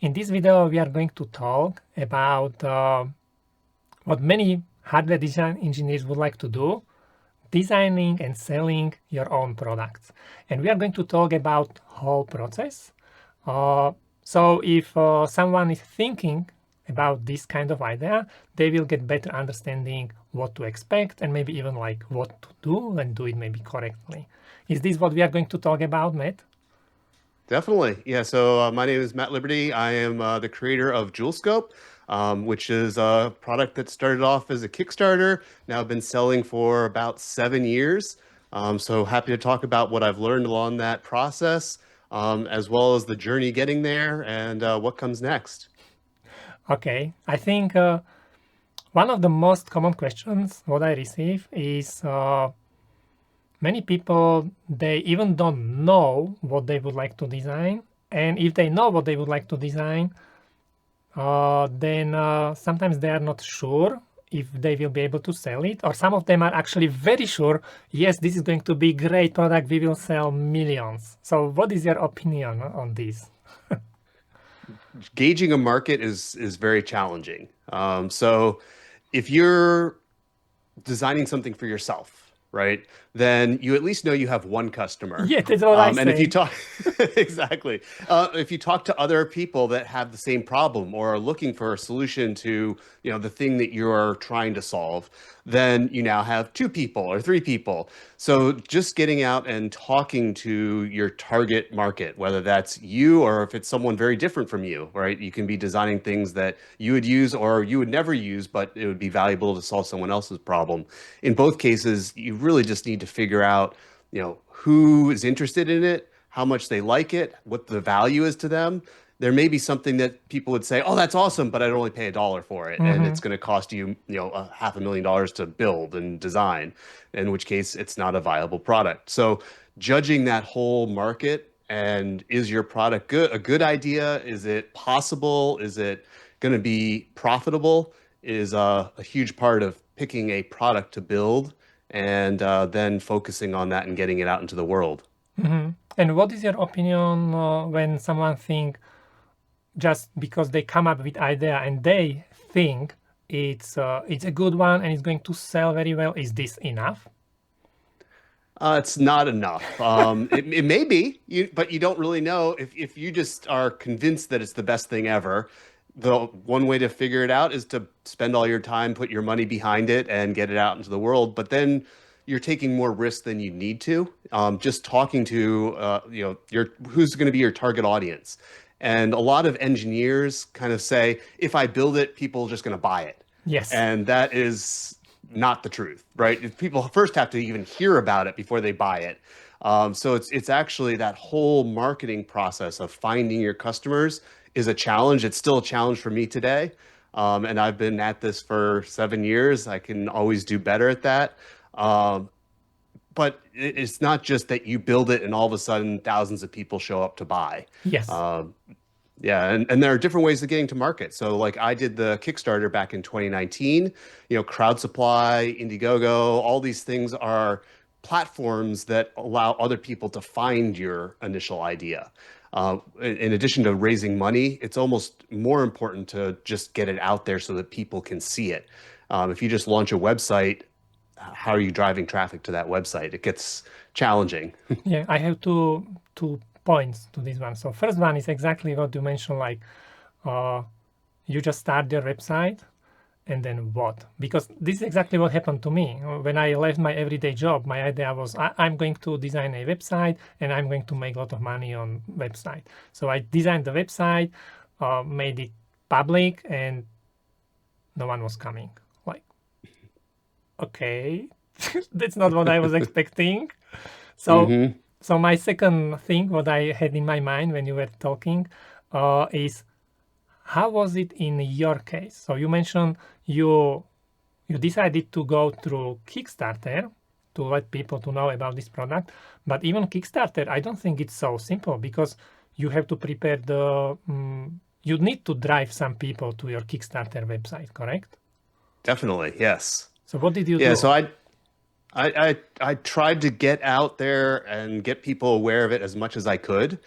In this video, we are going to talk about what many hardware design engineers would like to do, designing and selling your own products. And we are going to talk about whole process. So if someone is thinking about this kind of idea, they will get better understanding what to expect and maybe even like what to do and do it maybe correctly. Is this what we are going to talk about, Matt? Definitely. Yeah. So my name is Matt Liberty. I am the creator of Joulescope, which is a product that started off as a Kickstarter. Now I've been selling for about 7 years. So happy to talk about what I've learned along that process, as well as the journey getting there and what comes next. Okay, I think one of the most common questions what I receive is many people, they even don't know what they would like to design. And if they know what they would like to design, then sometimes they are not sure if they will be able to sell it. Or some of them are actually very sure, yes, this is going to be great product, we will sell millions. So what is your opinion on this? Gauging a market is very challenging. So if you're designing something for yourself, right? Then you at least know you have one customer. Yeah, that's what I And if you say. talk, exactly, if you talk to other people that have the same problem or are looking for a solution to, the thing that you're trying to solve, then you now have two people or three people. So just getting out and talking to your target market, whether that's you or if it's someone very different from you, right? You can be designing things that you would use or you would never use, but it would be valuable to solve someone else's problem. In both cases, you really just need to figure out, who is interested in it, how much they like it, what the value is to them. There may be something that people would say, "Oh, that's awesome," but I'd only pay $1 for it, and Mm-hmm. it's going to cost you, a $500,000 to build and design. In which case, it's not a viable product. So, judging that whole market and is your product a good idea? Is it possible? Is it going to be profitable? Is a huge part of picking a product to build and then focusing on that and getting it out into the world. Mm-hmm. And what is your opinion when someone think just because they come up with idea and they think it's a good one and it's going to sell very well, is this enough? It's not enough. It may be, but you don't really know. If you just are convinced that it's the best thing ever, the one way to figure it out is to spend all your time, put your money behind it, and get it out into the world. But then you're taking more risk than you need to. Just talking to, your who's going to be your target audience, and a lot of engineers kind of say, if I build it, people are just going to buy it. Yes. And that is not the truth, right? If people first have to even hear about it before they buy it. So it's actually that whole marketing process of finding your customers is a challenge. It's still a challenge for me today. And I've been at this for 7 years. I can always do better at that. Um, but it's not just that you build it and all of a sudden thousands of people show up to buy. Yes. Um, yeah, and there are different ways of getting to market. So like I did the Kickstarter back in 2019, Crowd Supply, Indiegogo, all these things are platforms that allow other people to find your initial idea. In addition to raising money, it's almost more important to just get it out there so that people can see it. If you just launch a website, how are you driving traffic to that website? It gets challenging. Yeah, I have two points to this one. So first one is exactly what you mentioned, like uh, you just start your website and then what? Because this is exactly what happened to me. When I left my everyday job, my idea was I'm going to design a website and I'm going to make a lot of money on website. So I designed the website, made it public, and no one was coming. Like, okay, that's not what I was expecting. So, Hmm. so my second thing, what I had in my mind when you were talking, is how was it in your case? So you mentioned you decided to go through Kickstarter to let people to know about this product, but even Kickstarter, I don't think it's so simple because you have to prepare you need to drive some people to your Kickstarter website, correct? Definitely, yes. So what did you Yeah, do? so I tried to get out there and get people aware of it as much as I could.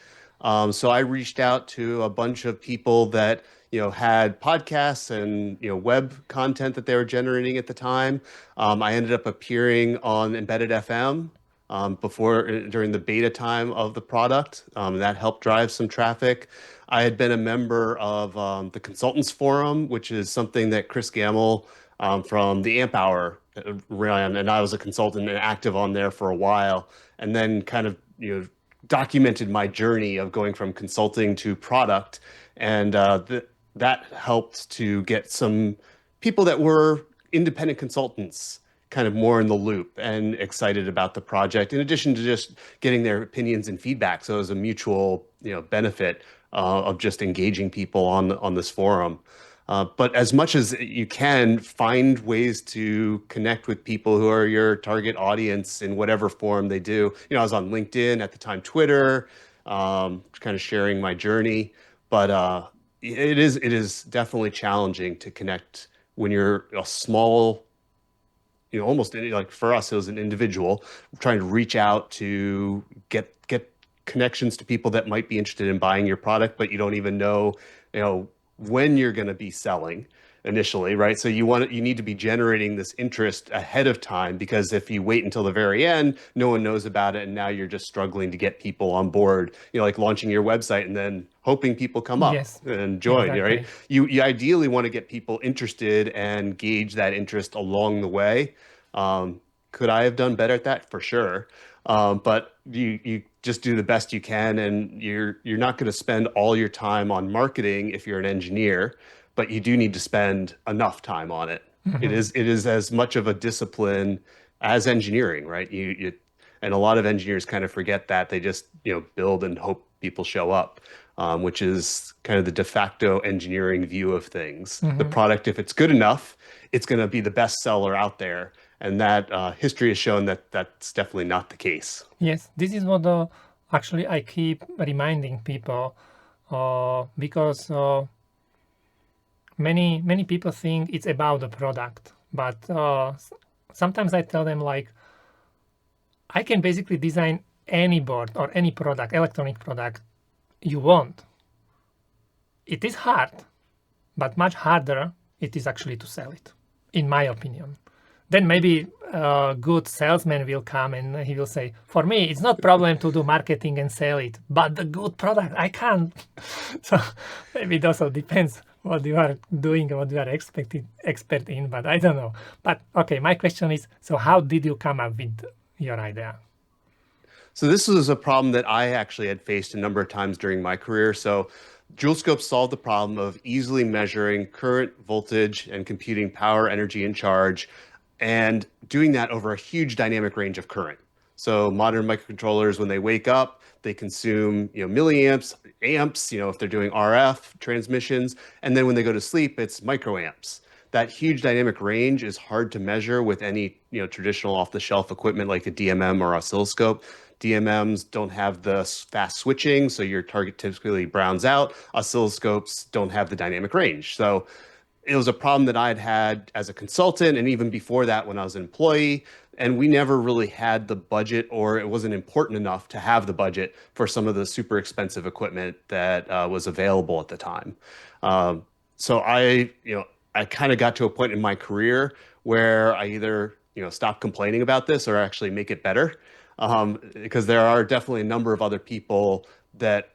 So I reached out to a bunch of people that, had podcasts and, web content that they were generating at the time. I ended up appearing on Embedded FM during the beta time of the product. That helped drive some traffic. I had been a member of the Consultants Forum, which is something that Chris Gamble from the Amp Hour ran, and I was a consultant and active on there for a while, and then kind of documented my journey of going from consulting to product, and that helped to get some people that were independent consultants kind of more in the loop and excited about the project, in addition to just getting their opinions and feedback. So it was a mutual, benefit of just engaging people on this forum. But as much as you can, find ways to connect with people who are your target audience in whatever form they do. I was on LinkedIn at the time, Twitter, kind of sharing my journey. But it is definitely challenging to connect when you're a small, almost like for us, it was an individual trying to reach out to get connections to people that might be interested in buying your product, but you don't even know, when you're going to be selling initially, right? So you need to be generating this interest ahead of time, because if you wait until the very end, no one knows about it, and now you're just struggling to get people on board, like launching your website and then hoping people come up Yes, and join, right? exactly. You ideally want to get people interested and gauge that interest along the way. Could I have done better at that? For sure. But you just do the best you can, and you're not going to spend all your time on marketing if you're an engineer, but you do need to spend enough time on it. It is as much of a discipline as engineering, right? And a lot of engineers kind of forget that. They just, build and hope people show up, which is kind of the de facto engineering view of things. The product, if it's good enough, it's going to be the best seller out there. And that history has shown that that's definitely not the case. Yes, this is what actually I keep reminding people, because many people think it's about the product, but sometimes I tell them, like, I can basically design any board or any product, electronic product you want. It is hard, but much harder it is actually to sell it, in my opinion. Then maybe a good salesman will come and he will say, for me, it's not problem to do marketing and sell it, but the good product, I can't. So maybe it also depends what you are doing and what you are expert in, but I don't know. But okay, my question is, so how did you come up with your idea? So this was a problem that I actually had faced a number of times during my career. So Joulescope solved the problem of easily measuring current, voltage, and computing power, energy, and charge, and doing that over a huge dynamic range of current. So modern microcontrollers, when they wake up, they consume, milliamps, amps, if they're doing RF transmissions, and then when they go to sleep, it's microamps. That huge dynamic range is hard to measure with any, traditional off-the-shelf equipment like a DMM or oscilloscope. DMMs don't have the fast switching, so your target typically browns out. Oscilloscopes don't have the dynamic range. So it was a problem that I'd had as a consultant, and even before that when I was an employee. And we never really had the budget, or it wasn't important enough to have the budget for some of the super expensive equipment that was available at the time. So I kind of got to a point in my career where I either, stop complaining about this or actually make it better. Because there are definitely a number of other people that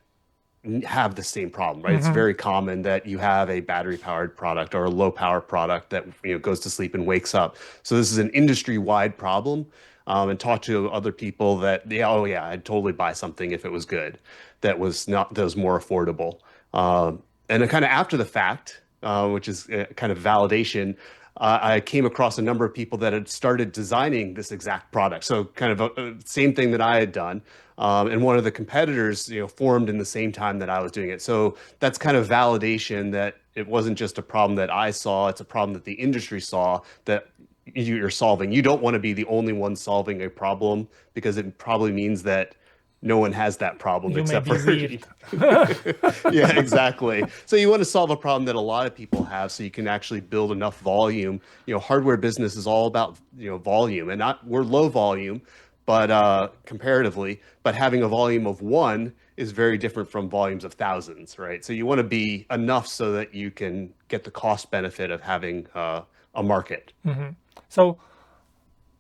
have the same problem, right? It's very common that you have a battery powered product or a low power product that goes to sleep and wakes up. So this is an industry wide problem. And talk to other people that, yeah, oh yeah, I'd totally buy something if it was good, that was more affordable. And then kind of after the fact, which is kind of validation, I came across a number of people that had started designing this exact product. So kind of a same thing that I had done. And one of the competitors, formed in the same time that I was doing it. So that's kind of validation that it wasn't just a problem that I saw, it's a problem that the industry saw that you're solving. You don't want to be the only one solving a problem, because it probably means that no one has that problem You may except be for weird. yeah, exactly. So you want to solve a problem that a lot of people have, so you can actually build enough volume. Hardware business is all about, volume, and not we're low volume, but comparatively, but having a volume of one is very different from volumes of thousands, right? So you want to be enough so that you can get the cost benefit of having a market. So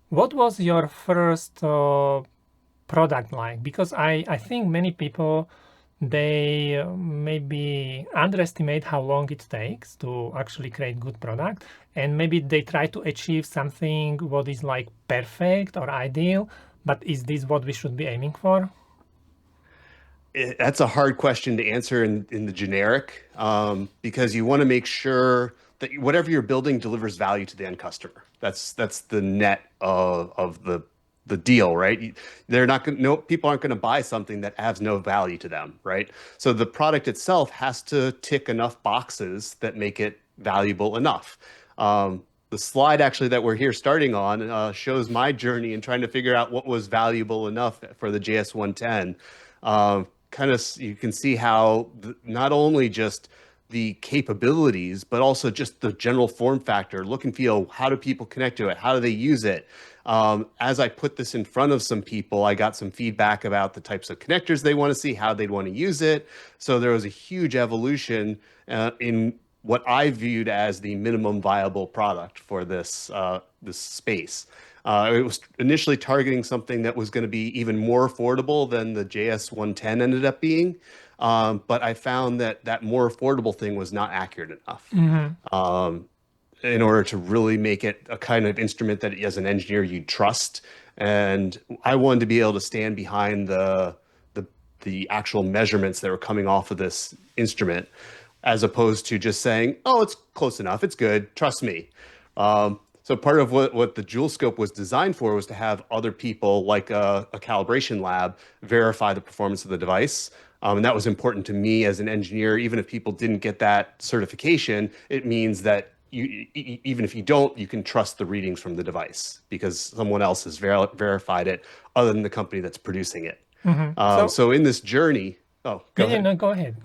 what was your first product like? Because I think many people, they maybe underestimate how long it takes to actually create good product, and maybe they try to achieve something what is like perfect or ideal, but is this what we should be aiming for? That's a hard question to answer in the generic, because you want to make sure that whatever you're building delivers value to the end customer. That's the net of the deal, right? They're not going no people aren't going to buy something that has no value to them, right? So the product itself has to tick enough boxes that make it valuable enough. The slide actually that we're here starting on shows my journey in trying to figure out what was valuable enough for the JS110. Kind of, you can see how not only just the capabilities, but also just the general form factor, look and feel. How do people connect to it? How do they use it? As I put this in front of some people, I got some feedback about the types of connectors they want to see, how they'd want to use it. So there was a huge evolution in what I viewed as the minimum viable product for this space. It was initially targeting something that was going to be even more affordable than the JS110 ended up being. But I found that that more affordable thing was not accurate enough. In order to really make it a kind of instrument that as an engineer you'd trust. And I wanted to be able to stand behind the actual measurements that were coming off of this instrument, as opposed to just saying, oh, it's close enough, it's good, trust me. So part of what the Joulescope was designed for was to have other people, like a calibration lab, verify the performance of the device. And that was important to me as an engineer. Even if people didn't get that certification, it means that even if you don't, you can trust the readings from the device because someone else has verified it other than the company that's producing it. So in this journey, oh, go ahead. No, go ahead.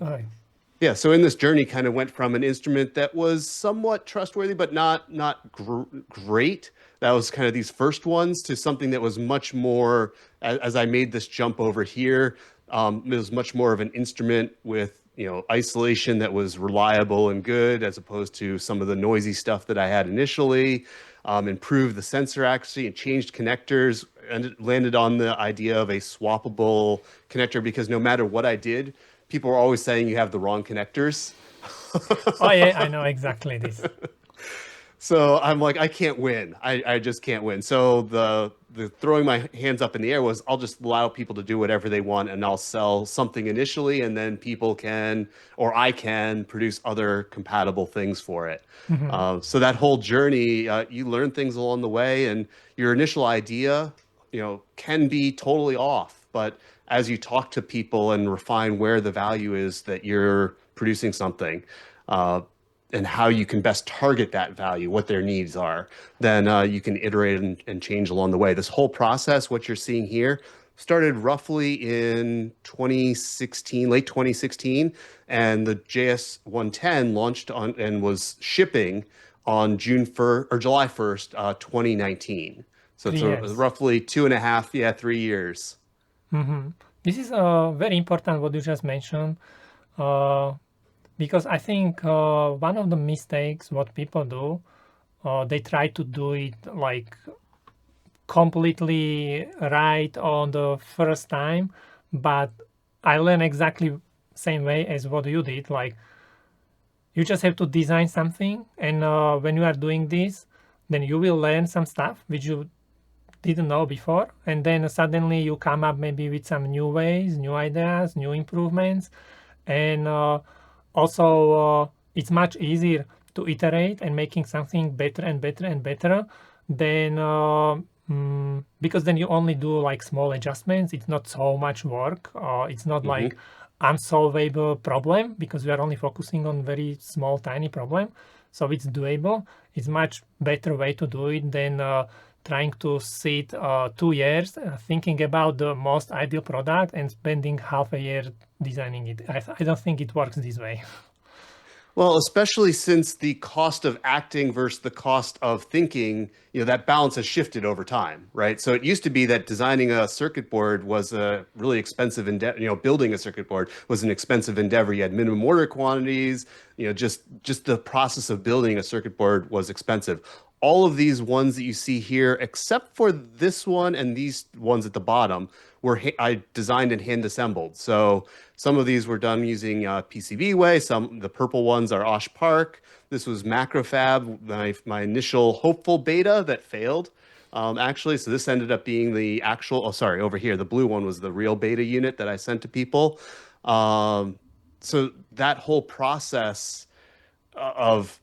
Yeah, so in this journey, kind of went from an instrument that was somewhat trustworthy, but not great. That was kind of these first ones to something that was much more. As I made this jump over here, it was much more of an instrument with isolation that was reliable and good, as opposed to some of the noisy stuff that I had initially. Improved the sensor accuracy and changed connectors, and it landed on the idea of a swappable connector because no matter what I did, people are always saying you have the wrong connectors. Oh yeah, I know exactly this. So I'm like, I can't win. I just can't win. So the throwing my hands up in the air was, I'll just allow people to do whatever they want, and I'll sell something initially, and then people can, or I can, produce other compatible things for it. So that whole journey, you learn things along the way, and your initial idea, can be totally off. But as you talk to people and refine where the value is that you're producing something, and how you can best target that value, what their needs are, then you can iterate and change along the way. This whole process, what you're seeing here, started roughly in 2016, late 2016, and the JS110 launched on and was shipping on July 1st, 2019. So it's roughly 2.5, 3 years. This is very important what you just mentioned, because I think one of the mistakes what people do, they try to do it like completely right on the first time, but I learned exactly same way as what you did. Like, you just have to design something, and when you are doing this, then you will learn some stuff which you didn't know before, and then suddenly you come up maybe with some new ways, new ideas, new improvements, and also it's much easier to iterate and making something better and better and better than because then you only do like small adjustments. It's not so much work. It's not like unsolvable problem because we are only focusing on very small, tiny problem. So it's doable. It's much better way to do it than trying to sit 2 years thinking about the most ideal product and spending half a year designing it. I don't think it works this way. Well, especially since the cost of acting versus the cost of thinking, that balance has shifted over time, right? So it used to be that designing a circuit board was a really expensive endeavor, building a circuit board was an expensive endeavor. You had minimum order quantities, just the process of building a circuit board was expensive. All of these ones that you see here, except for this one and these ones at the bottom, I designed and hand assembled. So some of these were done using PCB way. The purple ones are Osh Park. This was Macrofab, my initial hopeful beta that failed. Actually, so this ended up being the actual. Oh, sorry, over here, the blue one was the real beta unit that I sent to people. Um, so that whole process of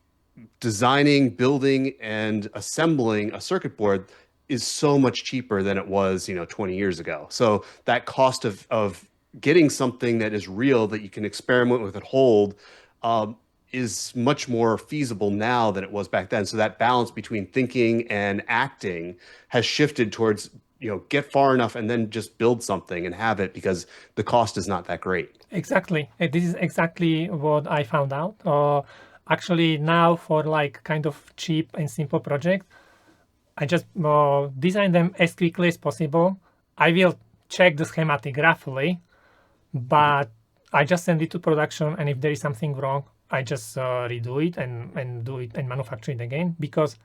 designing, building, and assembling a circuit board is so much cheaper than it was, 20 years ago. So that cost of getting something that is real that you can experiment with and hold um, is much more feasible now than it was back then. So that balance between thinking and acting has shifted towards, get far enough and then just build something and have it because the cost is not that great. Exactly. This is exactly what I found out. Actually, now for like kind of cheap and simple project, I just design them as quickly as possible. I will check the schematic roughly, but I just send it to production, and if there is something wrong, I just redo it and do it and manufacture it again, because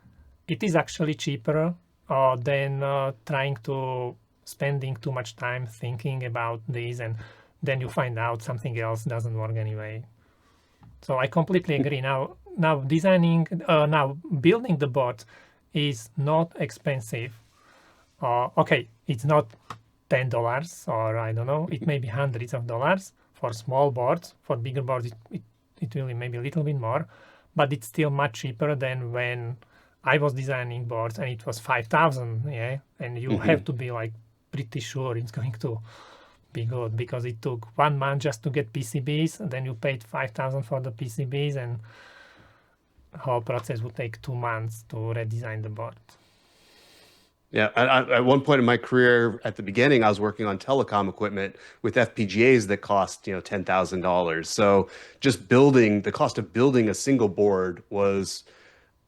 it is actually cheaper than trying to spending too much time thinking about this, and then you find out something else doesn't work anyway. So I completely agree. Now building the bot is not expensive. Okay, it's not $10 or I don't know. It may be hundreds of dollars for small boards. For bigger boards, it will be maybe a little bit more, but it's still much cheaper than when I was designing boards and it was 5,000. Yeah, and you have to be like pretty sure it's going to be good, because it took 1 month just to get PCBs, and then you paid 5,000 for the PCBs, and the whole process would take 2 months to redesign the board. Yeah, at one point in my career, at the beginning, I was working on telecom equipment with FPGAs that cost, $10,000. So just the cost of building a single board was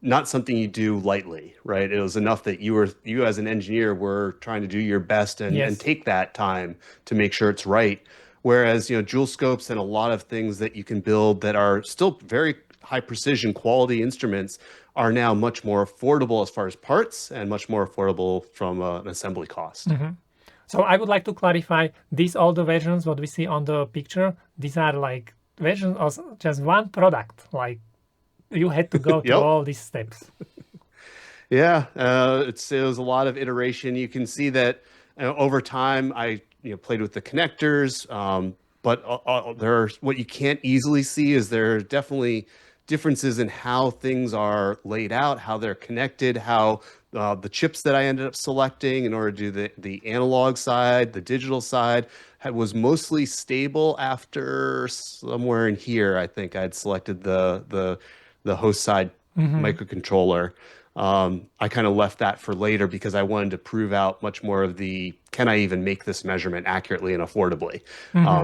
not something you do lightly, right? It was enough that you as an engineer were trying to do your best and Yes. take that time to make sure it's right. Whereas, Joulescopes and a lot of things that you can build that are still very high precision quality instruments are now much more affordable as far as parts and much more affordable from an assembly cost. So I would like to clarify, these all the versions what we see on the picture, these are like versions of just one product. Like you had to go through Yep. all these steps. Yeah, it was a lot of iteration. You can see that over time, I played with the connectors, but what you can't easily see is there are definitely differences in how things are laid out, how they're connected, how the chips that I ended up selecting in order to do the analog side, the digital side, was mostly stable after somewhere in here. I think I'd selected the host side microcontroller. I kind of left that for later because I wanted to prove out much more of can I even make this measurement accurately and affordably?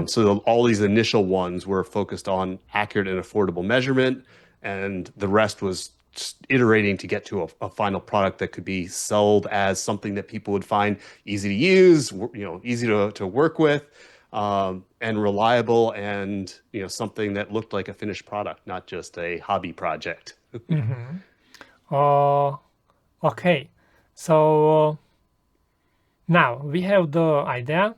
So all these initial ones were focused on accurate and affordable measurement, and the rest was just iterating to get to a final product that could be sold as something that people would find easy to use, easy to work with, and reliable, and something that looked like a finished product, not just a hobby project. Uh, okay, so now we have the idea.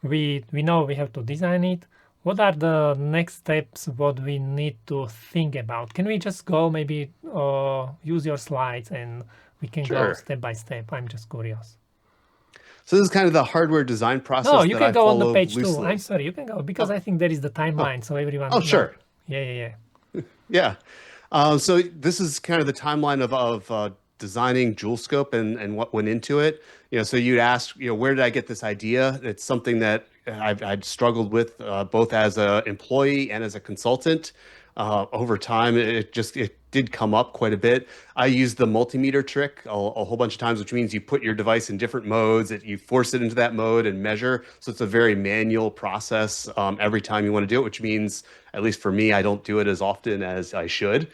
We know we have to design it. What are the next steps? What we need to think about? Can we just go maybe use your slides and we can go Sure. step by step? I'm just curious. So this is kind of the hardware design No, process you that can I go on the follow page too. I'm loosely. sorry, you can go because Oh, I think there is the oh, timeline, so oh, everyone know. sure. Yeah, yeah, yeah. Yeah. So this is kind of the timeline of designing Joulescope and what went into it. So you'd ask, where did I get this idea? It's something that I'd struggled with both as an employee and as a consultant. Over time, it did come up quite a bit. I use the multimeter trick a whole bunch of times, which means you put your device in different modes, that you force it into that mode and measure. So it's a very manual process every time you want to do it, which means, at least for me, I don't do it as often as I should.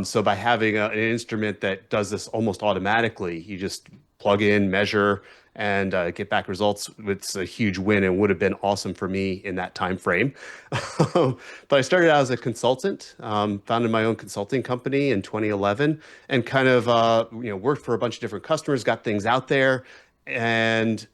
So by having an instrument that does this almost automatically, you just plug in, measure, and get back results. It's a huge win and would have been awesome for me in that time frame. But I started out as a consultant, founded my own consulting company in 2011, and kind of worked for a bunch of different customers, got things out there, and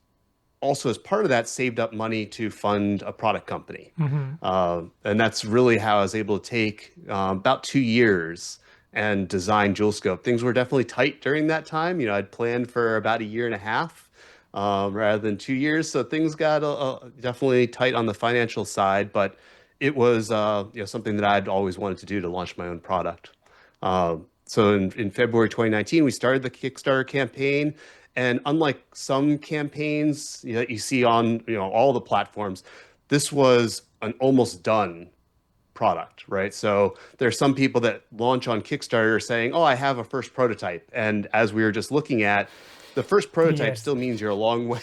also as part of that saved up money to fund a product company. And that's really how I was able to take about 2 years and design Joulescope. Things were definitely tight during that time. I'd planned for about a year and a half rather than 2 years. So things got definitely tight on the financial side, but it was something that I'd always wanted to do, to launch my own product. So in February 2019, we started the Kickstarter campaign. And unlike some campaigns that you see on all the platforms, this was an almost done product, right? So there's some people that launch on Kickstarter saying, "Oh, I have a first prototype." And as we were just looking at, the first prototype Yes. still means you're a long way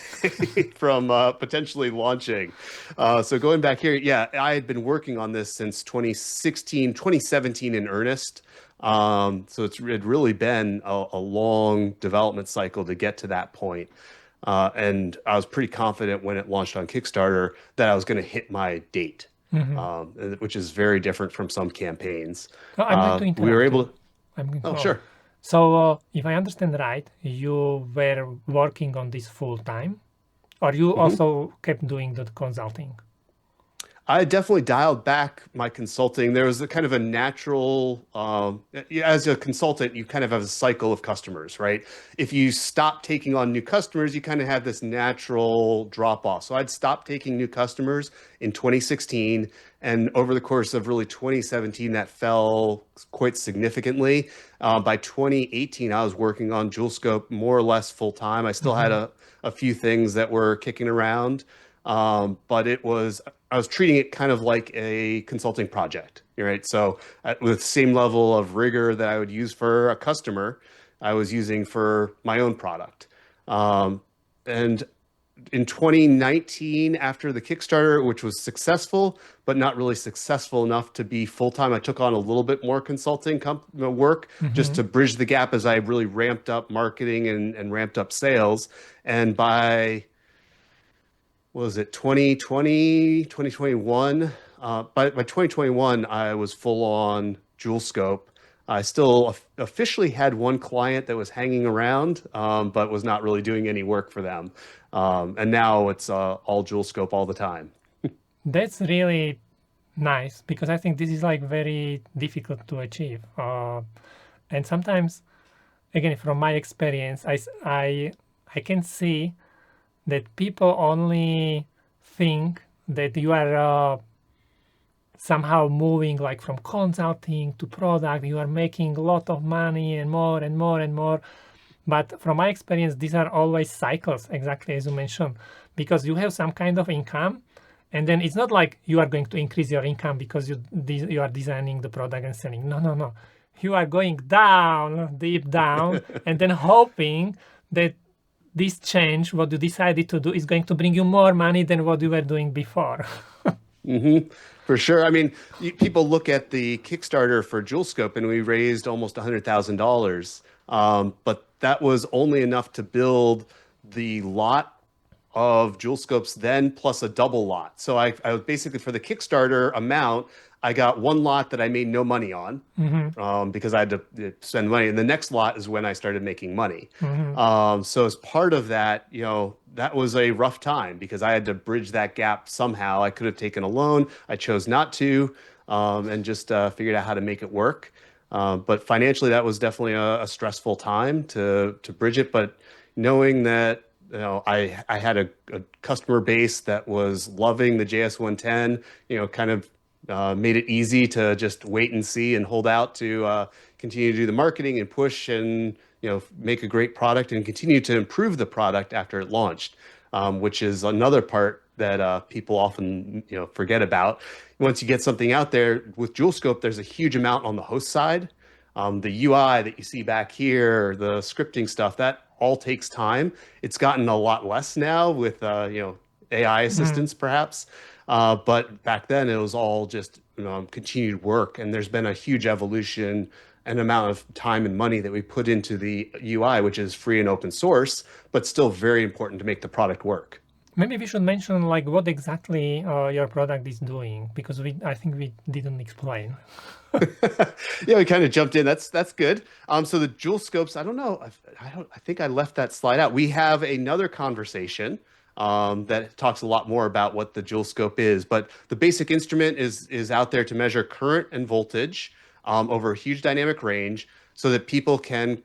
from potentially launching. So going back here, yeah, I had been working on this since 2016, 2017 in earnest. So it really been a long development cycle to get to that point. And I was pretty confident when it launched on Kickstarter that I was going to hit my date, which is very different from some campaigns. No, I'm going to We were interrupt able you. to, I'm going oh, to. sure. So, if I understand right, you were working on this full time, or you also kept doing the consulting? I definitely dialed back my consulting. There was a kind of a natural, as a consultant, you kind of have a cycle of customers, right? If you stop taking on new customers, you kind of have this natural drop off. So I'd stopped taking new customers in 2016. And over the course of really 2017, that fell quite significantly. By 2018, I was working on Joulescope more or less full time. I still had a few things that were kicking around. But I was treating it kind of like a consulting project, right? So with the same level of rigor that I would use for a customer, I was using for my own product. And in 2019, after the Kickstarter, which was successful, but not really successful enough to be full time, I took on a little bit more consulting work just to bridge the gap as I really ramped up marketing and ramped up sales. And by what was it, 2020, 2021? By 2021, I was full on Joulescope. I still officially had one client that was hanging around, but was not really doing any work for them. And now it's all Joulescope all the time. That's really nice, because I think this is like very difficult to achieve. And sometimes, again, from my experience, I can see that people only think that you are somehow moving like from consulting to product, you are making a lot of money and more and more and more. But from my experience, these are always cycles, exactly as you mentioned, because you have some kind of income, and then it's not like you are going to increase your income because you are designing the product and selling. No, no, no. You are going down, deep down, and then hoping that this change, what you decided to do, is going to bring you more money than what you were doing before. For sure. I mean, people look at the Kickstarter for Joulescope, and we raised almost $100,000. But that was only enough to build the lot of Joulescopes then plus a double lot. So I was basically, for the Kickstarter amount, I got one lot that I made no money on because I had to spend money. And the next lot is when I started making money. So as part of that, that was a rough time because I had to bridge that gap somehow. I could have taken a loan. I chose not to, and just figured out how to make it work. But financially, that was definitely a stressful time to bridge it. But knowing that I had a customer base that was loving the JS110, kind of made it easy to just wait and see and hold out to continue to do the marketing and push and make a great product and continue to improve the product after it launched, which is another part that people often forget about. Once you get something out there with Joulescope, there's a huge amount on the host side. The UI that you see back here, the scripting stuff, that all takes time. It's gotten a lot less now with AI Mhm. assistance perhaps. But back then it was all just continued work, and there's been a huge evolution and amount of time and money that we put into the UI, which is free and open source, but still very important to make the product work. Maybe we should mention like what exactly your product is doing, because I think we didn't explain. Yeah, we kind of jumped in. That's good. So the Joule scopes, I don't know. I think I left that slide out. We have another conversation that talks a lot more about what the Joule scope is, but the basic instrument is out there to measure current and voltage over a huge dynamic range, so that people can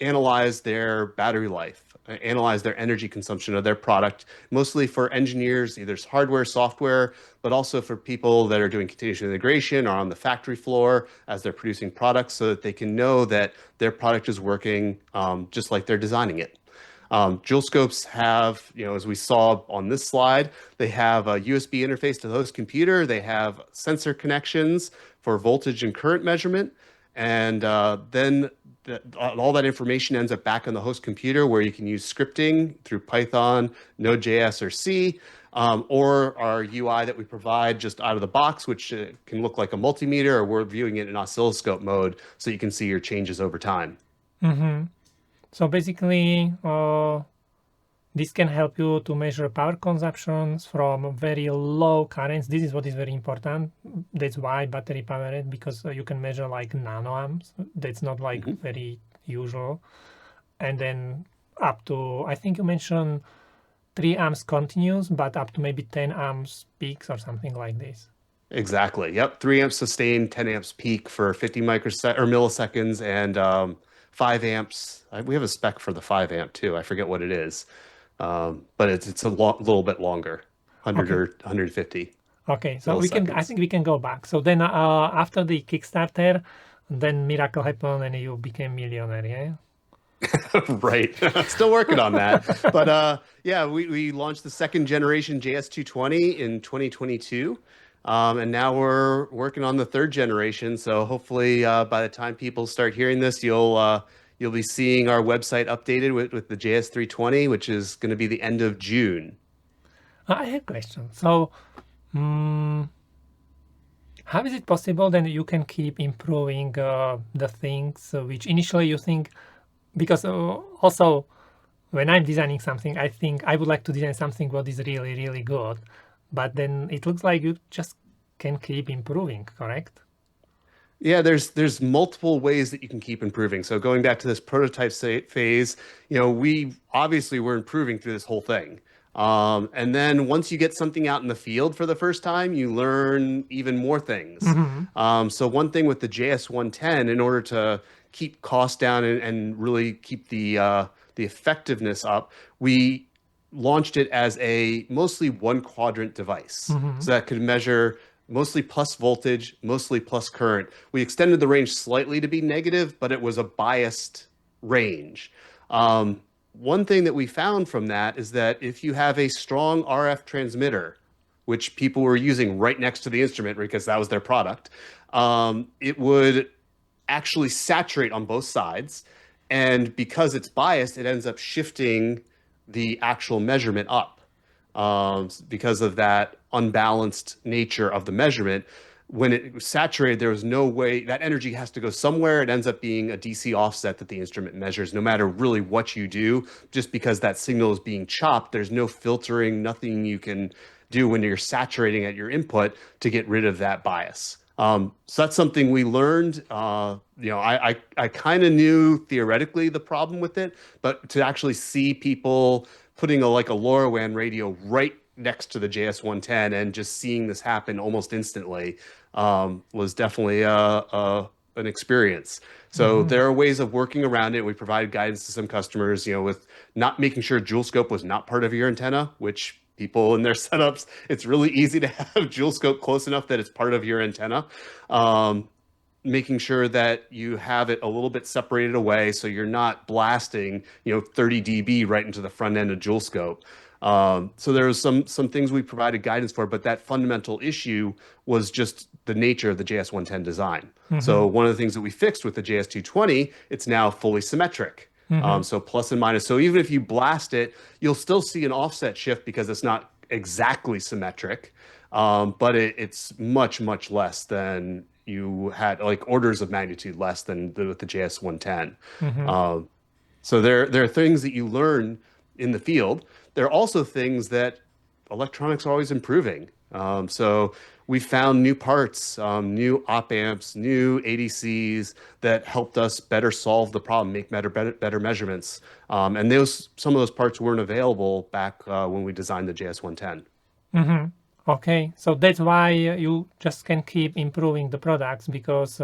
analyze their battery life, analyze their energy consumption of their product, mostly for engineers, either hardware, software, but also for people that are doing continuous integration or on the factory floor as they're producing products, so that they can know that their product is working just like they're designing it. Joulescopes have, as we saw on this slide, they have a USB interface to the host computer. They have sensor connections for voltage and current measurement. And then all that information ends up back on the host computer, where you can use scripting through Python, Node.js, or C, or our UI that we provide just out of the box, which can look like a multimeter, or we're viewing it in oscilloscope mode so you can see your changes over time. Mhm. So basically, this can help you to measure power consumptions from very low currents. This is what is very important. That's why battery powered, because you can measure like nanoamps. That's not like Mhm. very usual. And then up to, I think you mentioned 3 amps continuous, but up to maybe 10 amps peaks or something like this. Exactly. Yep. 3 amps sustained, 10 amps peak for 50 microsec or milliseconds, and 5 amps. We have a spec for the 5 amp too. I forget what it is, but it's a little bit longer, 100 Okay. or 150 Okay. So I milliseconds. think we can go back. So then after the Kickstarter, then miracle happened and you became millionaire, yeah? Right. Still working on that. But yeah, we launched the second generation JS220 in 2022. And now we're working on the third generation. So hopefully by the time people start hearing this, you'll be seeing our website updated with the JS320, which is going to be the end of June. I have a question. So, mm, how is it possible that you can keep improving the things which initially you think? Because also, when I'm designing something, I think I would like to design something what is really, really good. But then it looks like you just can keep improving, correct? Yeah, there's multiple ways that you can keep improving. So going back to this prototype phase, we obviously were improving through this whole thing. And then once you get something out in the field for the first time, you learn even more things. Mm-hmm. So one thing with the JS110, in order to keep costs down and really keep the effectiveness up, we launched it as a mostly one quadrant device. Mm-hmm. So that could measure mostly plus voltage, mostly plus current. We extended the range slightly to be negative, but it was a biased range. One thing that we found from that is that if you have a strong RF transmitter, which people were using right next to the instrument because that was their product, it would actually saturate on both sides. And because it's biased, it ends up shifting the actual measurement up because of that unbalanced nature of the measurement. When it was saturated, there was no way that energy has to go somewhere. It ends up being a DC offset that the instrument measures, no matter really what you do. Just because that signal is being chopped, there's no filtering, nothing you can do when you're saturating at your input to get rid of that bias. So that's something we learned. I kind of knew theoretically the problem with it, but to actually see people putting like a LoRaWAN radio right next to the JS110 and just seeing this happen almost instantly was definitely an experience. So Mm-hmm. there are ways of working around it. We provide guidance to some customers, with not making sure Joulescope was not part of your antenna, which people in their setups, it's really easy to have Joulescope close enough that it's part of your antenna. Um, Making sure that you have it a little bit separated away so you're not blasting, 30 dB right into the front end of Joulescope. So there was some things we provided guidance for, but that fundamental issue was just the nature of the JS110 design. So one of the things that we fixed with the JS220, it's now fully symmetric. So plus and minus. So even if you blast it, you'll still see an offset shift because it's not exactly symmetric, but it's much, much less than you had, like orders of magnitude less than with the JS110. So there are things that you learn in the field. There are also things that electronics are always improving. So we found new parts, new op amps, new ADCs that helped us better solve the problem, make better measurements. And some of those parts weren't available back when we designed the JS110. Okay, so that's why you just can keep improving the products, because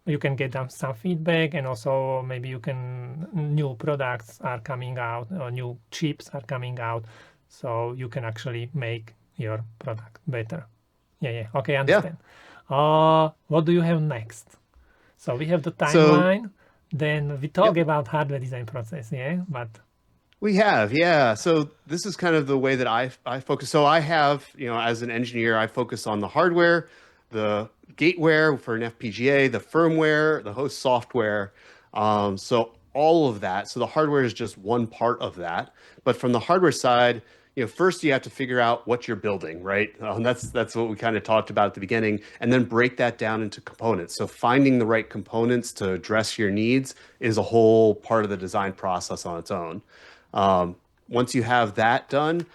you can get them some feedback, and also maybe new products are coming out, or new chips are coming out, so you can actually make your product better. Yeah, okay, Yeah. understand. What do you have next? So we have the So, timeline, then we talk yep. about hardware design process, yeah, but We have, yeah. So this is kind of the way that I focus. So I have, as an engineer, I focus on the hardware, the gateware for an FPGA, the firmware, the host software. So all of that. So the hardware is just one part of that. But from the hardware side, first you have to figure out what you're building, right? That's what we kind of talked about at the beginning, and then break that down into components. So finding the right components to address your needs is a whole part of the design process on its own. Um, Once you have that done,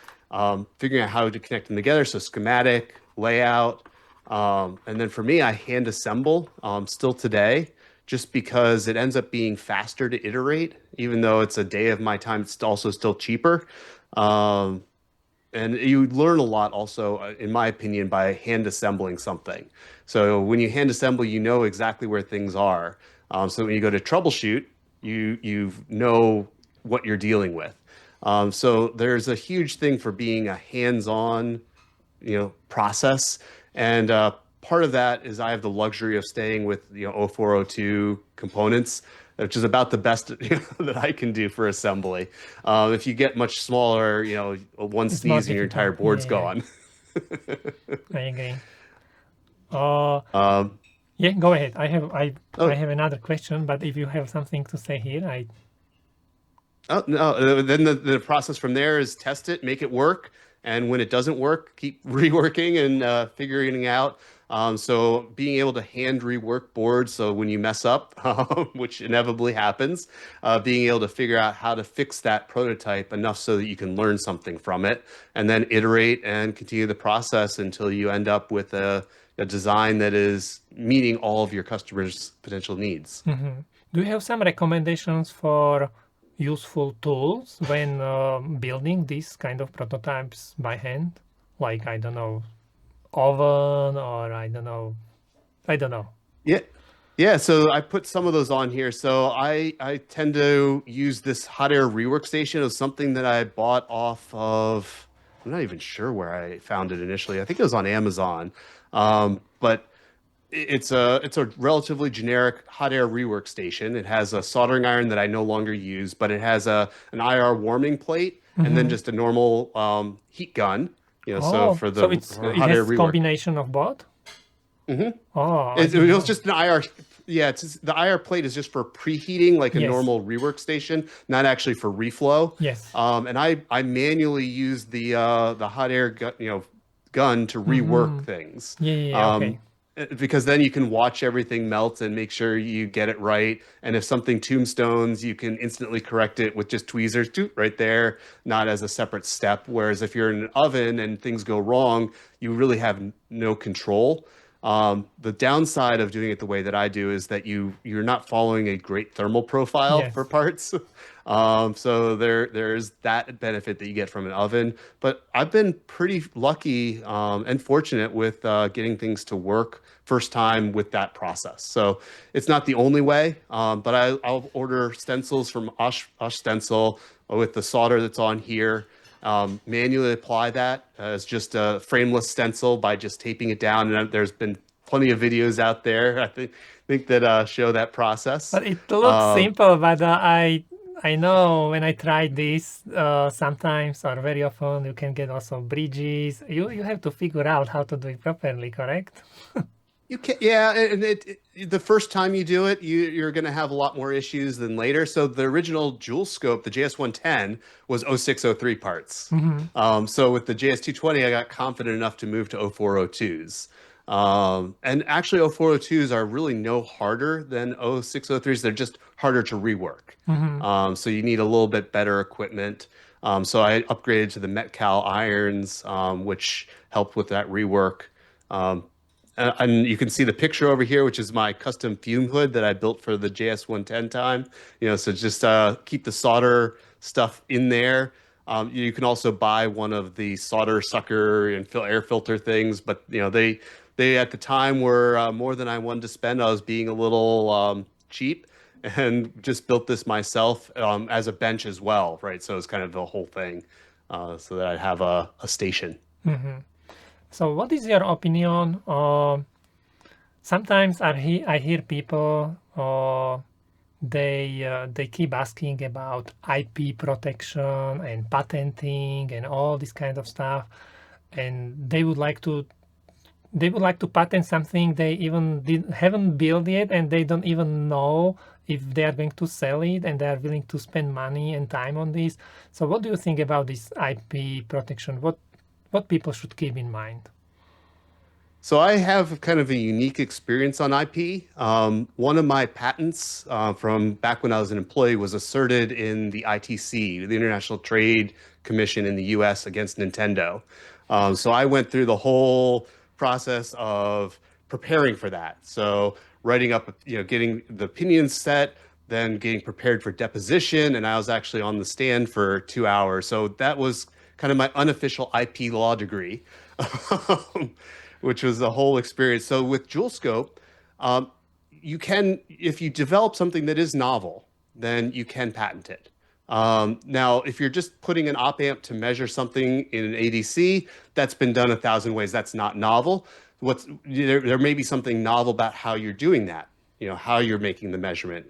figuring out how to connect them together, so schematic, layout, and then for me, I hand assemble still today, just because it ends up being faster to iterate, even though it's a day of my time, it's also still cheaper. Um, and you learn a lot also, in my opinion, by hand assembling something. So when you hand assemble, you know exactly where things are. So when you go to troubleshoot, you know what you're dealing with. So there's a huge thing for being a hands-on, process. And part of that is I have the luxury of staying with, 0402 components, which is about the best that I can do for assembly. If you get much smaller, one it's more sneeze and your entire difficult. board's gone. I agree. Uh, Um, yeah, go ahead. I oh, have another question, but if you have something to say here, Oh, no. Then the process from there is test it, make it work. And when it doesn't work, keep reworking and figuring it out. So being able to hand rework boards. So when you mess up, which inevitably happens, being able to figure out how to fix that prototype enough so that you can learn something from it, and then iterate and continue the process until you end up with a design that is meeting all of your customers' potential needs. do you have some recommendations for useful tools when building these kind of prototypes by hand? Like, I don't know, oven, or I don't know. Yeah. Yeah, so I put some of those on here. So I tend to use this hot air rework station. It was something that I bought off of, I'm not even sure where I found it initially. I think it was on Amazon. But it's a relatively generic hot air rework station. It has a soldering iron that I no longer use, but it has an IR warming plate and then just a normal heat gun, so Oh, for so the for it hot air has rework. combination of both? Oh, I It didn't was know. just an IR. Yeah, the IR plate is just for preheating, like a Yes, normal rework station, not actually for reflow. yes. And I manually use the hot air gun, gun to rework things. Yeah, okay. Because then you can watch everything melt and make sure you get it right. And if something tombstones, you can instantly correct it with just tweezers, right there, not as a separate step. Whereas if you're in an oven and things go wrong, you really have no control. The downside of doing it the way that I do is that you're not following a great thermal profile for Yes. parts. So there's that benefit that you get from an oven. But I've been pretty lucky and fortunate with getting things to work first time with that process. So it's not the only way, but I'll order stencils from Osh Stencil with the solder that's on here. Manually apply that as just a frameless stencil by just taping it down. And there's been plenty of videos out there, I think that show that process. But it looks Um, simple, but I know when I tried this, sometimes or very often you can get also bridges. You have to figure out how to do it properly, correct? You can, yeah, and the first time you do it, you're going to have a lot more issues than later. So the original Joulescope, the JS110, was 0603 parts. Hmm. So with the JS220, I got confident enough to move to 0402s. And actually, 0402s are really no harder than 0603s. They're just harder to rework. Hmm. So you need a little bit better equipment. So I upgraded to the Metcal irons, which helped with that rework. Um, and you can see the picture over here, which is my custom fume hood that I built for the JS110 time. So just keep the solder stuff in there. You can also buy one of the solder sucker and air filter things, but they at the time were more than I wanted to spend. I was being a little cheap and just built this myself as a bench as well, right? So it's kind of the whole thing, so that I have a station. Hmm. So, what is your opinion? Sometimes I hear people they keep asking about IP protection and patenting and all this kind of stuff, and they would like to patent something they even haven't built yet, and they don't even know if they are going to sell it, and they are willing to spend money and time on this. So, what do you think about this IP protection? What people should keep in mind? So I have kind of a unique experience on IP. One of my patents from back when I was an employee was asserted in the ITC, the International Trade Commission in the US against Nintendo. So I went through the whole process of preparing for that. So writing up, getting the opinions set, then getting prepared for deposition, and I was actually on the stand for 2 hours. So that was kind of my unofficial IP law degree. Which was the whole experience. So with Joulescope, um, you can, if you develop something that is novel, then you can patent it. Now, if you're just putting an op amp to measure something in an ADC, that's been done 1,000 ways. That's not novel. There may be something novel about how you're doing that. How you're making the measurement.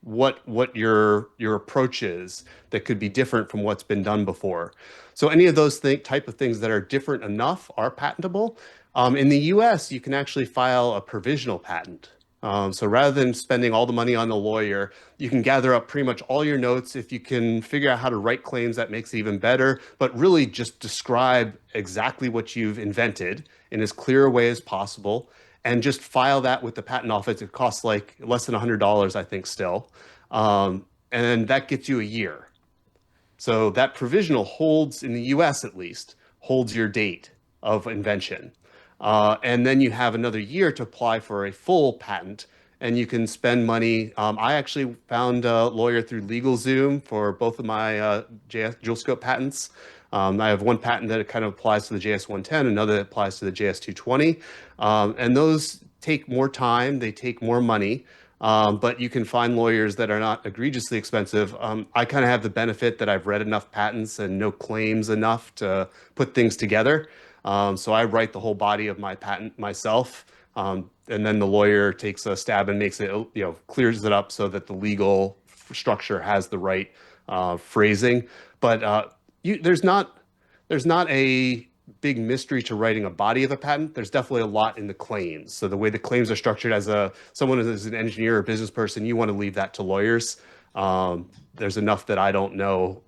What your approach is that could be different from what's been done before. So any of those type of things that are different enough are patentable. In the US, you can actually file a provisional patent. So rather than spending all the money on a lawyer, you can gather up pretty much all your notes. If you can figure out how to write claims, that makes it even better. But really just describe exactly what you've invented in as clear a way as possible and just file that with the patent office. It costs like less than $100, I think, still. And that gets you a year. So that provisional holds, in the US at least, holds your date of invention. And then you have another year to apply for a full patent, and you can spend money. I actually found a lawyer through LegalZoom for both of my Joulescope patents. I have one patent that kind of applies to the JS110, another that applies to the JS220. And those take more time, they take more money. But you can find lawyers that are not egregiously expensive. I kind of have the benefit that I've read enough patents and know claims enough to put things together. So I write the whole body of my patent myself. And then the lawyer takes a stab and makes it, clears it up so that the legal structure has the right phrasing. But there's not a big mystery to writing a body of a patent. There's definitely a lot in the claims. So the way the claims are structured, as someone who's an engineer or business person, you want to leave that to lawyers. There's enough that I don't know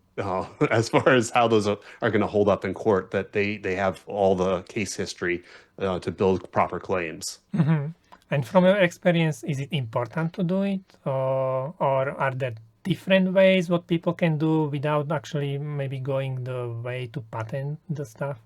as far as how those are going to hold up in court, that they have all the case history to build proper claims. Hmm. And from your experience, is it important to do it, or are there different ways what people can do without actually maybe going the way to patent the stuff?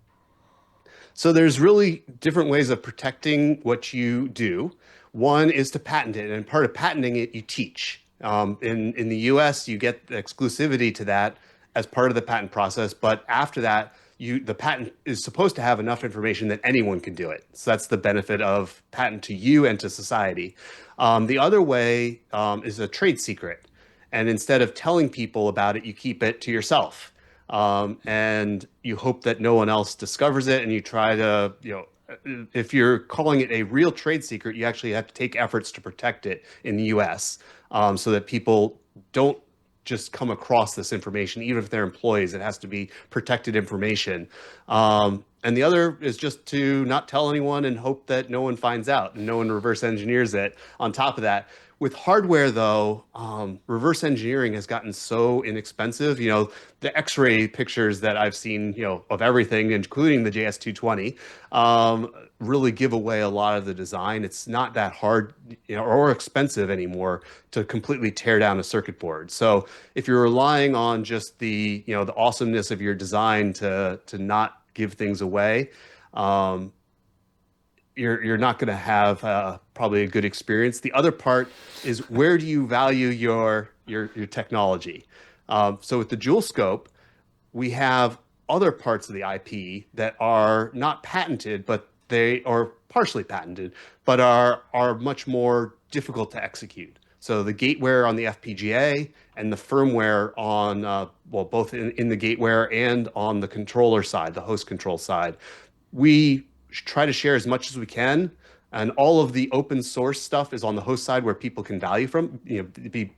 So there's really different ways of protecting what you do. One is to patent it, and part of patenting it, you teach. In the U.S., you get the exclusivity to that as part of the patent process, but after that, the patent is supposed to have enough information that anyone can do it. So that's the benefit of patent to you and to society. The other way is a trade secret, and instead of telling people about it, you keep it to yourself. And you hope that no one else discovers it, and you try to, if you're calling it a real trade secret, you actually have to take efforts to protect it in the US, so that people don't just come across this information, even if they're employees. It has to be protected information. And the other is just to not tell anyone and hope that no one finds out and no one reverse engineers it. On top of that, with hardware, though, reverse engineering has gotten so inexpensive. The X-ray pictures that I've seen, of everything, including the JS220, really give away a lot of the design. It's not that hard, or expensive anymore to completely tear down a circuit board. So if you're relying on just the awesomeness of your design to not give things away, you're not going to have probably a good experience. The other part is, where do you value your technology? So with the Joulescope, we have other parts of the IP that are not patented, but they are partially patented, but are much more difficult to execute. So the gateware on the FPGA and the firmware on, both in the gateware and on the controller side, the host control side, we try to share as much as we can. And all of the open source stuff is on the host side, where people can value from, be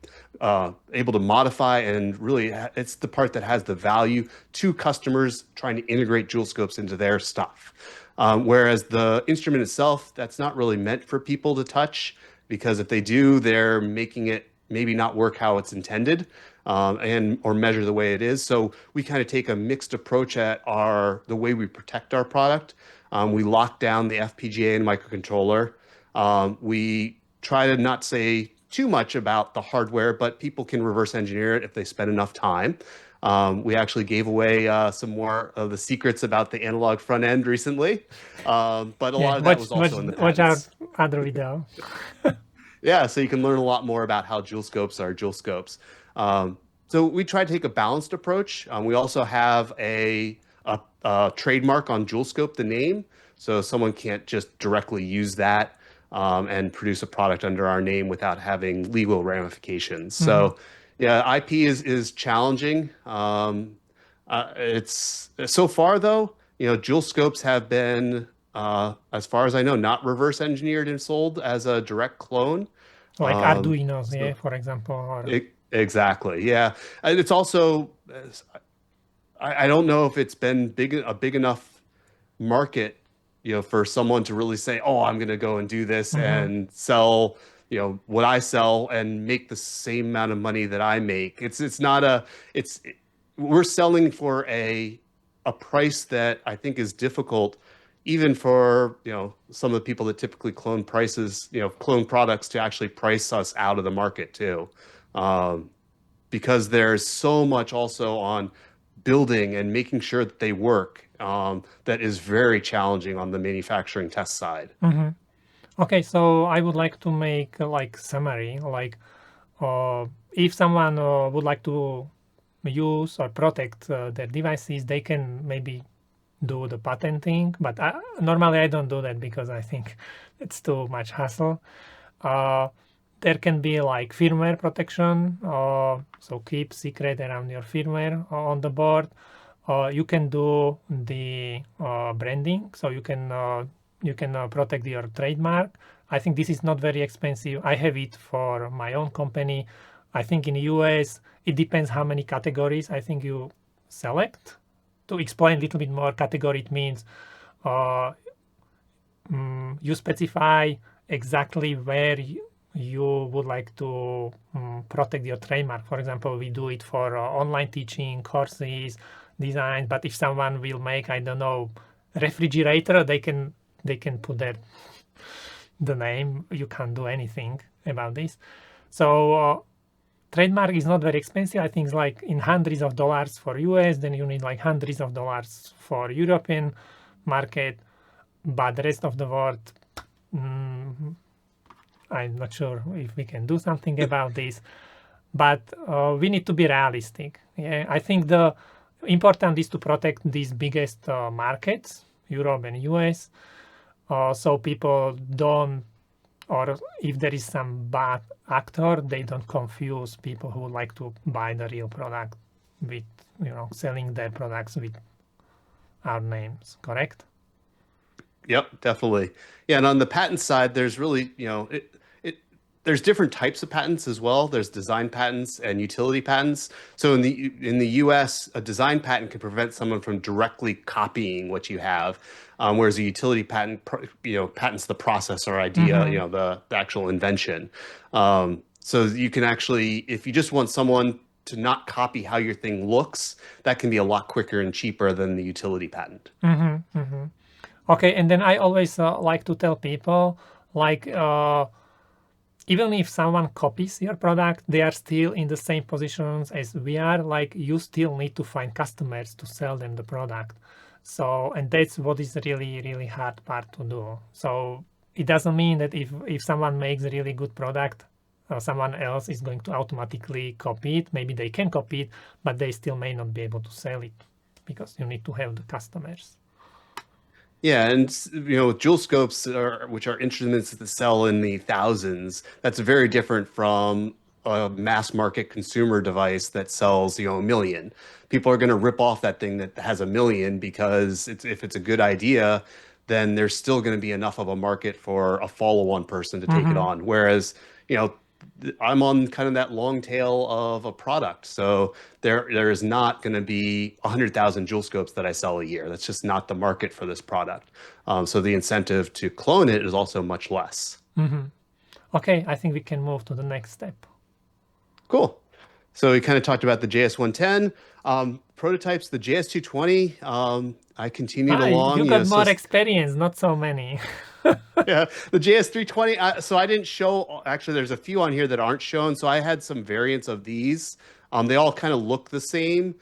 able to modify, and really it's the part that has the value to customers trying to integrate Joulescopes into their stuff. Whereas the instrument itself, that's not really meant for people to touch, because if they do, they're making it maybe not work how it's intended, or measure the way it is. So we kind of take a mixed approach at the way we protect our product. We lock down the FPGA and microcontroller. We try to not say too much about the hardware, but people can reverse engineer it if they spend enough time. We actually gave away some more of the secrets about the analog front end recently, but a lot of that was also in the watch our patents. other video. Yeah, so you can learn a lot more about how Joulescopes are Joulescopes. So we try to take a balanced approach. We also have a trademark on Joulescope, the name, so someone can't just directly use that and produce a product under our name without having legal ramifications. So yeah, IP is challenging. It's so far, though, Joulescopes have been, as far as I know, not reverse engineered and sold as a direct clone. Like Arduinos, So yeah, for example. Or exactly, yeah. And it's also, I don't know if it's been a big enough market, for someone to really say, "Oh, I'm going to go and do this and sell, what I sell and make the same amount of money that I make." It's not we're selling for a price that I think is difficult, even for, some of the people that typically clone products, to actually price us out of the market too. Because there's so much also on building and making sure that they work, that is very challenging on the manufacturing test side. Okay, so I would like to make like summary, like if someone would like to use or protect their devices, they can maybe do the patenting, but normally I don't do that because I think it's too much hassle. There can be like firmware protection, so keep secret around your firmware on the board. You can do the branding, so you can protect your trademark. I think this is not very expensive. I have it for my own company. I think in the US, it depends how many categories I think you select. To explain a little bit more, category, it means you specify exactly where you would like to protect your trademark. For example, we do it for online teaching, courses, design. But if someone will make, I don't know, refrigerator, they can put the name. You can't do anything about this. So trademark is not very expensive. I think it's like in hundreds of dollars for US, then you need like hundreds of dollars for European market, but the rest of the world, I'm not sure if we can do something about this, but we need to be realistic. Yeah, I think the important is to protect these biggest markets, Europe and US, so people don't, or if there is some bad actor, they don't confuse people who would like to buy the real product with, selling their products with our names, correct? Yep, definitely. Yeah, and on the patent side, there's really, there's different types of patents as well. There's design patents and utility patents. So in the US, a design patent can prevent someone from directly copying what you have, whereas a utility patent, patents the process or idea, Mm-hmm. the actual invention. So you can actually, if you just want someone to not copy how your thing looks, that can be a lot quicker and cheaper than the utility patent. Mm-hmm. Mm-hmm. Okay, and then I always like to tell people, like, even if someone copies your product, they are still in the same positions as we are. Like, you still need to find customers to sell them the product. So, and that's what is really, really hard part to do. So it doesn't mean that if someone makes a really good product, someone else is going to automatically copy it. Maybe they can copy it, but they still may not be able to sell it because you need to have the customers. Yeah, and Joulescopes which are instruments that sell in the thousands. That's very different from a mass market consumer device that sells, a million. People are going to rip off that thing that has a million because if it's a good idea, then there's still going to be enough of a market for a follow-on person to take it Mm-hmm. on. Whereas, you know, I'm on kind of that long tail of a product. So there is not going to be 100,000 Joulescopes that I sell a year. That's just not the market for this product. So the incentive to clone it is also much less. Mm-hmm. Okay, I think we can move to the next step. Cool. So we kind of talked about the JS110 prototypes, the JS220. I continued Ah, you along, got so more experience, not so many. yeah, the JS320. So I didn't show, actually, there's a few on here that aren't shown. So I had some variants of these. They all kind of look the same.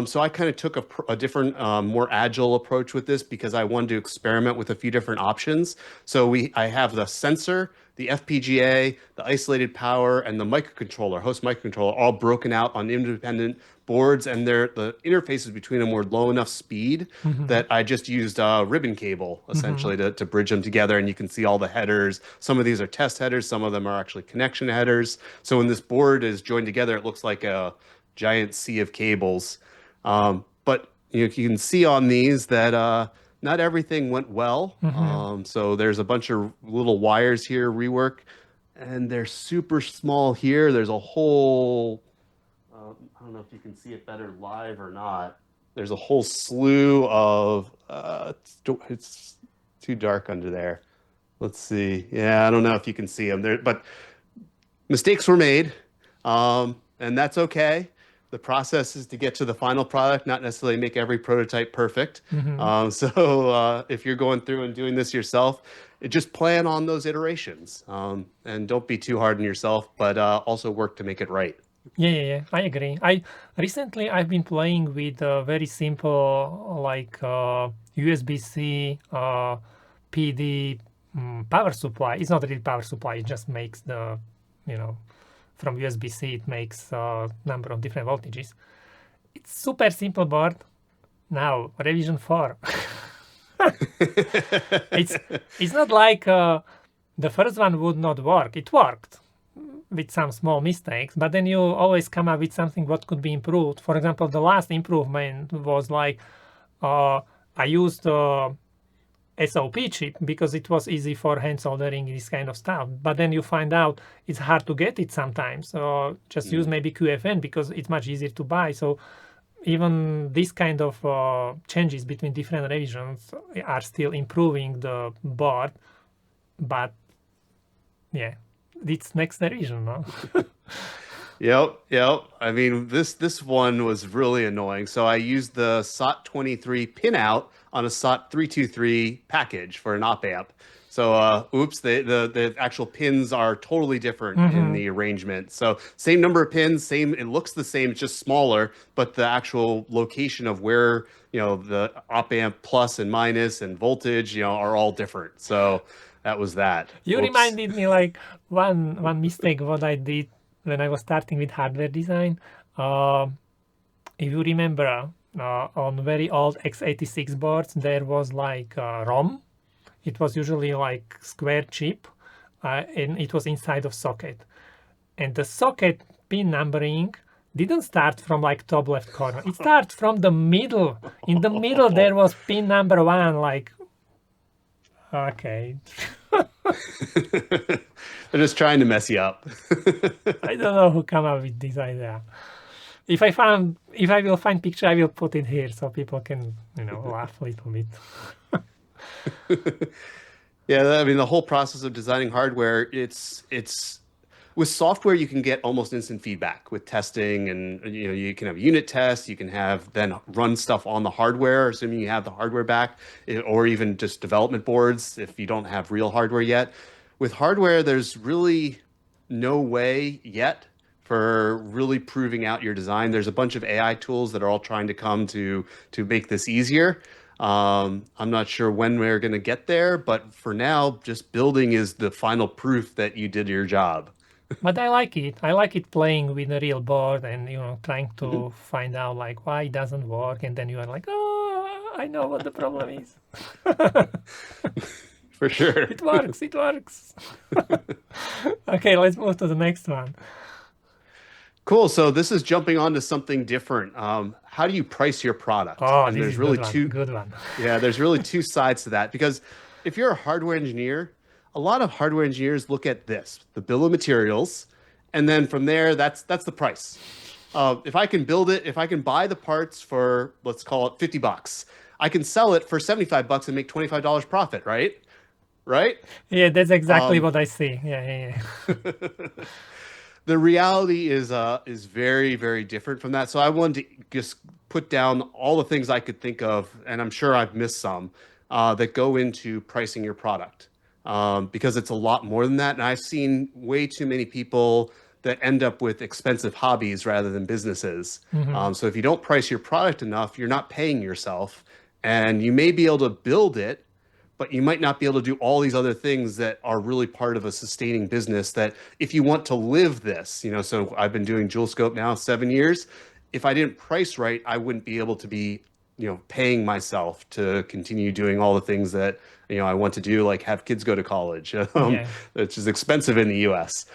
So I kind of took a different, more agile approach with this because I wanted to experiment with a few different options. So I have the sensor, the FPGA, the isolated power, and the microcontroller, host microcontroller, all broken out on independent boards, and the interfaces between them were low enough speed Mm-hmm. that I just used a ribbon cable Mm-hmm. essentially to bridge them together. And you can see all the headers. Some of these are test headers, some of them are actually connection headers. So when this board is joined together, it looks like a giant sea of cables. But you can see on these that not everything went well. Mm-hmm. So there's a bunch of little wires here, rework, and they're super small here. There's a whole I don't know if you can see it better live or not. There's a whole slew of it's too dark under there. Let's see. Yeah, I don't know if you can see them there, but mistakes were made, and that's okay. The process is to get to the final product, not necessarily make every prototype perfect. Mm-hmm. So if you're going through and doing this yourself, just plan on those iterations, and don't be too hard on yourself, but also work to make it right. Yeah, I agree. I've been playing with a very simple like USB-C PD power supply. It's not really power supply. It just makes you know, from USB-C it makes a number of different voltages. It's super simple board. Now revision 4. it's it's not like the first one would not work. It worked with some small mistakes, but then you always come up with something what could be improved. For example, the last improvement was like I used SOP chip because it was easy for hand soldering this kind of stuff. But then you find out it's hard to get it sometimes. So just use maybe QFN because it's much easier to buy. So even this kind of changes between different revisions are still improving the board. But yeah, it's next revision, no? Yep. I mean, this one was really annoying. So I used the SOT23 pinout on a SOT323 package for an op amp. So oops, the actual pins are totally different in Mm-hmm. the arrangement. So same number of pins, same, it looks the same, it's just smaller, but the actual location of where, the op amp plus and minus and voltage, are all different. So that was that. You Oops. reminded me like one mistake what I did when I was starting with hardware design. Uh, if you remember, on very old x86 boards, there was like ROM. It was usually like square chip, and it was inside of socket. And the socket pin numbering didn't start from like top left corner. It starts from the middle. In the middle, there was pin number 1. Like, okay. They're just trying to mess you up. I don't know who come up with this idea. If I will find picture, I will put it here so people can, laugh a little bit. Yeah, I mean the whole process of designing hardware, it's with software you can get almost instant feedback with testing and you can have unit tests, you can have then run stuff on the hardware, assuming you have the hardware back, or even just development boards if you don't have real hardware yet. With hardware, there's really no way yet for really proving out your design. There's a bunch of AI tools that are all trying to come to make this easier. I'm not sure when we're going to get there, but for now, just building is the final proof that you did your job. But I like it. I like it playing with a real board and trying Mhm. to find out like why it doesn't work, and then you are like, oh, I know what the problem is. For sure. It works. It works. Okay, let's move to the next one. Cool. So this is jumping onto something different. How do you price your product? Oh, And this there's is really good one. two, Good one. yeah, there's really two sides to that because if you're a hardware engineer, a lot of hardware engineers look at this, the bill of materials, and then from there, that's the price. If I can build it, if I can buy the parts for, let's call it $50, I can sell it for $75 and make $25 profit, right? Right? Yeah, that's exactly Um, what I see. Yeah, yeah, the reality is very, very different from that. So I wanted to just put down all the things I could think of, and I'm sure I've missed some that go into pricing your product because it's a lot more than that. And I've seen way too many people that end up with expensive hobbies rather than businesses. yeah. So if you don't price your product enough, you're not paying yourself, and you may be able to build it but you might not be able to do all these other things that are really part of a sustaining business that if you want to live this, so I've been doing Joulescope now 7 years. If I didn't price right, I wouldn't be able to be, paying myself to continue doing all the things that, I want to do, like have kids go to college, Yeah. which is expensive in the US.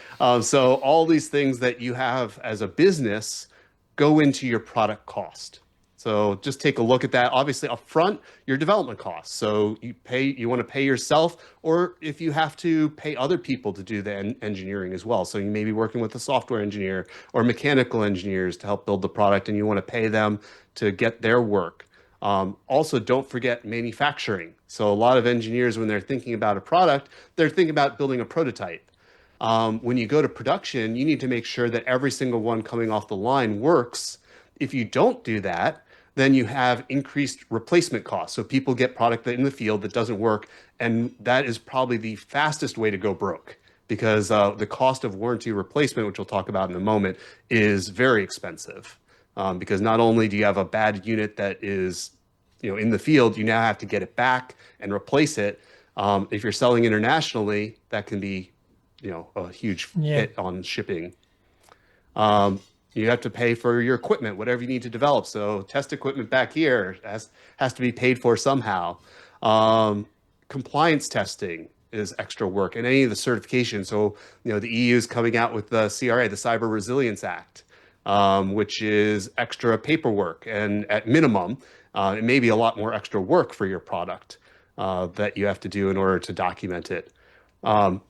So all these things that you have as a business go into your product cost. So just take a look at that. Obviously, upfront, your development costs. So you want to pay yourself, or if you have to pay other people to do the engineering as well. So you may be working with a software engineer or mechanical engineers to help build the product, and you want to pay them to get their work. Also, don't forget manufacturing. So a lot of engineers, when they're thinking about a product, they're thinking about building a prototype. When you go to production, you need to make sure that every single one coming off the line works. If you don't do that, then you have increased replacement costs. So people get product in the field that doesn't work, and that is probably the fastest way to go broke because the cost of warranty replacement, which we'll talk about in a moment, is very expensive. Because not only do you have a bad unit that is, in the field, you now have to get it back and replace it. If you're selling internationally, that can be, a huge Yeah. hit on shipping. Um, you have to pay for your equipment, whatever you need to develop. So test equipment back here has to be paid for somehow. Um, Compliance testing is extra work, and any of the certification. So the EU is coming out with the CRA, the Cyber Resilience Act, which is extra paperwork, and at minimum, it may be a lot more extra work for your product that you have to do in order to document it. Um,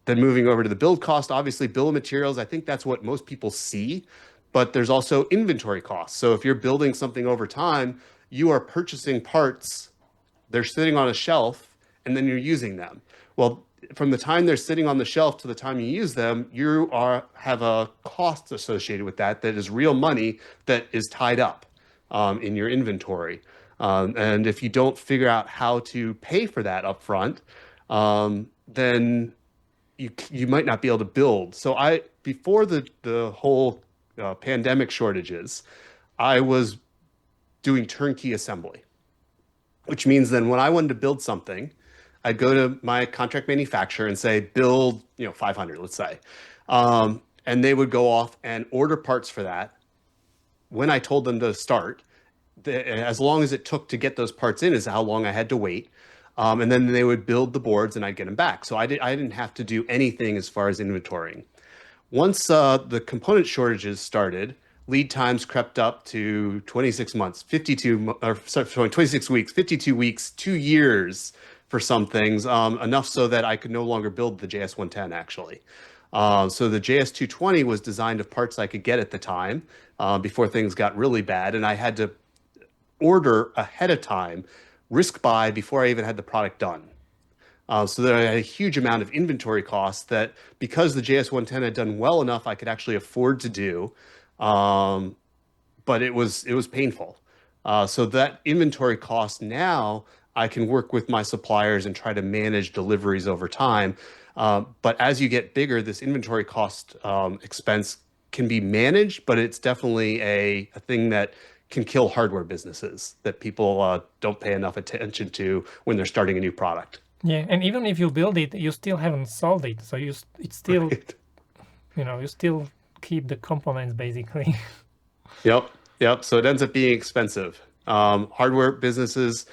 then moving over to the build cost, obviously bill of materials, I think that's what most people see, but there's also inventory costs. So if you're building something over time, you are purchasing parts, they're sitting on a shelf, and then you're using them. Well, from the time they're sitting on the shelf to the time you use them, have a cost associated with that is real money that is tied up in your inventory. And if you don't figure out how to pay for that upfront, then you might not be able to build. So before the whole pandemic shortages, I was doing turnkey assembly, which means then when I wanted to build something, I'd go to my contract manufacturer and say, build, 500, let's say. And they would go off and order parts for that. When I told them to start, as long as it took to get those parts in is how long I had to wait. And then they would build the boards and I'd get them back. So I didn't have to do anything as far as inventorying. Once the component shortages started, lead times crept up to 26 months, 52, or sorry, 26 weeks, 52 weeks, 2 years for some things, enough so that I could no longer build the JS110 actually. So the JS220 was designed of parts I could get at the time before things got really bad, and I had to order ahead of time, risk buy before I even had the product done. So there I had a huge amount of inventory costs that because the JS110 had done well enough, I could actually afford to do. Um, but it was painful. So that inventory cost now I can work with my suppliers and try to manage deliveries over time. But as you get bigger, this inventory cost expense can be managed, but it's definitely a thing that can kill hardware businesses that people don't pay enough attention to when they're starting a new product. Yeah, and even if you build it, you still haven't sold it, so it's still, Right. you still keep the components basically. Yep. Yep. So it ends up being expensive. Hardware businesses,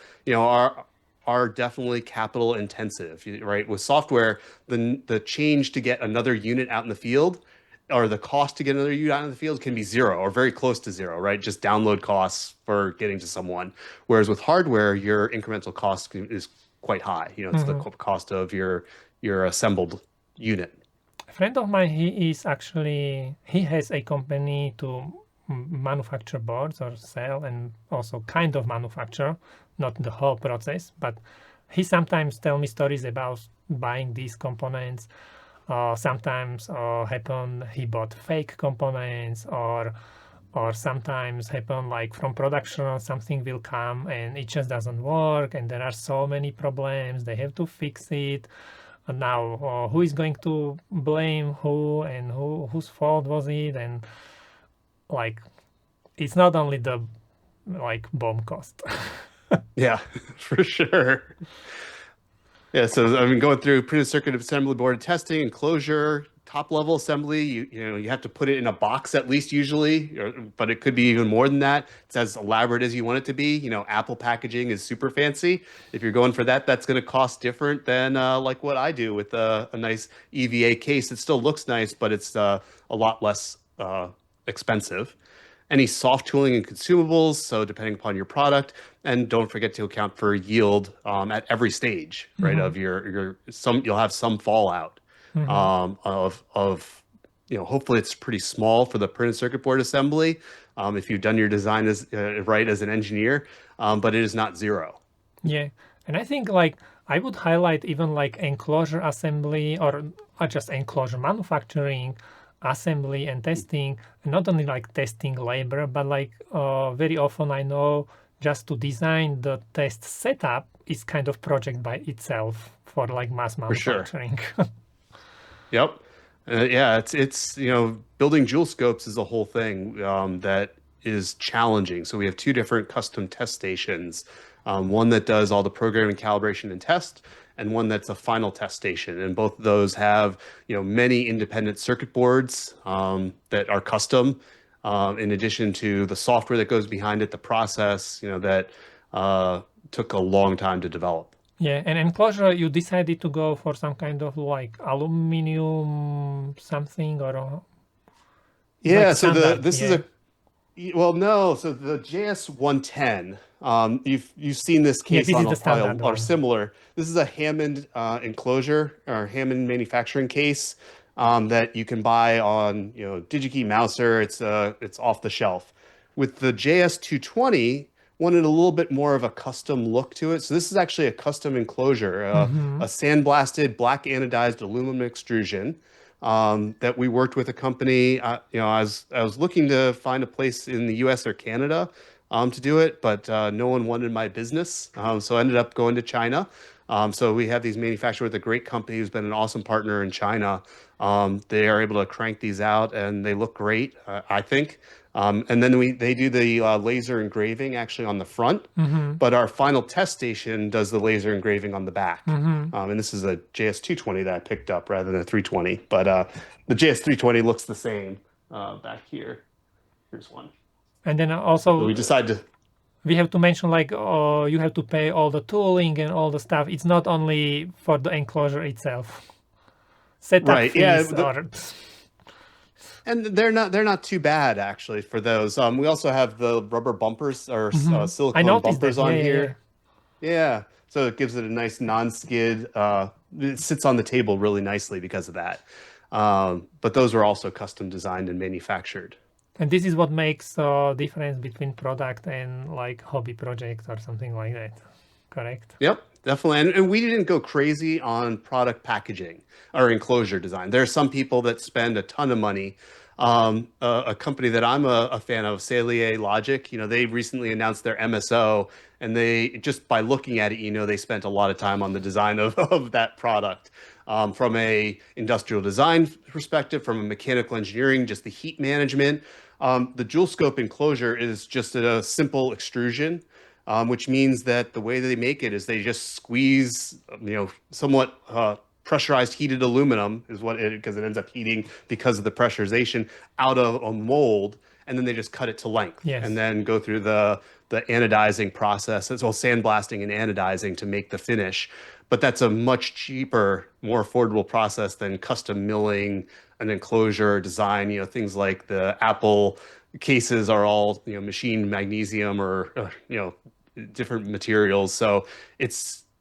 are definitely capital intensive, right? With software, the change to get another unit out in the field or the cost to get another unit out in the field can be zero or very close to zero, right? Just download costs for getting to someone. Whereas with hardware, your incremental cost is quite high. It's the Hmm. cost of your assembled unit. A friend of mine, he has a company to manufacture boards or sell and also kind of manufacture, not the whole process, but he sometimes tell me stories about buying these components. Sometimes happen he bought fake components, or sometimes happen like from production something will come and it just doesn't work and there are so many problems they have to fix it. And now who is going to blame who, and whose fault was it? And like it's not only the like bomb cost. Yeah, for sure. Yeah, so I mean, going through printed circuit assembly board testing, enclosure, top level assembly, you have to put it in a box at least usually, but it could be even more than that. It's as elaborate as you want it to be. Apple packaging is super fancy. If you're going for that, that's going to cost different than like what I do with a nice EVA case. It still looks nice, but it's a lot less expensive. Any soft tooling and consumables, so depending upon your product, and don't forget to account for yield at every stage, right? Hmm. Of your some you'll have some fallout Hmm. of hopefully it's pretty small for the printed circuit board assembly if you've done your design as right as an engineer, but it is not zero. Yeah, and I think like I would highlight even like enclosure assembly, or just enclosure manufacturing, assembly and testing, and not only like testing labor, but like very often I know just to design the test setup is kind of project by itself for like mass For sure. manufacturing. Yep. Yeah, it's building Joulescopes is a whole thing that is challenging. So we have two different custom test stations, one that does all the programming, calibration, and test, and one that's a final test station. And both of those have many independent circuit boards that are custom, in addition to the software that goes behind it, the process that took a long time to develop. Yeah, and enclosure, you decided to go for some kind of like aluminum something, or like Yeah, so the standard, this is yeah. a well, no. So the JS110, you've seen this Yeah, case this on is the probably standard or one. similar. This is a Hammond enclosure or Hammond manufacturing case that you can buy on DigiKey Mouser. It's off the shelf. With the JS220, wanted a little bit more of a custom look to it. So this is actually a custom enclosure, Mm-hmm. a sandblasted black anodized aluminum extrusion that we worked with a company. I was looking to find a place in the U.S. or Canada to do it, but no one wanted my business, so I ended up going to China. So we have these manufacturers with a great company who's been an awesome partner in China. They are able to crank these out, and they look great, I think. And then they do the laser engraving actually on the front, Mm-hmm. but our final test station does the laser engraving on the back. Mm-hmm. And this is a JS220 that I picked up rather than a 320. But the JS320 looks the same back here. Here's one. And then So we also decided to, we have to mention like you have to pay all the tooling and all the stuff. It's not only for the enclosure itself. Setup right. Yeah. fees or And they're not too bad actually for those. We also have the rubber bumpers or Mhm. I silicone noticed that. bumpers Yeah, on yeah, yeah. here. Yeah. So it gives it a nice non-skid. It sits on the table really nicely because of that. But those are also custom designed and manufactured. And this is what makes difference between product and like hobby project or something like that. Correct? Yep, definitely. And we didn't go crazy on product packaging or enclosure design. There are some people that spend a ton of money. A company that I'm a fan of, Salier Logic, they recently announced their MSO, and they just by looking at it, they spent a lot of time on the design of that product. From a industrial design perspective, from a mechanical engineering, just the heat management. The Joulescope enclosure is just a simple extrusion, which means that the way they make it is they just squeeze, somewhat pressurized heated aluminum is what it, because it ends up heating because of the pressurization out of a mold, and then they just cut it to length and Yes. then go through the anodizing process, as well sandblasting and anodizing to make the finish. But that's a much cheaper, more affordable process than custom milling an enclosure design. Things like the Apple cases are all, machined magnesium or, different materials. So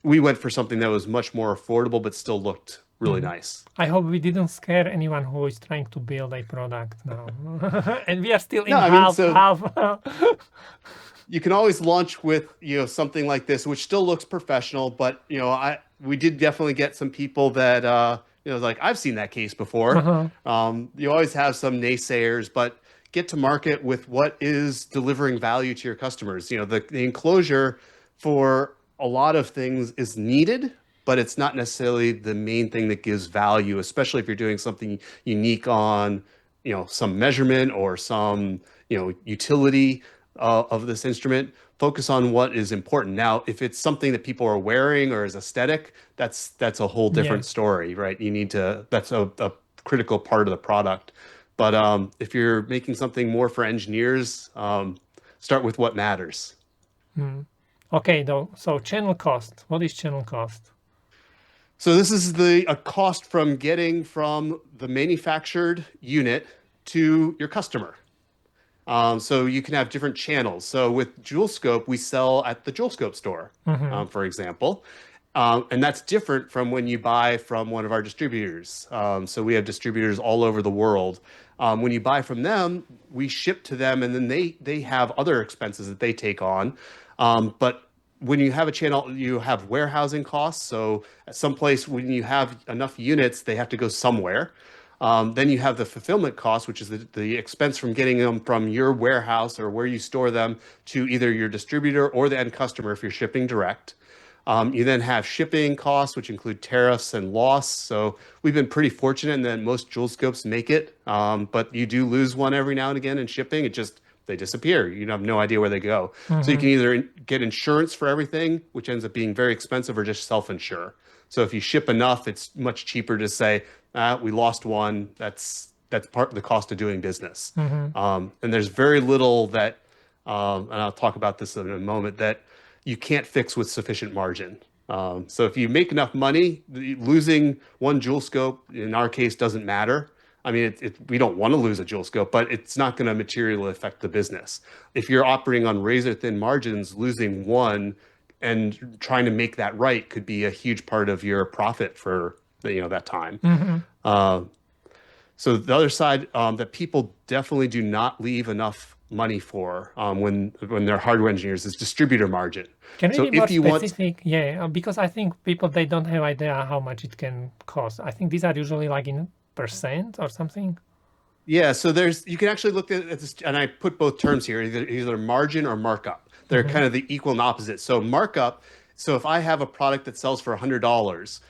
we went for something that was much more affordable, but still looked really Mhm. nice. I hope we didn't scare anyone who is trying to build a product now. And we are still No, in I mean, half so half. you can always launch with, something like this, which still looks professional, but, we did definitely get some people that, like, I've seen that case before. Uh-huh. You always have some naysayers, but get to market with what is delivering value to your customers. The enclosure for a lot of things is needed, but it's not necessarily the main thing that gives value, especially if you're doing something unique on, some measurement or some, utility of this instrument. Focus on what is important. Now, if it's something that people are wearing or is aesthetic, that's a whole Yeah. different story, right? That's a critical part of the product. But if you're making something more for engineers, start with what matters. Mm. Okay, though. So channel cost. What is channel cost? So this is a cost from getting from the manufactured unit to your customer. So you can have different channels. So with Joulescope, we sell at the Joulescope store, Mm-hmm. for example. And that's different from when you buy from one of our distributors. So we have distributors all over the world. When you buy from them, we ship to them, and then they have other expenses that they take on. But when you have a channel, you have warehousing costs. So at some place, when you have enough units, they have to go somewhere. Then you have the fulfillment cost, which is the expense from getting them from your warehouse or where you store them to either your distributor or the end customer if you're shipping direct. You then have shipping costs, which include tariffs and loss. So we've been pretty fortunate in that most Joulescopes make it, but you do lose one every now and again in shipping. They disappear. You have no idea where they go. So you Mm-hmm. can either get insurance for everything, which ends up being very expensive, or just self-insure. So if you ship enough, it's much cheaper to say, we lost one. That's part of the cost of doing business. Mm-hmm. And there's very little that, and I'll talk about this in a moment, that you can't fix with sufficient margin. So if you make enough money, losing one Joulescope in our case doesn't matter. I mean, we don't want to lose a Joulescope, but it's not going to materially affect the business. If you're operating on razor thin margins, losing one and trying to make that right could be a huge part of your profit for that time. Mm-hmm. Uh, so the other side, that people definitely do not leave enough money for, when they're hardware engineers, is distributor margin. Can we So be more if you want, specific? Yeah, because I think people they don't have idea how much it can cost. I think these are usually like in percent or something. yeah, so you can actually look at this, and I put both terms here, either margin or markup. They're Mm-hmm. kind of the equal and opposite. So markup, so if I have a product that sells for $100,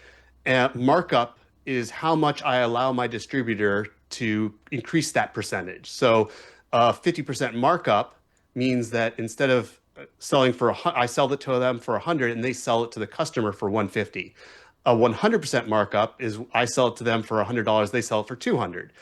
markup is how much I allow my distributor to increase that percentage. So 50% markup means that instead of selling I sell it to them for 100 and they sell it to the customer for 150. A 100% markup is I sell it to them for $100, they sell it for 200.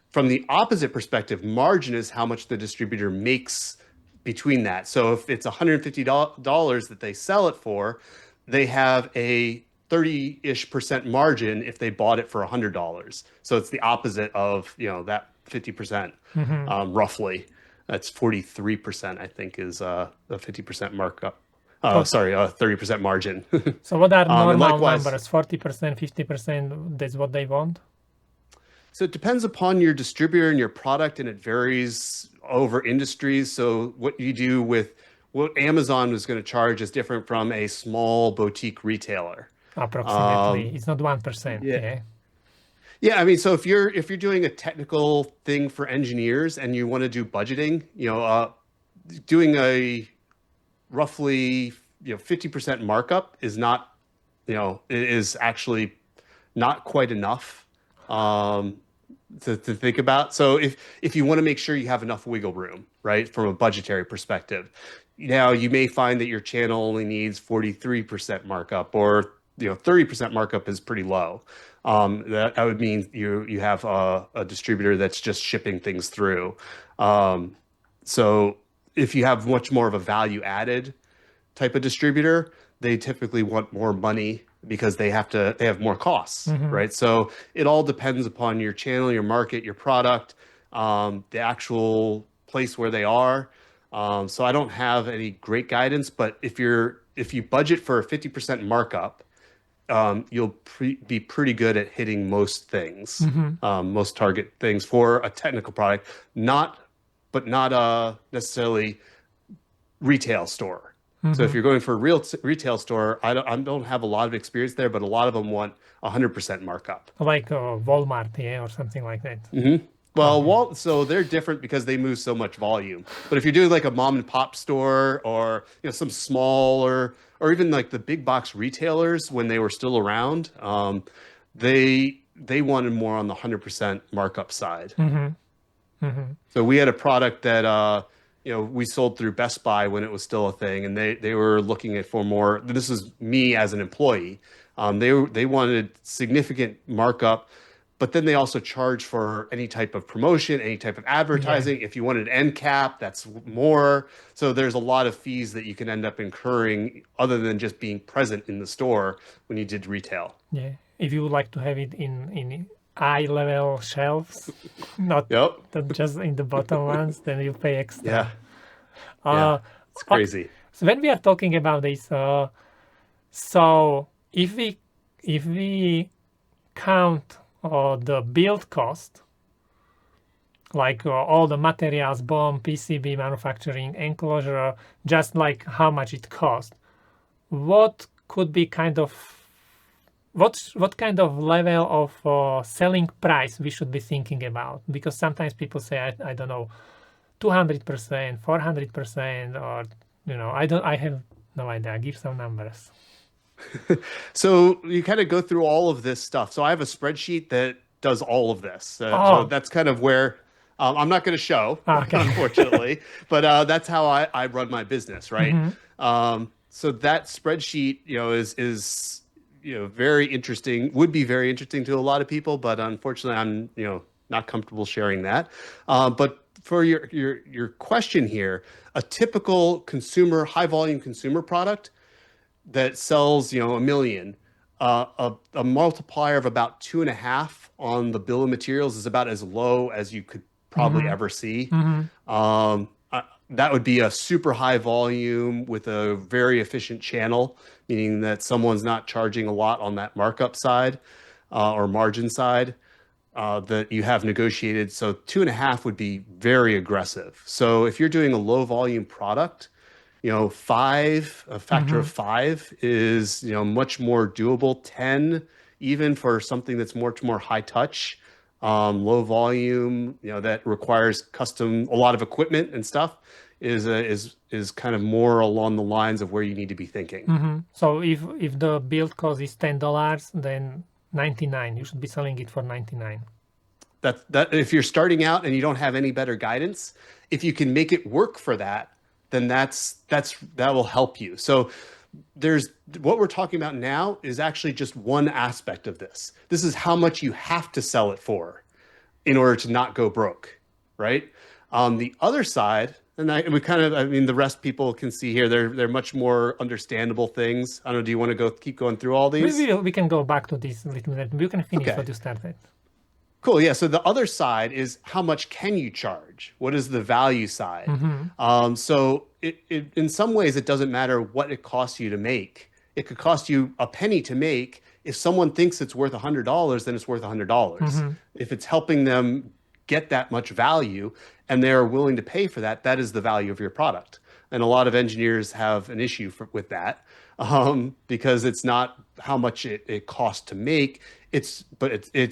From the opposite perspective, margin is how much the distributor makes between that. So if it's $150 that they sell it for, they have a 30-ish% margin if they bought it for $100. So it's the opposite of, that 50%, Mm-hmm. roughly. That's 43%, I think, is the 50% markup. Sorry, 30% margin. So what are And normal likewise, numbers? 40%, 50%? That's what they want? so it depends upon your distributor and your product, and it varies over industries. So what you do with what Amazon is going to charge is different from a small boutique retailer. Approximately. It's not 1%, Yeah. yeah. Yeah, I mean, so if you're doing a technical thing for engineers and you want to do budgeting, doing a roughly 50% markup is not, is actually not quite enough um, to think about. So if you want to make sure you have enough wiggle room, right, from a budgetary perspective, now you may find that your channel only needs 43% markup, or 30% markup is pretty low. That would mean you have a distributor that's just shipping things through. Um, so if you have much more of a value added type of distributor, they typically want more money because they have more costs, Mm-hmm. right? So it all depends upon your channel, your market, your product, the actual place where they are. So I don't have any great guidance, but if you budget for a 50% markup, you'll be pretty good at hitting most things, Mm-hmm. most target things for a technical product, not necessarily retail store. So Mm-hmm. if you're going for a real retail store, I don't have a lot of experience there, but a lot of them want 100% markup. Like Walmart, yeah, or something like that. Well, Okay. So they're different because they move so much volume. But if you're doing like a mom and pop store, or some smaller, or even like the big box retailers when they were still around, they wanted more on the 100% markup side. Mm-hmm. Mm-hmm. So we had a product that we sold through Best Buy when it was still a thing, and they were looking at for more. This is me as an employee. They wanted significant markup, but then they also charge for any type of promotion, any type of Yeah. advertising. If you wanted end cap, that's more. So there's a lot of fees that you can end up incurring other than just being present in the store when you did retail. Yeah. If you would like to have it in eye level shelves, not Yep. not just in the bottom ones, then you pay extra. Yeah. Yeah. Uh, It's okay. crazy. So when we are talking about this, so if we count the build cost, like all the materials, BOM, PCB, manufacturing, enclosure, just like how much it cost, what could be kind of what kind of level of selling price we should be thinking about? Because sometimes people say, I don't know, 200%, 400%, or I have no idea. Give some numbers. So you kind of go through all of this stuff. So I have a spreadsheet that does all of this. So Oh, that's kind of where I'm not going to show, okay. unfortunately, but that's how I run my business, right? Mm-hmm. So that spreadsheet, is very interesting. Would be very interesting to a lot of people, but unfortunately, I'm not comfortable sharing that. But for your question here, a typical high volume consumer product that sells, 1 million, a multiplier of about 2.5 on the bill of materials is about as low as you could probably Mm-hmm. ever see. Mm-hmm. That would be a super high volume with a very efficient channel, meaning that someone's not charging a lot on that markup side, or margin side, that you have negotiated. So 2.5 would be very aggressive. So if you're doing a low volume product, a factor of Mm-hmm. 5 is, much more doable. 10, even for something that's much more high touch, low volume, that requires a lot of equipment and stuff, is kind of more along the lines of where you need to be thinking. Mm-hmm. So if the build cost is $10, then 99. You should be selling it for 99. That if you're starting out and you don't have any better guidance, if you can make it work for that, then that will help you. So there's what we're talking about now is actually just one aspect of this. This is how much you have to sell it for in order to not go broke, right? On the other side, I mean, the rest people can see here, they're much more understandable things. I don't know, do you want to keep going through all these? We can go back to this a little bit. You can finish Okay. what you started. Cool. Yeah. So the other side is how much can you charge? What is the value side? Mm-hmm. So in some ways, it doesn't matter what it costs you to make. It could cost you a penny to make. If someone thinks it's worth $100, then it's worth $100. Mm-hmm. If it's helping them get that much value and they're willing to pay for that, that is the value of your product. And a lot of engineers have an issue with that because it's not how much it costs to make. It's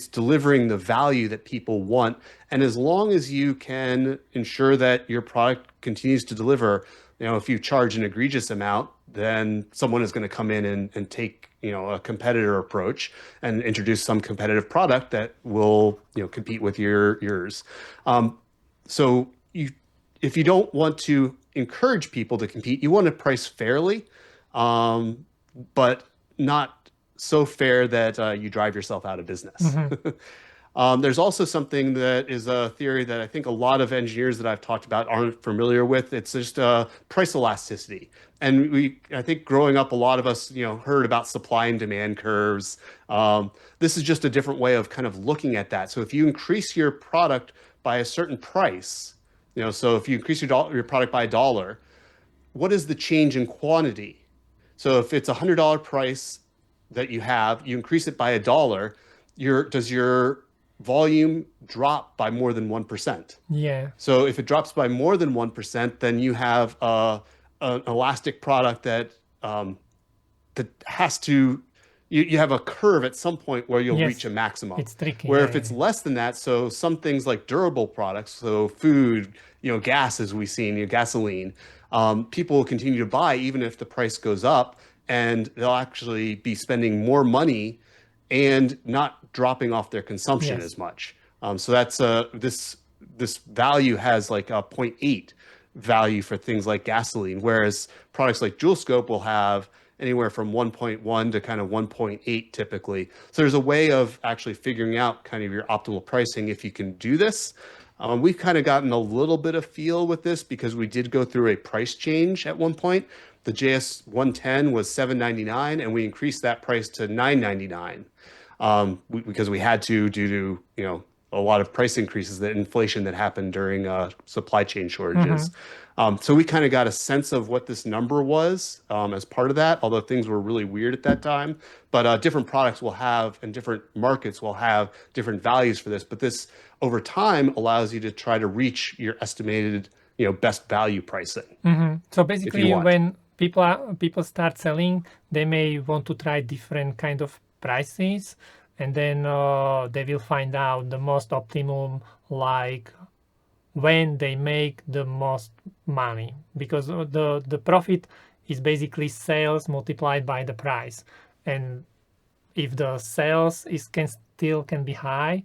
delivering the value that people want. And as long as you can ensure that your product continues to deliver, if you charge an egregious amount, then someone is going to come in and take, a competitor approach and introduce some competitive product that will, compete with yours. So if you don't want to encourage people to compete, you want to price fairly, but not so fair that you drive yourself out of business. Mm-hmm. There's also something that is a theory that I think a lot of engineers that I've talked about aren't familiar with. It's just price elasticity. And I think growing up, a lot of us, heard about supply and demand curves. This is just a different way of kind of looking at that. So if you increase your product by a certain price, so if you increase your product by $1, what is the change in quantity? So if it's $100 price that you increase it by $1, does your volume drop by more than 1%? Yeah. So if it drops by more than 1%, then you have an elastic product that has to, you have a curve at some point where you'll reach Yes. a maximum. It's tricky. Where Yeah, if it's yeah. less than that, so some things like durable products, so food, gas as we've seen, gasoline, people will continue to buy even if the price goes up, and they'll actually be spending more money and not dropping off their consumption Yes. as much. So that's this value has like a zero point 0.8 value for things like gasoline, whereas products like Joulescope will have anywhere from 1.1 to kind of 1.8 typically. So there's a way of actually figuring out kind of your optimal pricing if you can do this. We've kind of gotten a little bit of feel with this because we did go through a price change at one point. The JS110 was $799 and we increased that price to $999 because we had to due to a lot of price increases, the inflation that happened during supply chain Mm-hmm. shortages. So we kind of got a sense of what this number was as part of that, although things were really weird at that time. But different products will have, and different markets will have different values for this. But this over time allows you to try to reach your estimated, best value pricing Mm-hmm. So if you basically, want. when people start selling, they may want to try different kind of prices, and then they will find out the most optimum, like when they make the most money, because the profit is basically sales multiplied by the price, and if the sales can be high,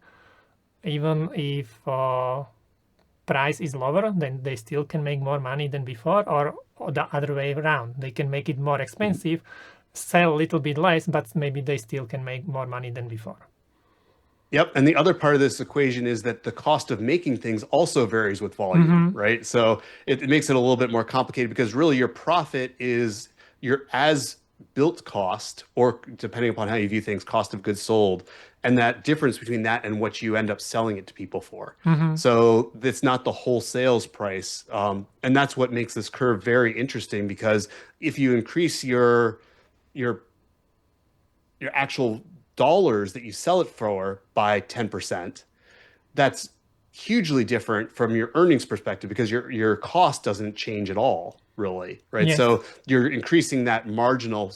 even if price is lower, then they still can make more money than before, or the other way around. They can make it more expensive, sell a little bit less, but maybe they still can make more money than before. Yep. And the other part of this equation is that the cost of making things also varies with volume, Mm-hmm. right? So it makes it a little bit more complicated because really your profit is your as built cost, or depending upon how you view things, cost of goods sold, and that difference between that and what you end up selling it to people for. Mm-hmm. So it's not the whole sales price. And that's what makes this curve very interesting because if you increase your actual dollars that you sell it for by 10%, that's hugely different from your earnings perspective because your cost doesn't change at all, really, right? Yes. So you're increasing that marginal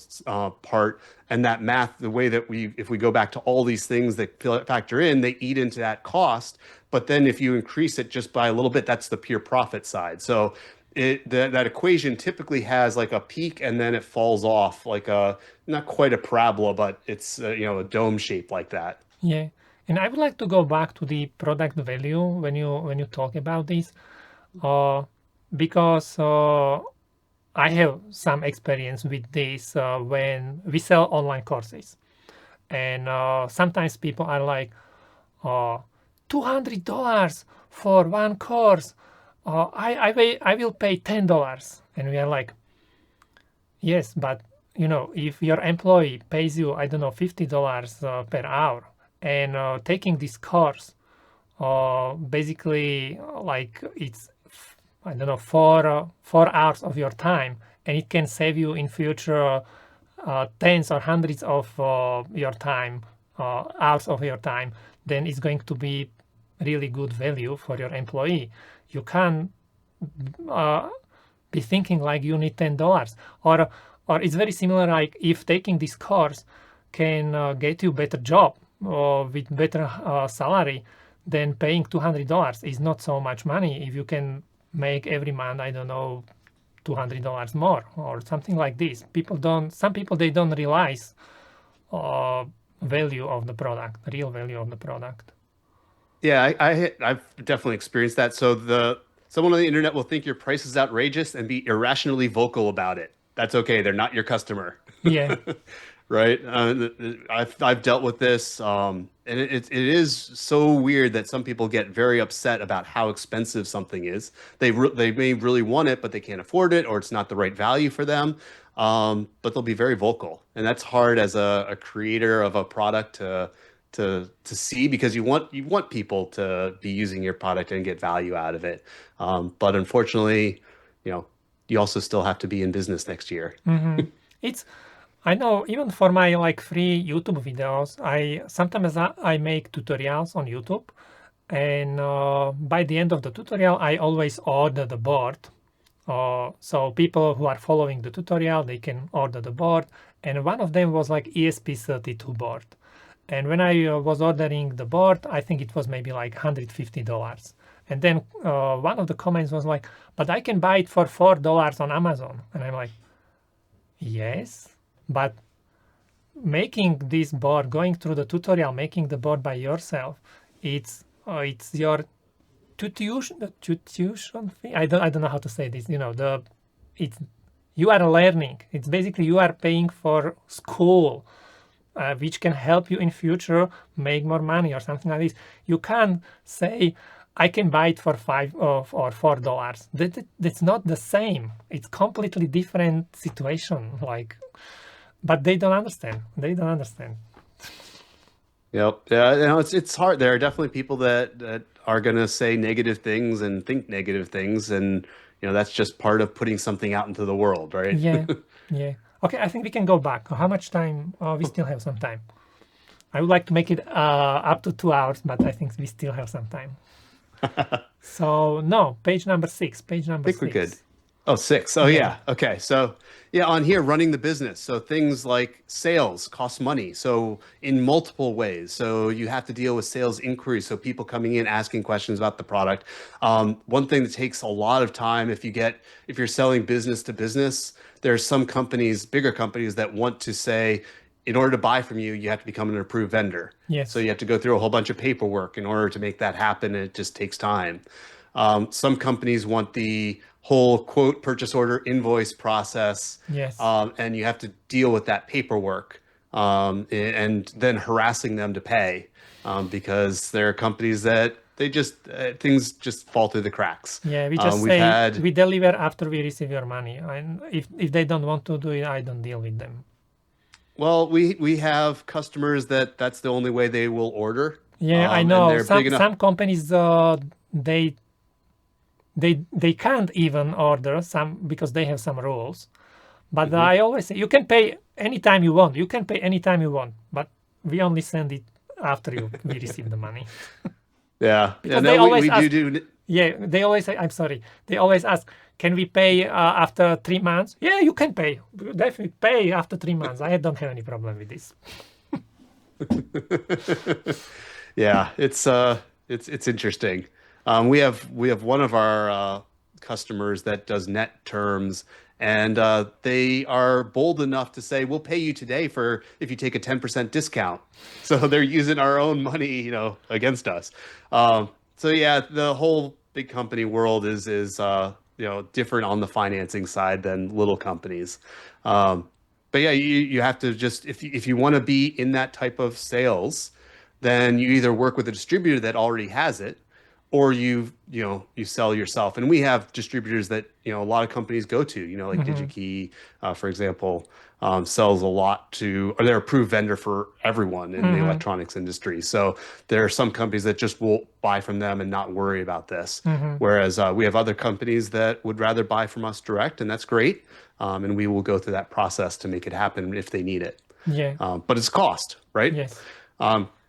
part, and that math, the way that if we go back to all these things that factor in, they eat into that cost. But then if you increase it just by a little bit, that's the pure profit side. So that equation typically has like a peak and then it falls off like not quite a parabola, but it's a dome shape like that. Yeah. And I would like to go back to the product value when you talk about this, uh, because I have some experience with this when we sell online courses, and sometimes people are like, uh, $200 for one course. I will pay $10, and we are like, yes, but if your employee pays you, I don't know, $50 per hour, and taking this course basically like it's I don't know 4 hours of your time, and it can save you in future tens or hundreds of your time, hours of your time. Then it's going to be really good value for your employee. You can uh, be thinking like you need $10, or it's very similar. Like if taking this course can get you better job with better salary, then paying $200 is not so much money. If you can make every month, I don't know, $200 more or something like this. Some people they don't realize uh, value of the product, real value of the product. Yeah, I've definitely experienced that. So someone on the internet will think your price is outrageous and be irrationally vocal about it. That's okay. They're not your customer. Yeah. Right? I've dealt with this, and it is so weird that some people get very upset about how expensive something is. They may really want it, but they can't afford it, or it's not the right value for them. But they'll be very vocal, and that's hard as a creator of a product to see because you want people to be using your product and get value out of it. But unfortunately, you know, you also still have to be in business next year. It's I know even for my like free YouTube videos, I make tutorials on YouTube, and by the end of the tutorial, I always order the board. So people who are following the tutorial, they can order the board, and one of them was like ESP32 board. And when I was ordering the board, I think it was maybe like $150. And then one of the comments was like, "But I can buy it for $4 on Amazon." And I'm like, "Yes, but making this board, going through the tutorial, making the board by yourself, it's your tuition fee. I don't know how to say this. It's you are learning. It's basically you are paying for school, which can help you in future make more money or something like this. You can't say I can buy it for or $4. That's not the same. It's completely different situation. Like, but they don't understand. They don't understand. Yep. Yeah, it's hard. There are definitely people that are gonna say negative things and think negative things, and that's just part of putting something out into the world, right? Yeah, yeah. Okay, I think we can go back. How much time? We still have some time. I would like to make it up to 2 hours, but I think we still have some time. So no, page number 6. Page number Think we're good. six. Oh, six. Oh, Yeah. yeah. Okay. So, yeah, on here, running the business. So, things like sales cost money. So, in multiple ways. So, you have to deal with sales inquiries. So, people coming in asking questions about the product. One thing that takes a lot of time if you're selling business to business, there's some companies, bigger companies, that want to say, in order to buy from you, you have to become an approved vendor. So, Yes. you have to go through a whole bunch of paperwork in order to make that happen. And it just takes time. Some companies want the whole quote purchase order invoice process, Yes. and you have to deal with that paperwork, and then harassing them to pay, because there are companies that they just things just fall through the cracks. Yeah. We just We've say had we deliver after we receive your money, and if they don't want to do it, I don't deal with them. well, we have customers that's the only way they will order, Yeah, I and know. they're big enough. Some companies they they can't even order some because they have some rules. But Mhm. I always say you can pay anytime you want. You can pay anytime you want, but we only send it after we receive the money. Yeah, yeah. Because they No, always we ask, do. yeah, they always say, I'm sorry. They always ask, can we pay after 3 months? Yeah, you can pay. Definitely pay after 3 months. I don't have any problem with this. Yeah, it's interesting. We have one of our customers that does net terms, and they are bold enough to say, "We'll pay you today for if you take a 10% discount." So they're using our own money, against us. So yeah, the whole big company world is different on the financing side than little companies. Um, but yeah, you have to just if you want to be in that type of sales, then you either work with a distributor that already has it, or you sell yourself. And we have distributors that a lot of companies go to, like Mm-hmm. DigiKey, for example, sells a lot to, or they're approved vendor for everyone in the Mm-hmm. electronics industry. So there are some companies that just will buy from them and not worry about this. Mm-hmm. Whereas we have other companies that would rather buy from us direct, and that's great. And we will go through that process to make it happen if they need it. Yeah. But it's cost, right? Yes.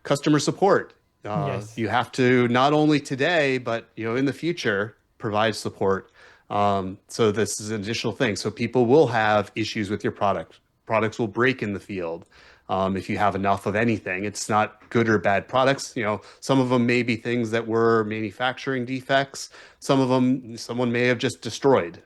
Customer support. Yes. You have to not only today, but in the future, provide support. So this is an additional thing. So people will have issues with your product. Products will break in the field. If you have enough of anything, it's not good or bad products. Some of them may be things that were manufacturing defects. Some of them, someone may have just destroyed,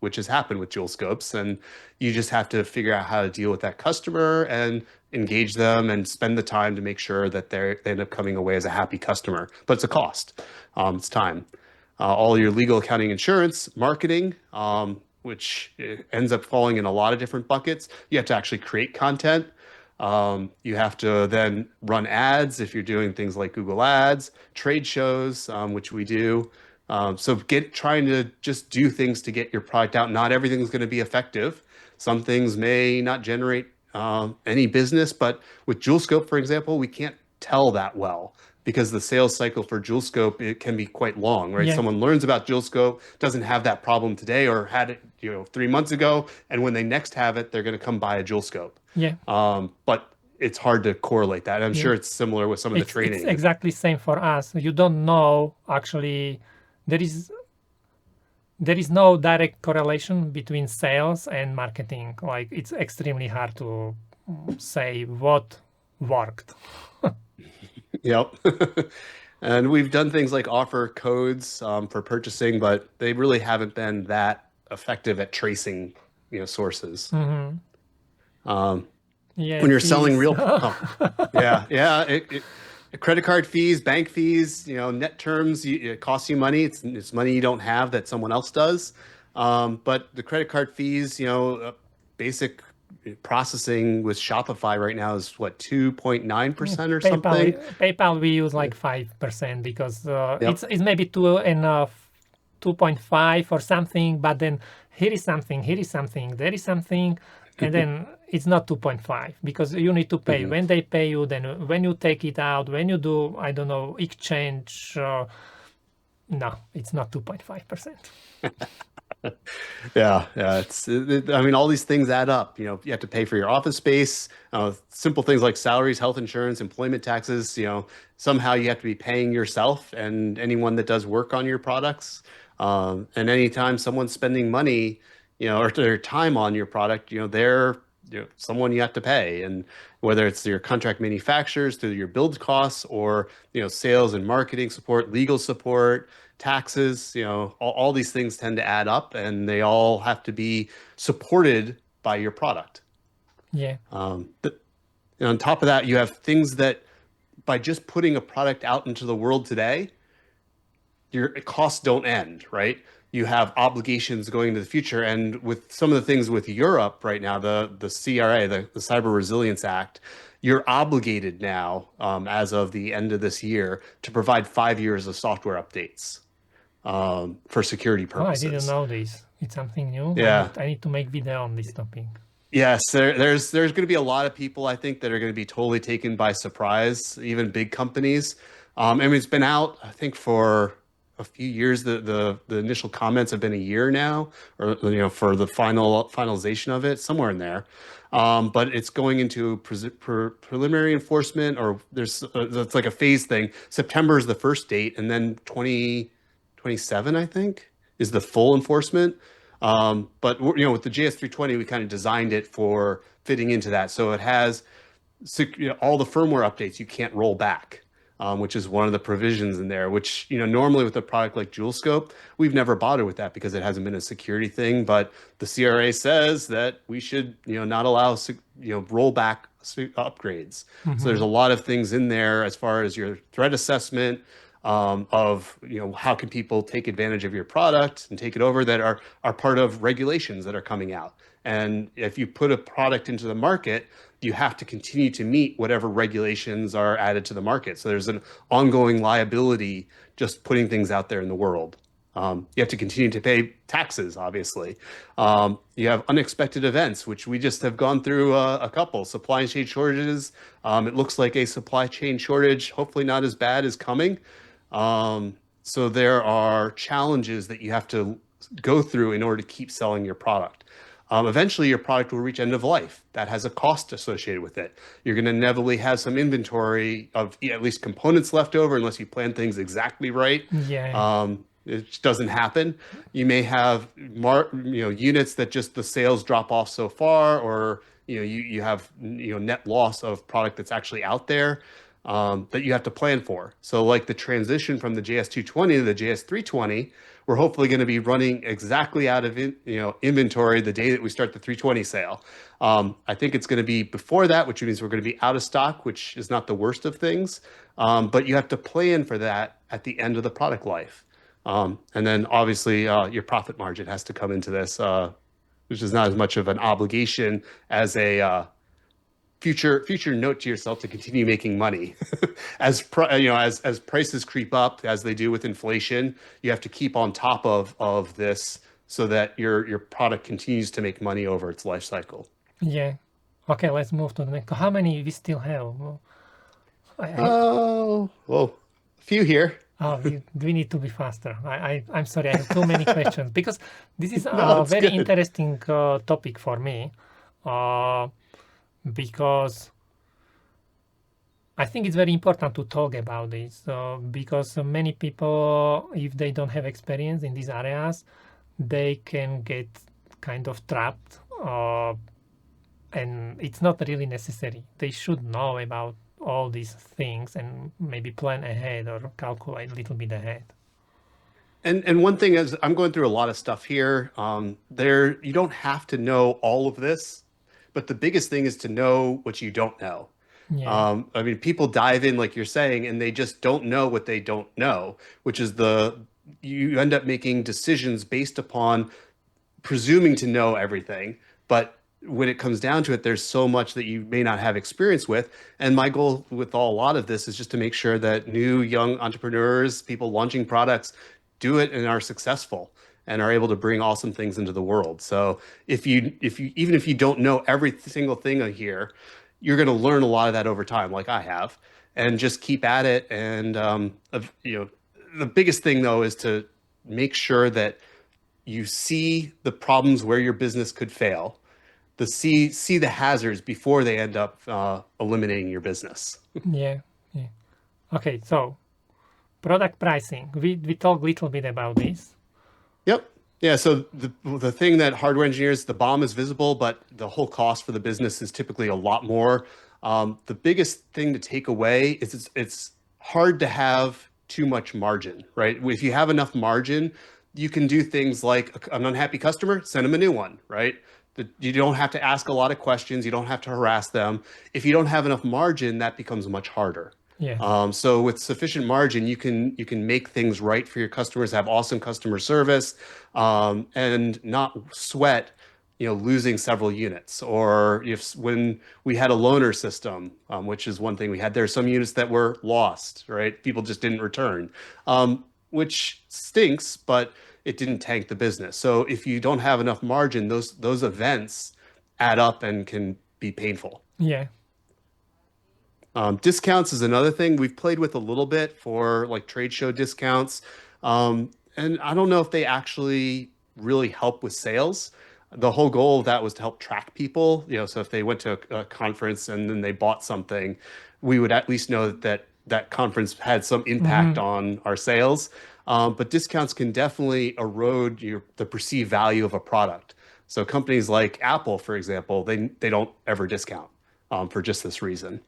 which has happened with Joulescopes. And you just have to figure out how to deal with that customer and engage them and spend the time to make sure that they end up coming away as a happy customer. But it's a cost. It's time. All your legal, accounting, insurance, marketing, which ends up falling in a lot of different buckets. You have to actually create content. You have to then run ads if you're doing things like Google Ads, trade shows, which we do. So trying to just do things to get your product out. Not everything's going to be effective. Some things may not generate any business, but with Joulescope, for example, we can't tell that well because the sales cycle for Joulescope, it can be quite long, right? Yeah. Someone learns about Joulescope, doesn't have that problem today or had it 3 months ago, and when they next have it, they're going to come buy a Joulescope. Yeah. But it's hard to correlate that. I'm Yeah. sure it's similar with some of the It's training. exactly same for us. You don't know actually. There is no direct correlation between sales and marketing. Like it's extremely hard to say what worked. Yep. And we've done things like offer codes for purchasing, but they really haven't been that effective at tracing, sources. Mm-hmm. Um, Yeah, when you're selling fees. real, oh, yeah, yeah, credit card fees, bank fees, net terms, it costs you money. It's money you don't have that someone else does. But the credit card fees, basic processing with Shopify right now is what, 2.9% or something? PayPal we use like 5% because Yep. it's maybe 2.5 or something, but then here is something, there is something, and then it's not 2.5 because you need to pay Mhm. when they pay you, then when you take it out, when you do, I don't know, exchange. No, it's not 2.5%. Yeah, yeah. I mean, all these things add up. You have to pay for your office space, simple things like salaries, health insurance, employment taxes. Somehow you have to be paying yourself and anyone that does work on your products. And anytime someone's spending money, or their time on your product, they're someone you have to pay. And whether it's your contract manufacturers through your build costs or sales and marketing support, legal support, taxes, all these things tend to add up and they all have to be supported by your product. Yeah, And on top of that, you have things that by just putting a product out into the world today, your costs don't end, right? You have obligations going into the future. And with some of the things with Europe right now, the CRA, the Cyber Resilience Act, you're obligated now, as of the end of this year, to provide 5 years of software updates for security oh, I didn't purposes. know this. It's something new. I Yeah. need I need to make video on this topic. Yes, there's going to be a lot of people I think that are going to be totally taken by surprise, even big companies. I mean, it's been out I think for a few years. The initial comments have been a year now, or for the finalization of it, somewhere in there. But it's going into preliminary enforcement, or it's like a phase thing. September is the first date, and then 2027, I think, is the full enforcement. But with the JS320, we kind of designed it for fitting into that. So it has all the firmware updates you can't roll back, which is one of the provisions in there. Which normally with a product like Joulescope, we've never bothered with that because it hasn't been a security thing. But the CRA says that we should not allow rollback upgrades. So there's Mm-hmm. a lot of things in there as far as your threat assessment, of how can people take advantage of your product and take it over, that are part of regulations that are coming out. And if you put a product into the market you have to continue to meet whatever regulations are added to the market. So there's an ongoing liability just putting things out there in the world. You have to continue to pay taxes, obviously. You have unexpected events, which we just have gone through a couple supply chain shortages. It looks like a supply chain shortage, hopefully not as bad, is coming. So there are challenges that you have to go through in order to keep selling your product. Eventually, your product will reach end of life. That has a cost associated with it. You're going to inevitably have some inventory of at least components left over, unless you plan things exactly right. Yeah. It just doesn't happen. You may have units that just the sales drop off so far, or you have net loss of product that's actually out there that you have to plan for. So like the transition from the JS220 to the JS320, we're hopefully going to be running exactly out of inventory the day that we start the 320 sale. I think it's going to be before that, which means we're going to be out of stock, which is not the worst of things. But you have to plan for that at the end of the product life. And then obviously your profit margin has to come into this, which is not as much of an obligation as a future note to yourself to continue making money. As prices creep up, as they do with inflation, you have to keep on top of this so that your product continues to make money over its life cycle. Yeah. Okay, let's move to the next. How many we still have? Oh, well, a few here. We need to be faster. I'm sorry, I have too many questions because this is No, a it's very good. interesting topic for me. Because I think it's very important to talk about this because many people, if they don't have experience in these areas, they can get kind of trapped, and it's not really necessary. They should know about all these things and maybe plan ahead or calculate a little bit ahead. And one thing is, I'm going through a lot of stuff here. There, you don't have to know all of this, but the biggest thing is to know what you don't know. Yeah, I mean, people dive in, like you're saying, and they just don't know what they don't know, which is you end up making decisions based upon presuming to know everything. But when it comes down to it, there's so much that you may not have experience with. And my goal with a lot of this is just to make sure that new young entrepreneurs, people launching products, do it and are successful and are able to bring awesome things into the world. So even if you don't know every single thing on here, you're going to learn a lot of that over time, like I have, and just keep at it. And the biggest thing though is to make sure that you see the problems where your business could fail, see the hazards before they end up eliminating your business. yeah, yeah. Okay, so product pricing. We talked a little bit about this. Yep. Yeah. So the thing that hardware engineers, the BOM is visible, but the whole cost for the business is typically a lot more. The biggest thing to take away is it's hard to have too much margin, right? If you have enough margin, you can do things like an unhappy customer, send them a new one, right? You don't have to ask a lot of questions. You don't have to harass them. If you don't have enough margin, that becomes much harder. Yes. So with sufficient margin, you can make things right for your customers, have awesome customer service, and not sweat, losing several units. Or if when we had a loaner system, which is one thing we had, there are some units that were lost, right? People just didn't return, which stinks, but it didn't tank the business. So if you don't have enough margin, those events add up and can be painful. Yeah. Discounts is another thing we've played with a little bit for like trade show discounts. And I don't know if they actually really help with sales. The whole goal of that was to help track people, so if they went to a conference and then they bought something, we would at least know that conference had some impact Mm-hmm. on our sales. But discounts can definitely erode the perceived value of a product. So companies like Apple, for example, they don't ever discount for just this reason.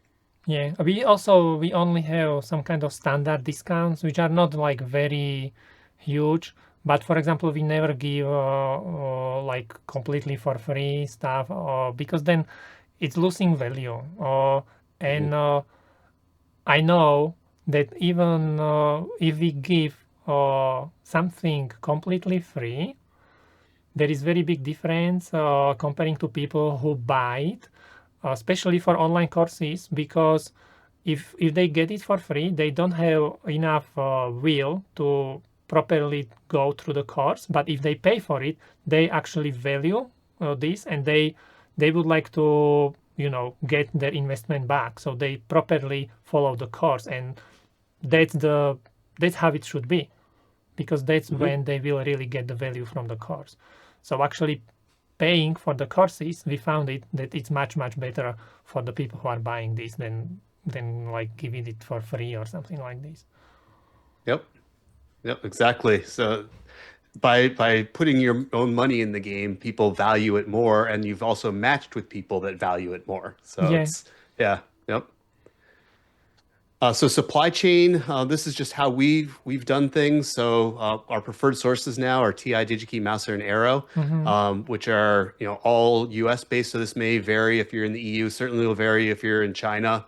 Yeah, we only have some kind of standard discounts, which are not like very huge. But for example, we never give like completely for free stuff, because then it's losing value. And I know that even if we give something completely free, there is very big difference comparing to people who buy it especially for online courses, because if they get it for free, they don't have enough will to properly go through the course. But if they pay for it, they actually value this, and they would like to get their investment back. So they properly follow the course, and that's how it should be, because that's when they will really get the value from the course. So actually paying for the courses, we found that it's much better for the people who are buying this than like giving it for free or something like this. Yep. Yep, exactly. So by putting your own money in the game, people value it more, and you've also matched with people that value it more. So Yeah. it's yeah, yep. So supply chain, this is just how we've done things. So our preferred sources now are TI, DigiKey, Mouser, and Arrow, which are all US based. So this may vary if you're in the EU. Certainly will vary if you're in China.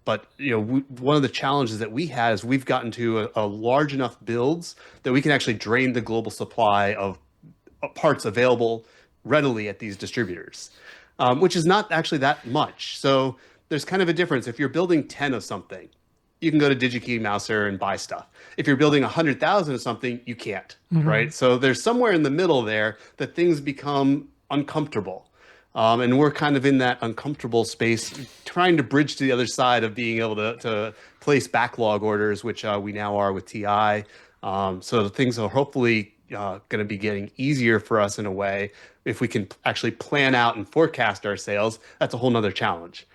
But one of the challenges that we had is we've gotten to a large enough builds that we can actually drain the global supply of parts available readily at these distributors, which is not actually that much. So there's kind of a difference. If you're building 10 of something, you can go to DigiKey, Mouser, and buy stuff. If you're building 100,000 of something, you can't, right? So there's somewhere in the middle there that things become uncomfortable. And we're kind of in that uncomfortable space, trying to bridge to the other side of being able to place backlog orders, which we now are with TI. So things are hopefully going to be getting easier for us in a way. If we can actually plan out and forecast our sales, that's a whole nother challenge.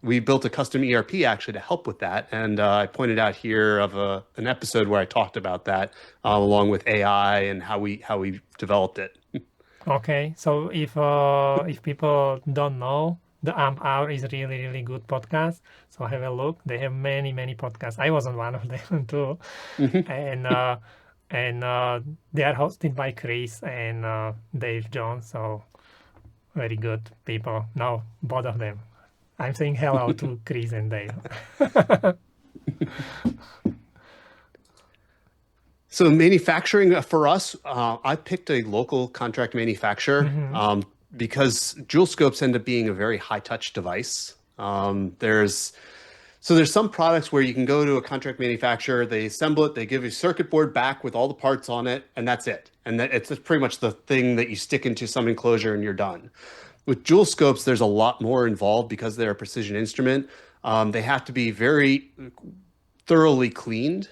We built a custom ERP actually to help with that. And I pointed out here of an episode where I talked about that along with AI and how we developed it. Okay, so if people don't know, the AMP Hour is really good podcast. So have a look. They have many podcasts. I was on one of them too, and they are hosted by Chris and Dave Jones. So very good people. No, both of them. I'm saying hello to Chris and Dave. So manufacturing for us, I picked a local contract manufacturer because Joulescopes end up being a very high touch device. There's some products where you can go to a contract manufacturer, they assemble it, they give you a circuit board back with all the parts on it, and that's it. And it's pretty much the thing that you stick into some enclosure and you're done. With Joulescopes, there's a lot more involved because they're a precision instrument. They have to be very thoroughly cleaned,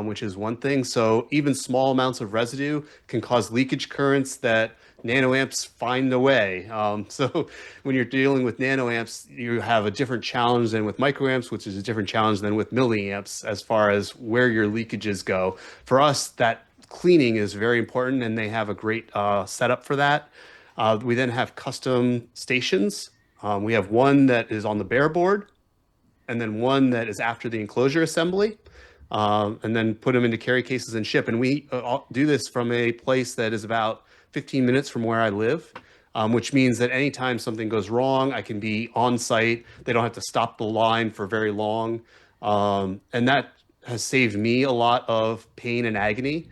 which is one thing. So even small amounts of residue can cause leakage currents that nanoamps find a way. So when you're dealing with nanoamps, you have a different challenge than with microamps, which is a different challenge than with milliamps as far as where your leakages go. For us, that cleaning is very important, and they have a great setup for that. We then have custom stations. We have one that is on the bare board, and then one that is after the enclosure assembly, and then put them into carry cases and ship. And we do this from a place that is about 15 minutes from where I live, which means that anytime something goes wrong, I can be on site. They don't have to stop the line for very long. And that has saved me a lot of pain and agony.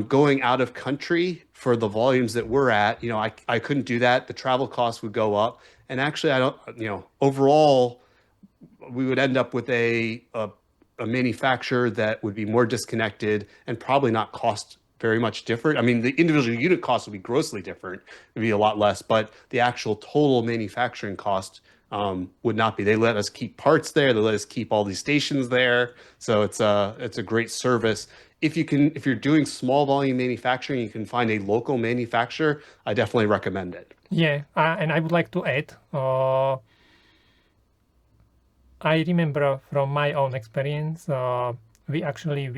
Going out of country for the volumes that we're at, I couldn't do that. The travel costs would go up. And actually, I don't, overall, we would end up with a manufacturer that would be more disconnected and probably not cost very much different. I mean, the individual unit cost would be grossly different. It'd be a lot less, but the actual total manufacturing cost would not be. They let us keep parts there. They let us keep all these stations there. So it's a great service. If you're doing small volume manufacturing, you can find a local manufacturer. I definitely recommend it. Yeah, and I would like to add, I remember from my own experience, we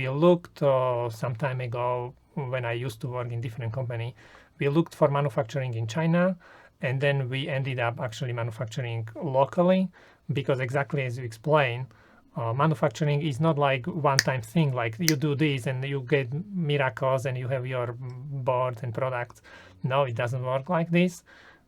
looked some time ago when I used to work in different company. We looked for manufacturing in China, and then we ended up actually manufacturing locally, because exactly as you explained, manufacturing is not like one-time thing, like you do this and you get miracles and you have your boards and products. No, it doesn't work like this.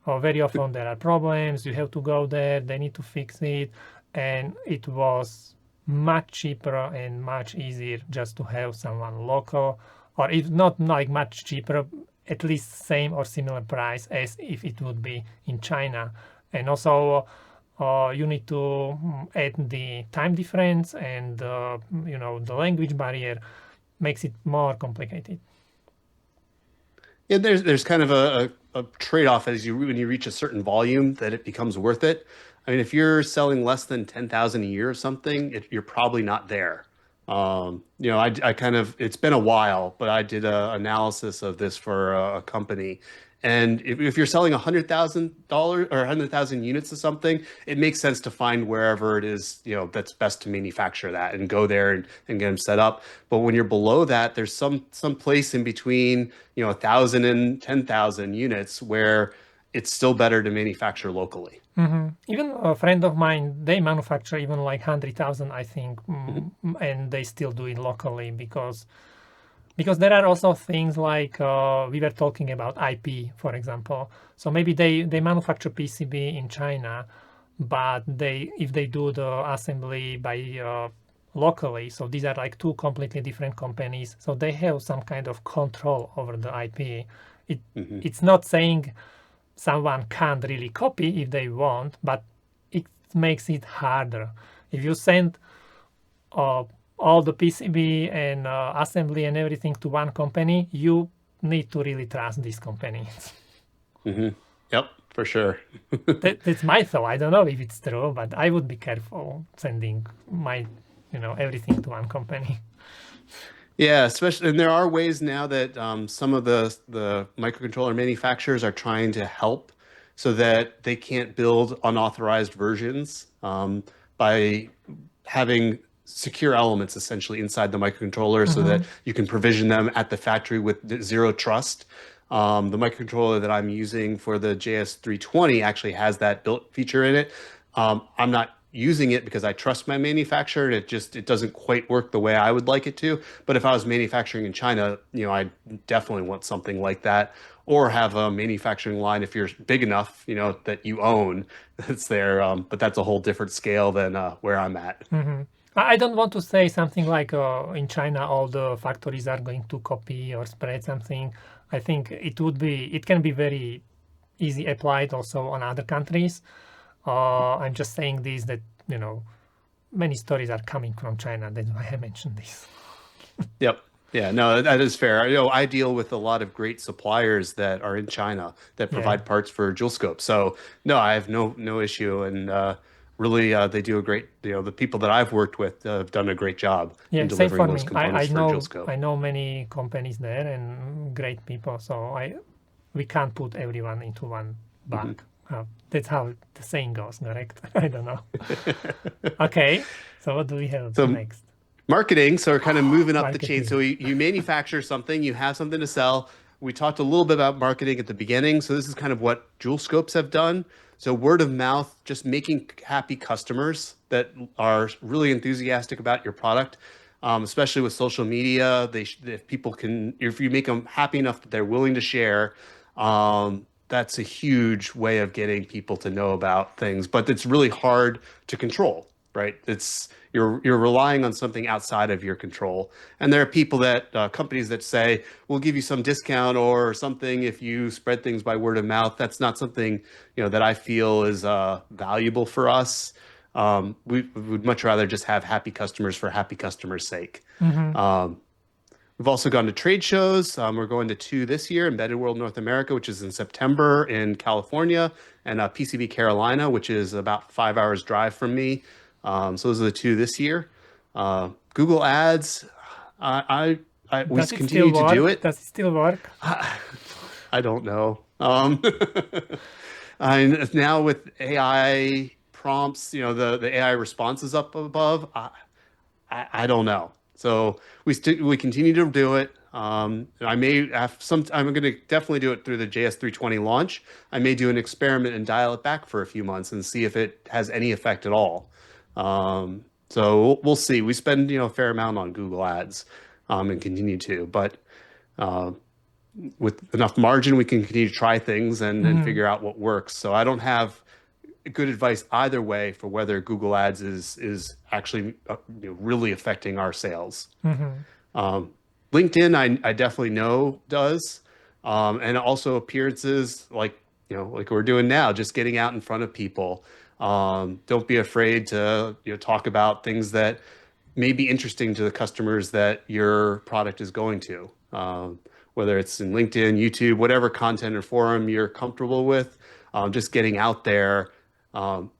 Very often there are problems, you have to go there, they need to fix it, and it was much cheaper and much easier just to have someone local, or if not like much cheaper, at least same or similar price as if it would be in China. And also you need to add the time difference and the language barrier makes it more complicated. Yeah, there's kind of a trade-off as you when you reach a certain volume that it becomes worth it. I mean, if you're selling less than 10,000 a year or something, you're probably not there. I kind of it's been a while, but I did a analysis of this for a company. And if you're selling $100,000 or 100,000 units of something, it makes sense to find wherever it is, that's best to manufacture that and go there and get them set up. But when you're below that, there's some place in between, 1,000 and 10,000 units where it's still better to manufacture locally. Even a friend of mine, they manufacture even like 100,000, I think, Mhm. and they still do it locally because there are also things like we were talking about IP, for example. So maybe they manufacture PCB in China, but if they do the assembly by locally, so these are like two completely different companies, so they have some kind of control over the IP. It Mhm. it's not saying someone can't really copy if they want, but it makes it harder. If you send uh, all the PCB and assembly and everything to one company, you need to really trust this company. Mhm. Yep, for sure. That's my thought. I don't know if it's true, but I would be careful sending my, everything to one company. Yeah, especially, and there are ways now that some of the microcontroller manufacturers are trying to help so that they can't build unauthorized versions by having secure elements essentially inside the microcontroller so that Mm-hmm. you can provision them at the factory with zero trust. The microcontroller that I'm using for the JS320 actually has that built feature in it. I'm not using it because I trust my manufacturer and it doesn't quite work the way I would like it to. But if I was manufacturing in China, I definitely want something like that or have a manufacturing line if you're big enough, that you own that's there. But that's a whole different scale than where I'm at. Mm-hmm. I don't want to say something like in China all the factories are going to copy or spread something. I think it can be very easy applied also on other countries. I'm just saying this that many stories are coming from China. That's why I mentioned this. Yep. Yeah, no, that is fair. I deal with a lot of great suppliers that are in China that Yeah, provide parts for Joulescope. So no, I have no issue, and really, they do a great. The people that I've worked with have done a great job in yeah, same delivering for those me. I components for know Joulescope. I know many companies there and great people. So we can't put everyone into one bag. Mhm. That's how the saying goes, correct? I don't know. Okay, so what do we have So next? marketing, so we're kind of moving up the chain. Marketing. So you manufacture something, you have something to sell. We talked a little bit about marketing at the beginning. So this is kind of what Jewel Scopes have done. So word of mouth, just making happy customers that are really enthusiastic about your product, especially with social media. If people can, if you make them happy enough that they're willing to share, that's a huge way of getting people to know about things. But it's really hard to control, right? You're relying on something outside of your control. And there are people companies that say, we'll give you some discount or something if you spread things by word of mouth. That's not something, that I feel is valuable for us. We would much rather just have happy customers for happy customers' sake. Mm-hmm. We've also gone to trade shows. We're going to two this year, Embedded World North America, which is in September in California, and PCB Carolina, which is about 5 hours drive from me. So those are the two this year. Google Ads, we Does it still continue to do work? it. Does it still work? I, I don't know. Now with AI prompts, the AI responses up above. I don't know. So we continue to do it. I may have some. I'm going to definitely do it through the JS320 launch. I may do an experiment and dial it back for a few months and see if it has any effect at all. So we'll see. We spend a fair amount on Google Ads, and continue to, but uh, with enough margin, we can continue to try things and Mm-hmm. figure out what works. So I don't have good advice either way for whether Google Ads is actually really affecting our sales. Mm-hmm. Um, LinkedIn, I definitely know does, and also appearances like like we're doing now, just getting out in front of people. Don't be afraid to, talk about things that may be interesting to the customers that your product is going to. Whether it's in LinkedIn, YouTube, whatever content or forum you're comfortable with, just getting out there. Um,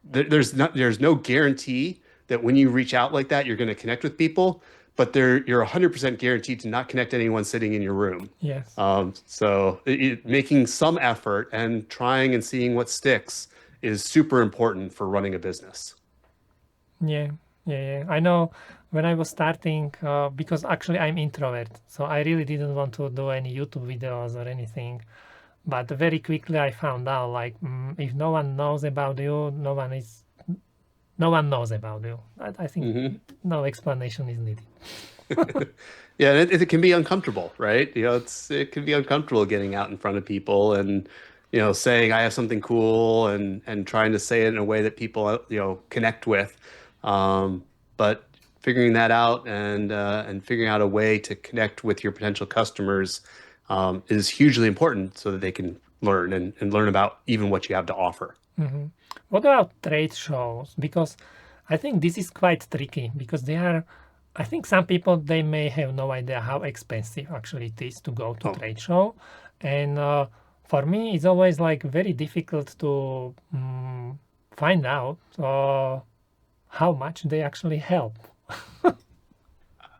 there's no guarantee that when you reach out like that, you're going to connect with people, but you're 100% guaranteed to not connect anyone sitting in your room. Yes. So making some effort and trying and seeing what sticks is super important for running a business. Yeah, yeah. I know when I was starting, because actually I'm introvert, so I really didn't want to do any YouTube videos or anything. But very quickly I found out, like, if no one knows about you, no one knows about you. I think Hmm. no explanation is needed. Yeah, it can be uncomfortable, right? It can be uncomfortable getting out in front of people and, saying I have something cool and trying to say it in a way that people, connect with. But figuring that out and figuring out a way to connect with your potential customers is hugely important so that they can learn and learn about even what you have to offer. hmm What about trade shows? Because I think this is quite tricky because they are. I think some people they may have no idea how expensive actually it is to go to Oh, trade show, and for me it's always like very difficult to find out how much they actually help.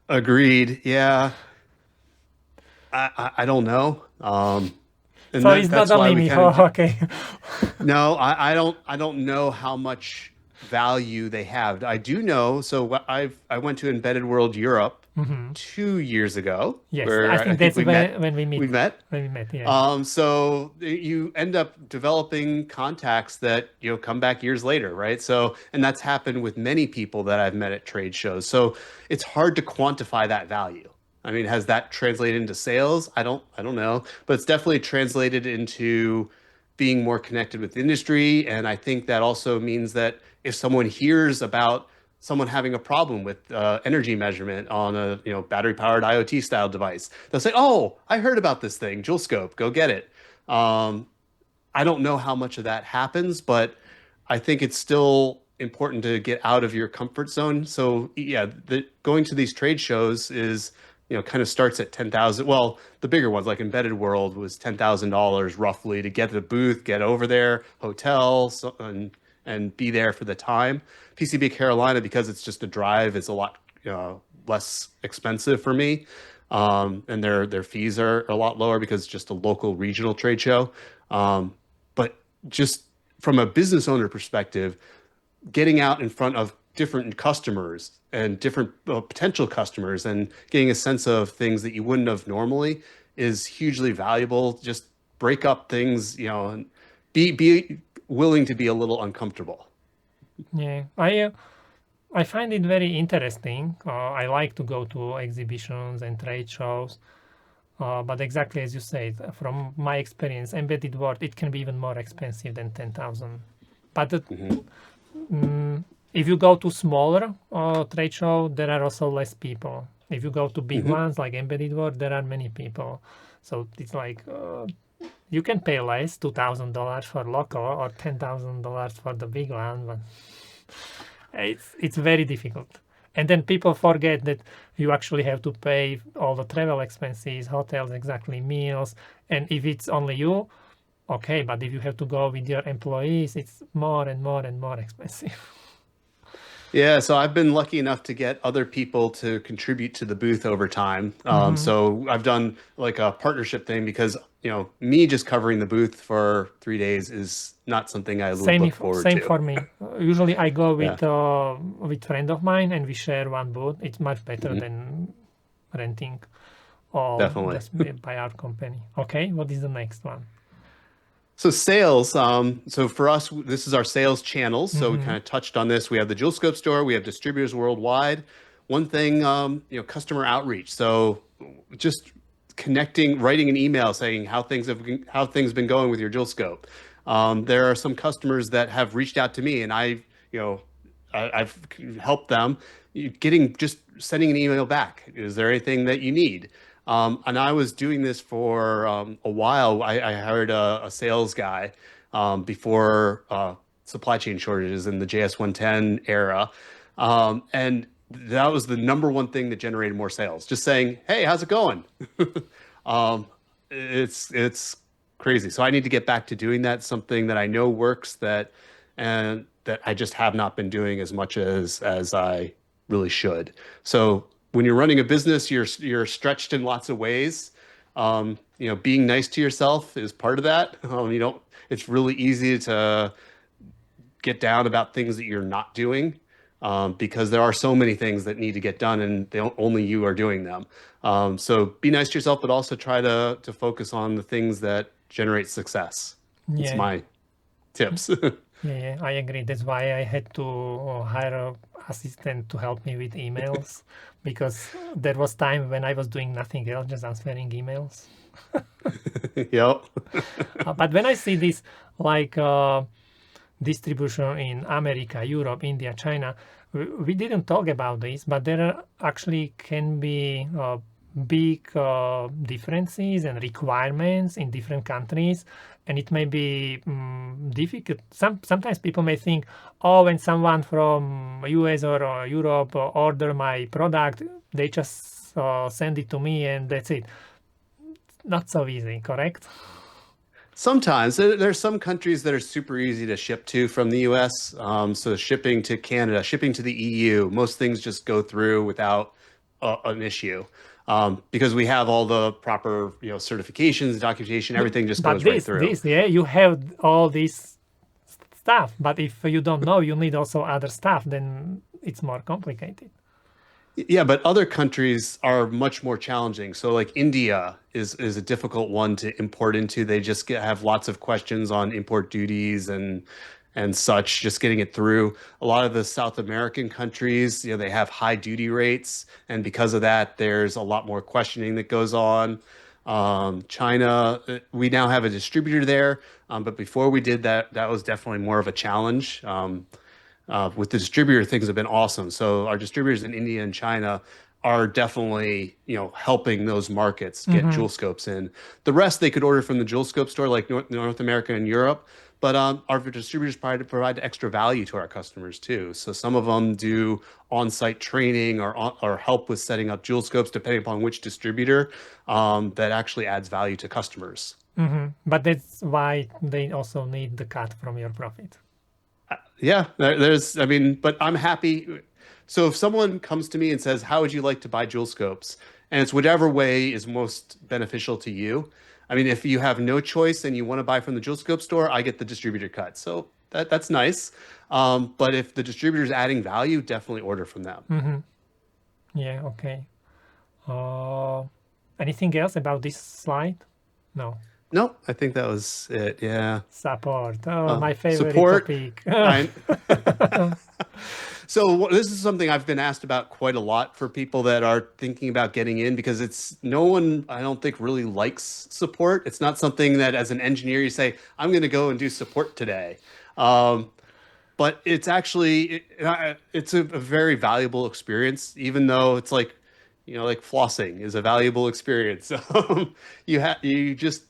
agreed. Yeah, I don't know. And So it's not that's why only we me. kind Oh, of okay. No, I don't know how much value they have. I do know. So I went to Embedded World Europe hmm 2 years ago, Yes, I where I think think that's we met. when we meet. We met. When we met, yeah. So you end up developing contacts that, come back years later, right? So, and that's happened with many people that I've met at trade shows. So it's hard to quantify that value. I mean, has that translated into sales? I don't know, but it's definitely translated into being more connected with the industry. And I think that also means that if someone hears about someone having a problem with energy measurement on a battery powered IoT style device, they'll say, "Oh, I heard about this thing, Joulescope. Go get it." Um, I don't know how much of that happens, but I think it's still important to get out of your comfort zone. So yeah, going to these trade shows is, kind of starts at 10,000. Well, the bigger ones like Embedded World was $10,000 roughly to get the booth, get over there, hotel, and be there for the time. PCB Carolina, because it's just a drive, is a lot less expensive for me. And their fees are a lot lower because it's just a local regional trade show. But just from a business owner perspective, getting out in front of different customers and different potential customers and getting a sense of things that you wouldn't have normally is hugely valuable. Just break up things, and be willing to be a little uncomfortable. Yeah, I find it very interesting. I like to go to exhibitions and trade shows, but exactly as you said, from my experience, embedded world it can be even more expensive than 10,000. But Hmm. if you go to smaller trade show, there are also less people. If you go to big Hmm. ones like embedded world, there are many people. So it's like you can pay less, $2,000 for local or $10,000 for the big one, but it's very difficult. And then people forget that you actually have to pay all the travel expenses, hotels, exactly meals. And if it's only you, okay, but if you have to go with your employees, it's more and more and more expensive. Yeah, so I've been lucky enough to get other people to contribute to the booth over time. hmm So I've done like a partnership thing because, me just covering the booth for 3 days is not something I would look forward Same to. for me. Usually I go Yeah. with friend of mine and we share one booth. It's much better Hmm. than renting all Definitely. just by our company. Okay, what is the next one? So sales, so for us, this is our sales channels. So we hmm kind of touched on this. We have the Joulescope store, we have distributors worldwide. One thing, customer outreach. So just connecting, writing an email saying how things been going with your Joulescope. There are some customers that have reached out to me, and you know, I've helped them getting just sending an email back. Is there anything that you need? And I was doing this for a while. I hired a sales guy before supply chain shortages in the JS110 era. And that was the number one thing that generated more sales. Just saying, "Hey, how's it going?" Um, it's crazy. So I need to get back to doing that, something that I know works and that I just have not been doing as much as I really should. So when you're running a business, you're stretched in lots of ways. Being nice to yourself is part of that. It's really easy to get down about things that you're not doing because there are so many things that need to get done and only you are doing them. So be nice to yourself, but also try to focus on the things that generate success. It's Yeah, my tips. yeah, I agree. That's why I had to hire a assistant to help me with emails because there was time when I was doing nothing else, just answering emails. Yep. But when I see this, like distribution in America, Europe, India, China, we didn't talk about this, but there are actually can be big differences and requirements in different countries, and it may be difficult. Sometimes people may think, oh, when someone from US or Europe order my product, they just send it to me and that's it. Not so easy, correct? Sometimes there's some countries that are super easy to ship to from the US. So shipping to Canada, shipping to the EU, most things just go through without an issue because we have all the proper, certifications, documentation, everything just But goes right through. yeah, you have all this stuff, but if you don't know, you need also other stuff, then it's more complicated. Yeah, but other countries are much more challenging. So like India is a difficult one to import into. They just have lots of questions on import duties and such, just getting it through. A lot of the South American countries, they have high duty rates, and because of that, there's a lot more questioning that goes on. China, we now have a distributor there, but before we did that, that was definitely more of a challenge. With the distributor, things have been awesome. So our distributors in India and China are definitely, helping those markets get Mm-hmm. Joulescopes in. The rest they could order from the Joulescope store, like North America and Europe. But our distributors provide extra value to our customers too. So some of them do on-site training or help with setting up Joulescopes, depending upon which distributor, that actually adds value to customers. Mm-hmm. But that's why they also need the cut from your profit. Yeah, I mean, but I'm happy. So if someone comes to me and says, "How would you like to buy jewel scopes?" and it's whatever way is most beneficial to you. I mean, if you have no choice and you want to buy from the jewel scope store, I get the distributor cut. So that's nice. But if the distributor is adding value, definitely order from them. Mm-hmm. Yeah, okay. Uh, Anything else about this slide? No. No, I think that was it. Yeah. Support. Oh, my favorite Support. topic. I So this is something I've been asked about quite a lot for people that are thinking about getting in because it's no one I don't think really likes support. It's not something that as an engineer you say, I'm going to go and do support today. Um, but it's actually it's a very valuable experience, even though it's like, like flossing is a valuable experience. You just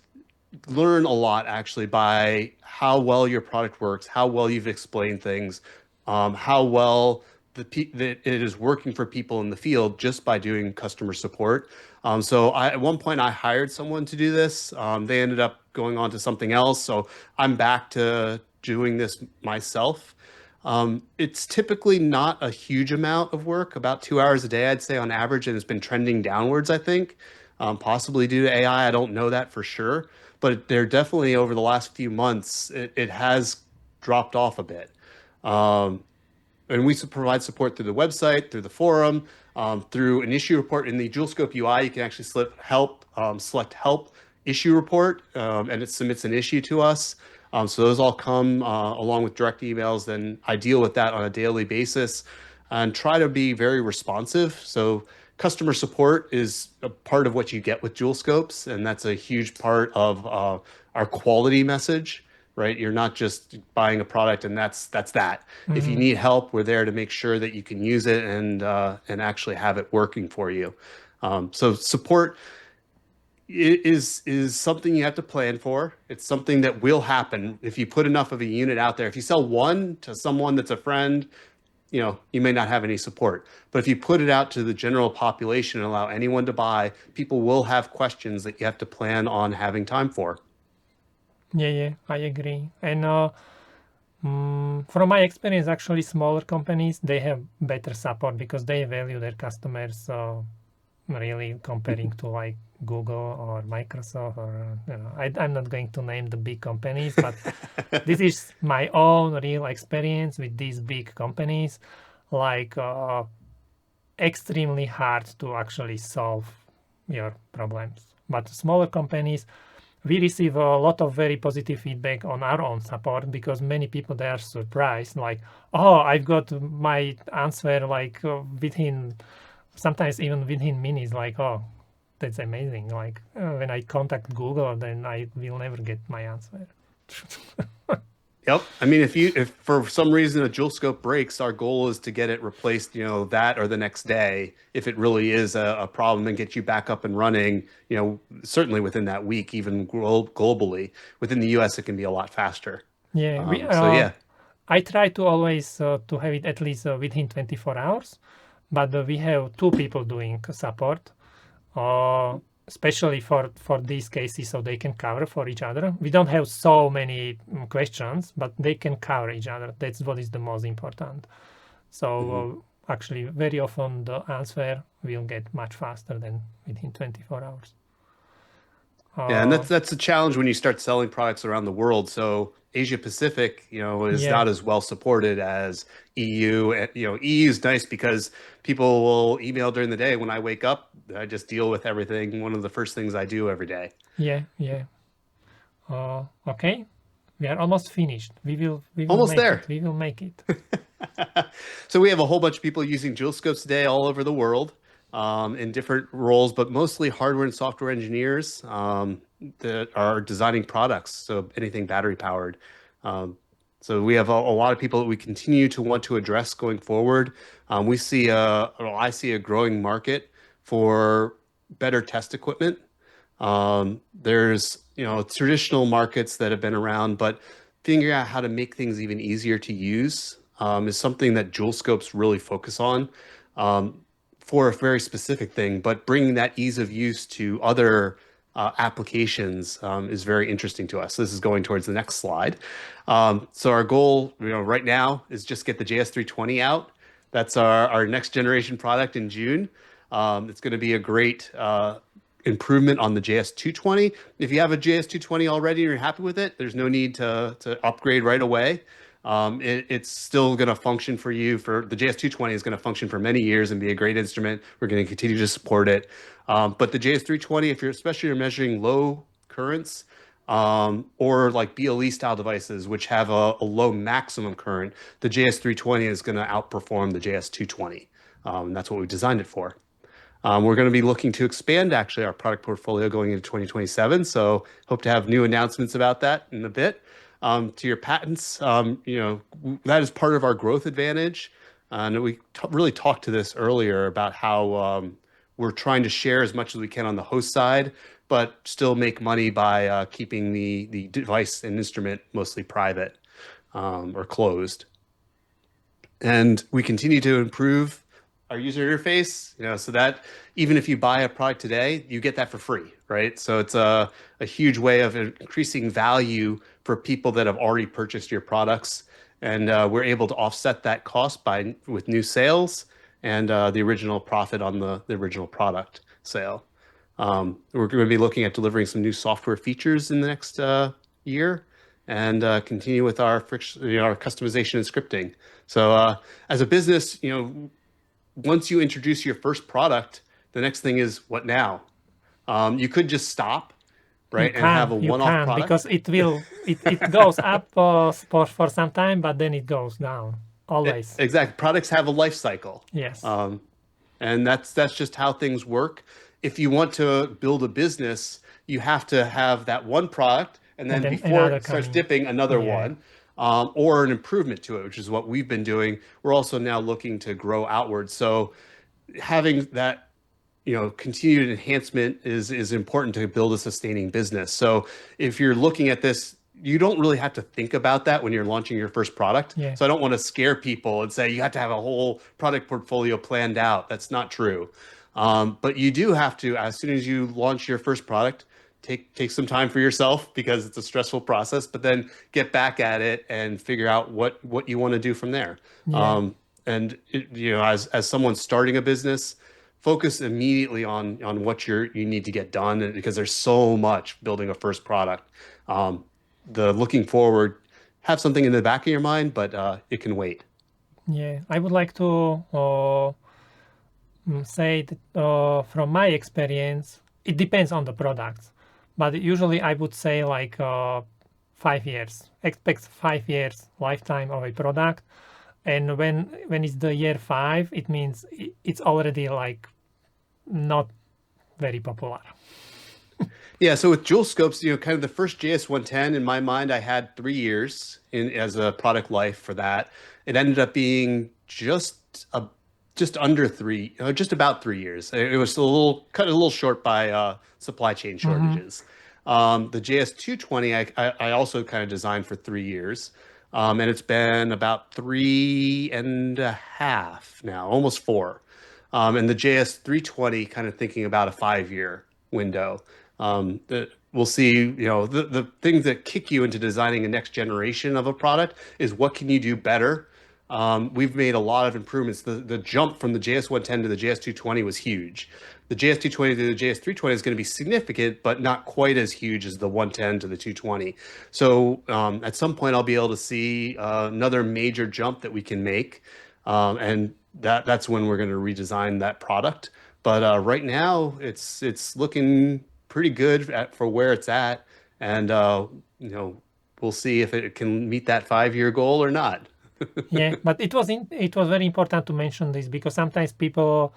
learn a lot actually by how well your product works, how well you've explained things, how well that it is working for people in the field just by doing customer support. At one point I hired someone to do this. They ended up going on to something else, so I'm back to doing this myself. It's typically not a huge amount of work, about 2 hours a day, I'd say on average, and it's been trending downwards, I think, possibly due to AI. I don't know that for sure, but they're definitely over the last few months, it has dropped off a bit. Um, and we provide support through the website, through the forum, through an issue report in the Joulescope UI. You can actually select help issue report, and it submits an issue to us. So those all come along with direct emails. Then I deal with that on a daily basis and try to be very responsive. So customer support is a part of what you get with Joulescopes, and that's a huge part of our quality message, right? You're not just buying a product and that's that. If you Mm-hmm. need help, we're there to make sure that you can use it and actually have it working for you. So support. it is something you have to plan for. It's something that will happen if you put enough of a unit out there. If you sell one to someone that's a friend, you may not have any support. But if you put it out to the general population and allow anyone to buy, people will have questions that you have to plan on having time for. Yeah, yeah, I agree. And from my experience, actually, smaller companies they have better support because they value their customers. Really, comparing to like Google or Microsoft, or I'm not going to name the big companies, but this is my own real experience with these big companies. Like extremely hard to actually solve your problems. But smaller companies, we receive a lot of very positive feedback on our own support because many people they are surprised, like, oh, I've got my answer like within sometimes even within minutes, like, oh, that's amazing. Like when I contact Google, then I will never get my answer. Yep. I mean, if for some reason a Joulescope breaks, our goal is to get it replaced, that or the next day, if it really is a problem, and get you back up and running, certainly within that week, even globally. Within the US, it can be a lot faster. Yeah, So yeah. I try to always to have it at least within 24 hours, but we have two people doing support, uh, especially for these cases, so they can cover for each other. We don't have so many questions, but they can cover each other. That's what is the most important. Mhm. So actually, very often the answer will get much faster than within 24 hours. Yeah, and Uh, that's a challenge when you start selling products around the world. So Asia Pacific, is yeah, not as well supported as EU. And, EU is nice because people will email during the day. When I wake up, I just deal with everything. One of the first things I do every day. yeah, yeah. Okay, we are almost finished. We will Almost make there. it. We will make it. So we have a whole bunch of people using Joulescopes today all over the world, in different roles, but mostly hardware and software engineers, that are designing products. So anything battery powered. Um, so we have a lot of people that we continue to want to address going forward. I see a growing market for better test equipment. There's, traditional markets that have been around, but figuring out how to make things even easier to use, is something that Joulescopes really focus on, um, for a very specific thing. But bringing that ease of use to other applications, is very interesting to us. This is going towards the next slide. So our goal, right now is just get the JS320 out. That's our next generation product in June. It's going to be a great improvement on the JS220. If you have a JS220 already and you're happy with it, there's no need to upgrade right away. It's still going to function for you. For the JS220 is going to function for many years and be a great instrument. We're going to continue to support it. But the JS320, if you're especially you're measuring low currents, or like BLE style devices, which have a low maximum current, the JS320 is going to outperform the JS220. That's what we designed it for. We're going to be looking to expand actually our product portfolio going into 2027. So hope to have new announcements about that in a bit. To your patents, that is part of our growth advantage. And we really talked to this earlier about how, we're trying to share as much as we can on the host side, but still make money by keeping the device and instrument mostly private, or closed. And we continue to improve our user interface, so that even if you buy a product today, you get that for free, right? So it's a huge way of increasing value for people that have already purchased your products. And we're able to offset that cost with new sales and the original profit on the original product sale. We're going to be looking at delivering some new software features in the next year, and continue with our friction, our customization and scripting. So as a business, once you introduce your first product, the next thing is what now? You could just stop, right, and have a You one-off can product. because it goes up for some time, but then it goes down always. Exactly. Products have a life cycle. Yes, Um, and that's just how things work. If you want to build a business, you have to have that one product, and and then then before another it starts coming. dipping, another Yeah, one, or an improvement to it, which is what we've been doing. We're also now looking to grow outwards. So having that, continued enhancement is important to build a sustaining business. So if you're looking at this, you don't really have to think about that when you're launching your first product. Yeah. So I don't want to scare people and say you have to have a whole product portfolio planned out. That's not true. But you do have to, as soon as you launch your first product, take some time for yourself because it's a stressful process, but then get back at it and figure out what you want to do from there. Yeah. As someone starting a business, focus immediately on what you need to get done, because there's so much building a first product. The looking forward, have something in the back of your mind, but it can wait. Yeah. I would like to say that from my experience, it depends on the products, but usually I would say like 5 years. Expect 5 years lifetime of a product, and when it's the year 5, it means it's already like not very popular. Yeah, so with Joulescopes, kind of the first JS110 in my mind, I had 3 years in as a product life for that. It ended up being just under three, just about 3 years. It was cut a little short by supply chain Mm-hmm. shortages. The JS220, I also kind of designed for 3 years, and it's been about 3.5 now, almost 4. And the JS320, kind of thinking about a 5-year window. We'll see, the things that kick you into designing a next generation of a product is what can you do better. We've made a lot of improvements. The jump from the JS110 to the JS220 was huge. The JS220 to the JS320 is going to be significant, but not quite as huge as the 110 to the 220. So at some point, I'll be able to see another major jump that we can make, and that's when we're going to redesign that product. But right now, it's looking pretty good for where it's at, and we'll see if it can meet that 5-year goal or not. Yeah, but it was very important to mention this because sometimes people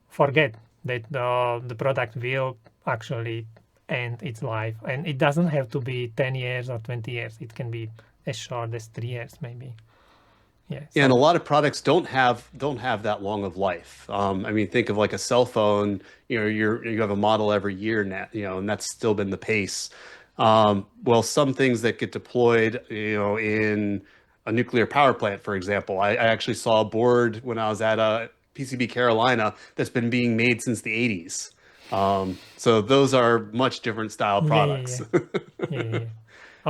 forget that the product will actually end its life, and it doesn't have to be 10 years or 20 years. It can be as short as 3 years maybe. Yeah. Yeah, and a So lot of products don't have that long of life. I mean, think of like a cell phone. You have a model every year now, and that's still been the pace. Well, some things that get deployed, in a nuclear power plant, for example. I actually saw a board when I was at PCB Carolina that's been being made since the 80s. So those are much different style yeah, yeah, yeah, products. yeah, yeah, yeah.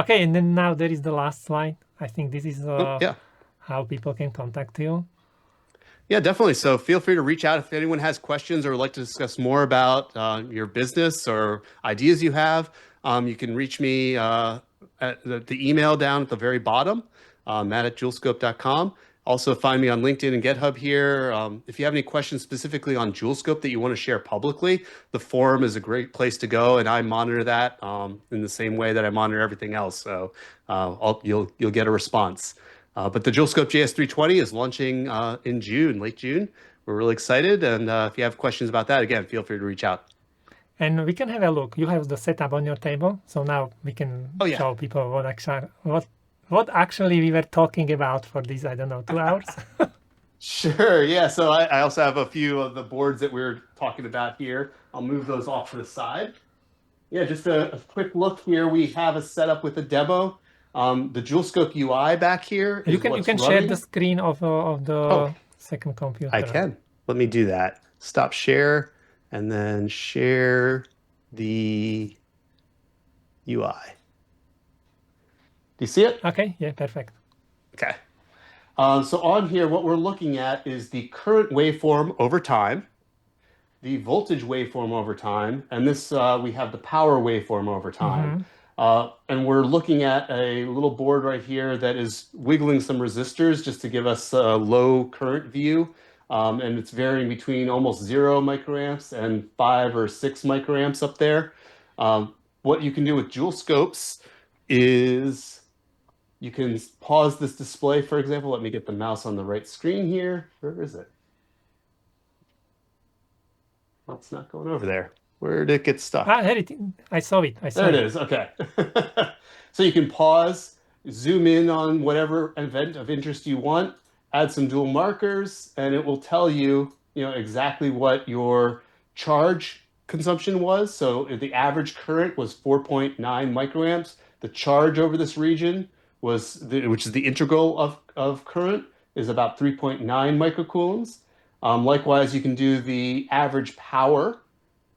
Okay, and then now there is the last slide. I think this is Oh, yeah. how people can contact you. Yeah, definitely. So feel free to reach out if anyone has questions or would like to discuss more about your business or ideas you have. You can reach me at the email down at the very bottom, matt@joulescope.com. Also, find me on LinkedIn and GitHub here. If you have any questions specifically on Joulescope that you want to share publicly, the forum is a great place to go, and I monitor that in the same way that I monitor everything else. So you'll get a response. But the Joulescope JS320 is launching in June, late June. We're really excited. And if you have questions about that, again, feel free to reach out. And we can have a look. You have the setup on your table, so now we can Oh, yeah. show people what actually we were talking about for these, I don't know, 2 hours. Sure. Yeah. So I also have a few of the boards that we're talking about here. I'll move those off to the side. Yeah, just a quick look here. We have a setup with a demo. The Joulescope UI back here You is can you what's can share the running. screen of Oh, the second I computer. can. Let me do that. Stop share and then share the UI. Do you see it? Okay, yeah, perfect. Okay. So on here, what we're looking at is the current waveform over time, the voltage waveform over time, and this we have the power waveform over time. Mm-hmm. And we're looking at a little board right here that is wiggling some resistors just to give us a low current view. And it's varying between almost 0 microamps and 5 or 6 microamps up there. What you can do with Joulescopes is you can pause this display, for example. Let me get the mouse on the right screen here. Where is it? Well, it's not going over there. Where did it get stuck? Here it. I saw it. I saw There it it. is. Okay. So you can pause, zoom in on whatever event of interest you want, add some dual markers, and it will tell you, exactly what your charge consumption was. So the average current was 4.9 microamps. The charge over this region which is the integral of current, is about 3.9 microcoulombs. Likewise, you can do the average power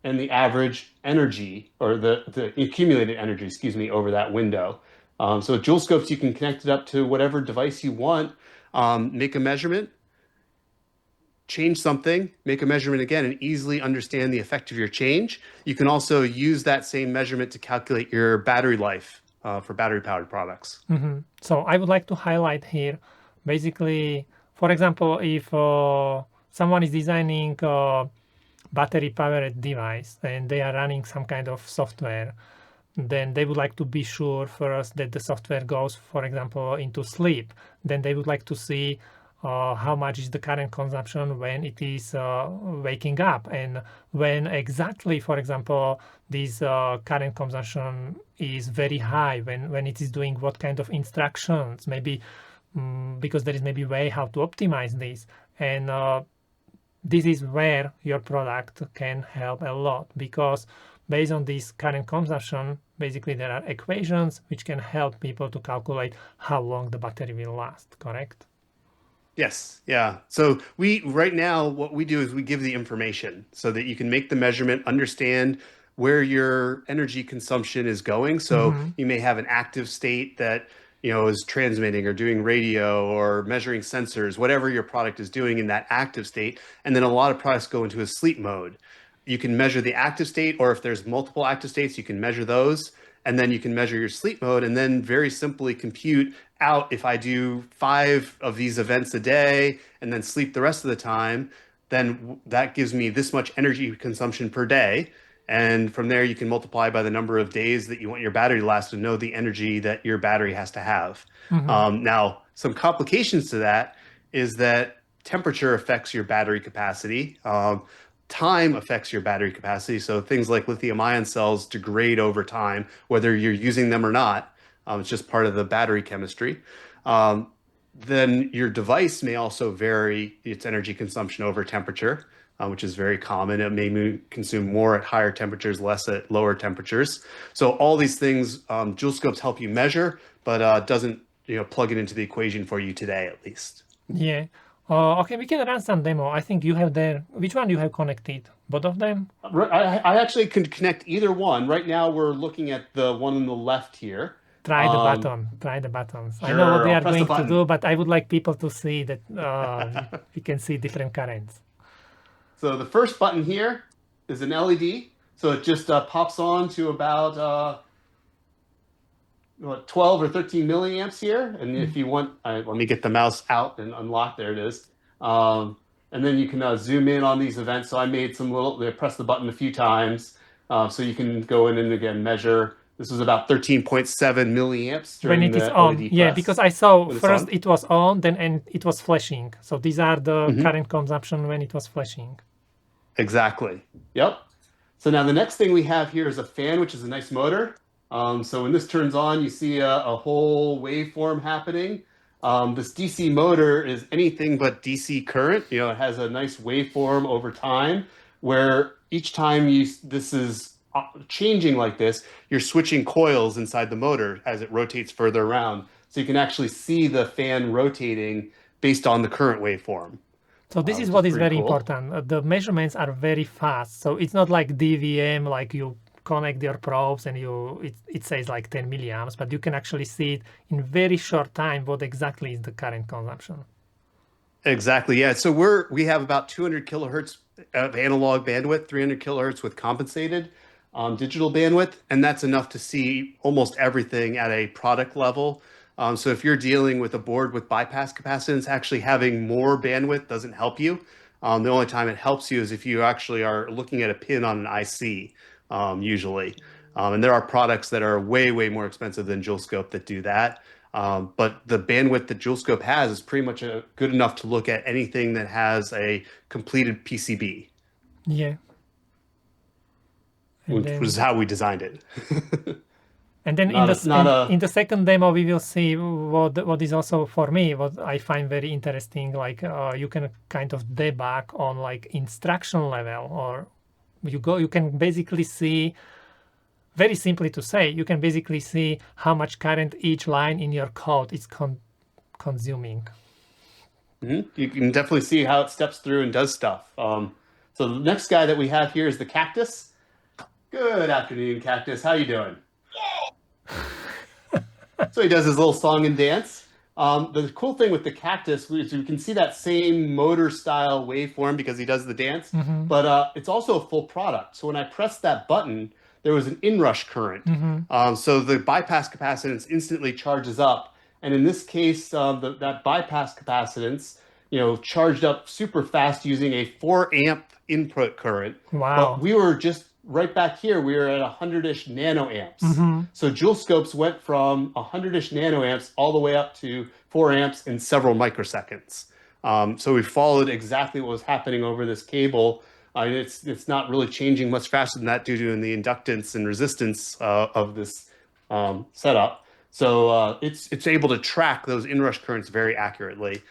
and the average energy, or the accumulated energy, excuse me, over that window. So with Joulescopes, you can connect it up to whatever device you want, make a measurement, change something, make a measurement again, and easily understand the effect of your change. You can also use that same measurement to calculate your battery life for battery-powered products. So I would like to highlight here, basically, for example, if someone is designing a battery-powered device and they are running some kind of software, then they would like to be sure first that the software goes, for example, into sleep. Then they would like to see how much is the current consumption when it is waking up, and when exactly, for example, this current consumption is very high, when it is doing what kind of instructions, maybe because there is maybe way how to optimize this. And this is where your product can help a lot, because based on this current consumption, basically there are equations which can help people to calculate how long the battery will last, correct? Yes, yeah. So right now, what we do is we give the information so that you can make the measurement, understand where your energy consumption is going. So you may have an active state that, is transmitting or doing radio or measuring sensors, whatever your product is doing in that active state. And then a lot of products go into a sleep mode. You can measure the active state, or if there's multiple active states, you can measure those. And then you can measure your sleep mode, and then very simply compute out, if I do 5 of these events a day and then sleep the rest of the time, then that gives me this much energy consumption per day. And from there, you can multiply by the number of days that you want your battery to last to know the energy that your battery has to have. Now, some complications to that is that temperature affects your battery capacity. Time affects your battery capacity. So things like lithium ion cells degrade over time, whether you're using them or not. It's just part of the battery chemistry. Then your device may also vary its energy consumption over temperature, which is very common. It may consume more at higher temperatures, less at lower temperatures. So all these things, Joulescopes help you measure, but doesn't plug it into the equation for you today, at least. Yeah. Okay, we can run some demo. I think you have there. Which one you have connected? Both of them? I actually can connect either one. Right now, we're looking at the one on the left here. Try the button. Try the buttons. Sure, I know what they I'll are press the going to button. do, but I would like people to see that we can see different currents. So the first button here is an LED. So it just pops on to about 12 or 13 milliamps here. And if you want, let me get the mouse out and unlock. There it is. And then you can zoom in on these events. So I made press the button a few times. So you can go in and again measure. This was about 13.7 milliamps during when it is the on. LED Yeah, press. because I saw When it's first on. it was on, then and it was flashing. So these are the current consumption when it was flashing. Exactly. Yep. So now the next thing we have here is a fan, which is a nice motor. So when this turns on, you see a whole waveform happening. This DC motor is anything but DC current. It has a nice waveform over time, where each time this is changing like this, you're switching coils inside the motor as it rotates further around. So you can actually see the fan rotating based on the current waveform. So this is Which what is pretty very cool. important. The measurements are very fast. So it's not like DVM, like you connect your probes and it says like 10 milliamps, but you can actually see it in very short time what exactly is the current consumption. Exactly. Yeah. So we have about 200 kilohertz of analog bandwidth, 300 kilohertz with compensated digital bandwidth, and that's enough to see almost everything at a product level. So if you're dealing with a board with bypass capacitance, actually having more bandwidth doesn't help you. The only time it helps you is if you actually are looking at a pin on an IC, usually. And there are products that are way, way more expensive than Joulescope that do that. But the bandwidth that Joulescope has is pretty much good enough to look at anything that has a completed PCB. Yeah. And Which was how we designed it. And then in the second demo, we will see what is also for me, what I find very interesting, like you can kind of debug on like instruction level, or you can basically see, very simply to say, you can basically see how much current each line in your code is consuming. You can definitely see how it steps through and does stuff. So the next guy that we have here is the cactus. Good afternoon, cactus. How you doing? So he does his little song and dance. The cool thing with the cactus is you can see that same motor style waveform because he does the dance, but it's also a full product. So when I pressed that button, there was an inrush current. So the bypass capacitance instantly charges up. And in this case, that bypass capacitance, charged up super fast using a 4 amp input current. Wow. But we were just right back here, we were at 100-ish nanoamps. So Joulescopes went from 100-ish nanoamps all the way up to 4 amps in several microseconds. So we followed exactly what was happening over this cable. It's not really changing much faster than that due to the inductance and resistance of this setup. So it's able to track those inrush currents very accurately,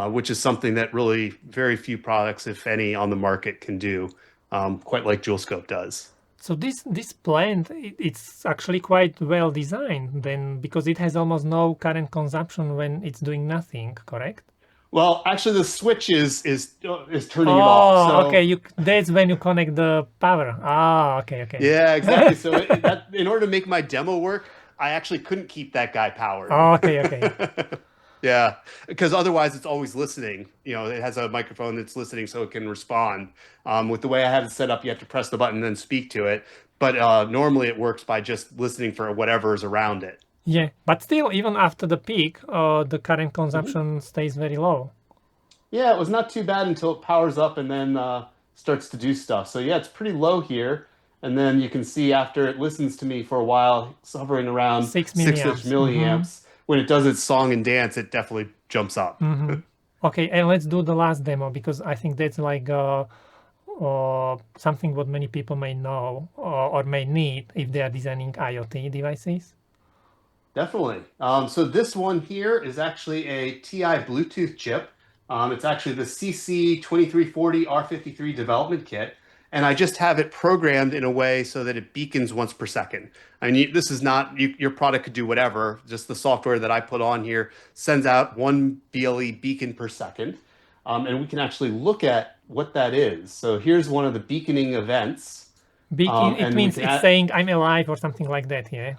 which is something that really very few products, if any, on the market can do, quite like Joulescope does. So this plant, it's actually quite well designed then, because it has almost no current consumption when it's doing nothing, correct? Well, actually, the switch is turning it off. So, okay. That's when you connect the power. Okay. Yeah, exactly. So in order to make my demo work, I actually couldn't keep that guy powered. Okay. Yeah, because otherwise it's always listening. It has a microphone that's listening so it can respond. With the way I have it set up, you have to press the button and then speak to it. But normally it works by just listening for whatever is around it. Yeah, but still, even after the peak, the current consumption stays very low. Yeah, it was not too bad until it powers up and then starts to do stuff. So yeah, it's pretty low here. And then you can see after it listens to me for a while, it's hovering around 6-ish milliamps. When it does its song and dance, it definitely jumps up. Okay, and let's do the last demo, because I think that's like something what many people may know or may need if they are designing IoT devices. Definitely. So this one here is actually a TI Bluetooth chip. It's actually the CC2340 R53 development kit. And I just have it programmed in a way so that it beacons once per second. I mean, this is not, your product could do whatever. Just the software that I put on here sends out 1 BLE beacon per second. And we can actually look at what that is. So here's one of the beaconing events. It means it's saying I'm alive or something like that, yeah?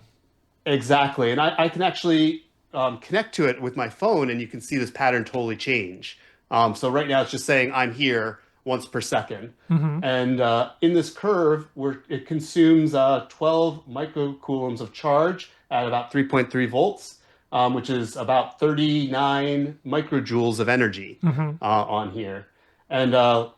Exactly. And I can actually connect to it with my phone, and you can see this pattern totally change. So right now it's just saying I'm here once per second. And in this curve, it consumes 12 microcoulombs of charge at about 3.3 volts, which is about 39 microjoules of energy on here. And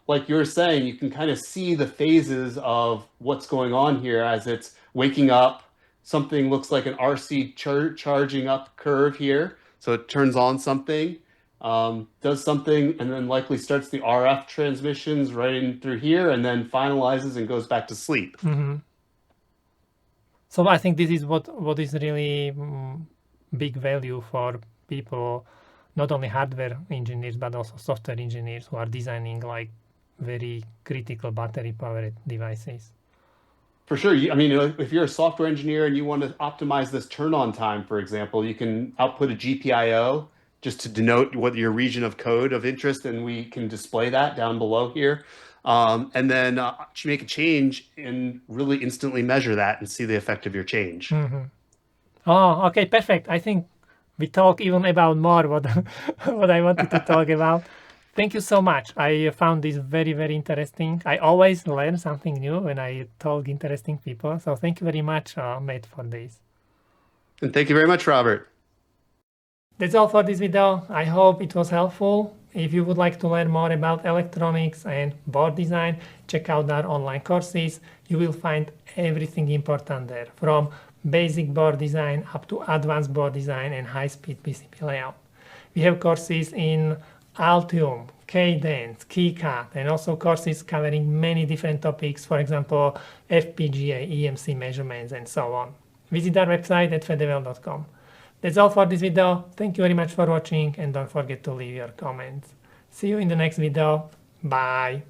like you were saying, you can kind of see the phases of what's going on here as it's waking up. Something looks like an RC charging up curve here. So it turns on something. Does something, and then likely starts the RF transmissions right in through here, and then finalizes and goes back to sleep. So I think this is what is really big value for people, not only hardware engineers, but also software engineers who are designing like very critical battery powered devices. For sure. I mean, if you're a software engineer and you want to optimize this turn-on time, for example, you can output a GPIO just to denote what your region of code of interest, and we can display that down below here. And then make a change and really instantly measure that and see the effect of your change. Oh, okay, perfect. I think we talk even about more what I wanted to talk about. Thank you so much. I found this very, very interesting. I always learn something new when I talk to interesting people. So thank you very much, Matt, for this. And thank you very much, Robert. That's all for this video. I hope it was helpful. If you would like to learn more about electronics and board design, check out our online courses. You will find everything important there, from basic board design up to advanced board design and high-speed PCB layout. We have courses in Altium, Cadence, KiCad, and also courses covering many different topics, for example, FPGA, EMC measurements, and so on. Visit our website at fedevel.com. That's all for this video. Thank you very much for watching, and don't forget to leave your comments. See you in the next video. Bye.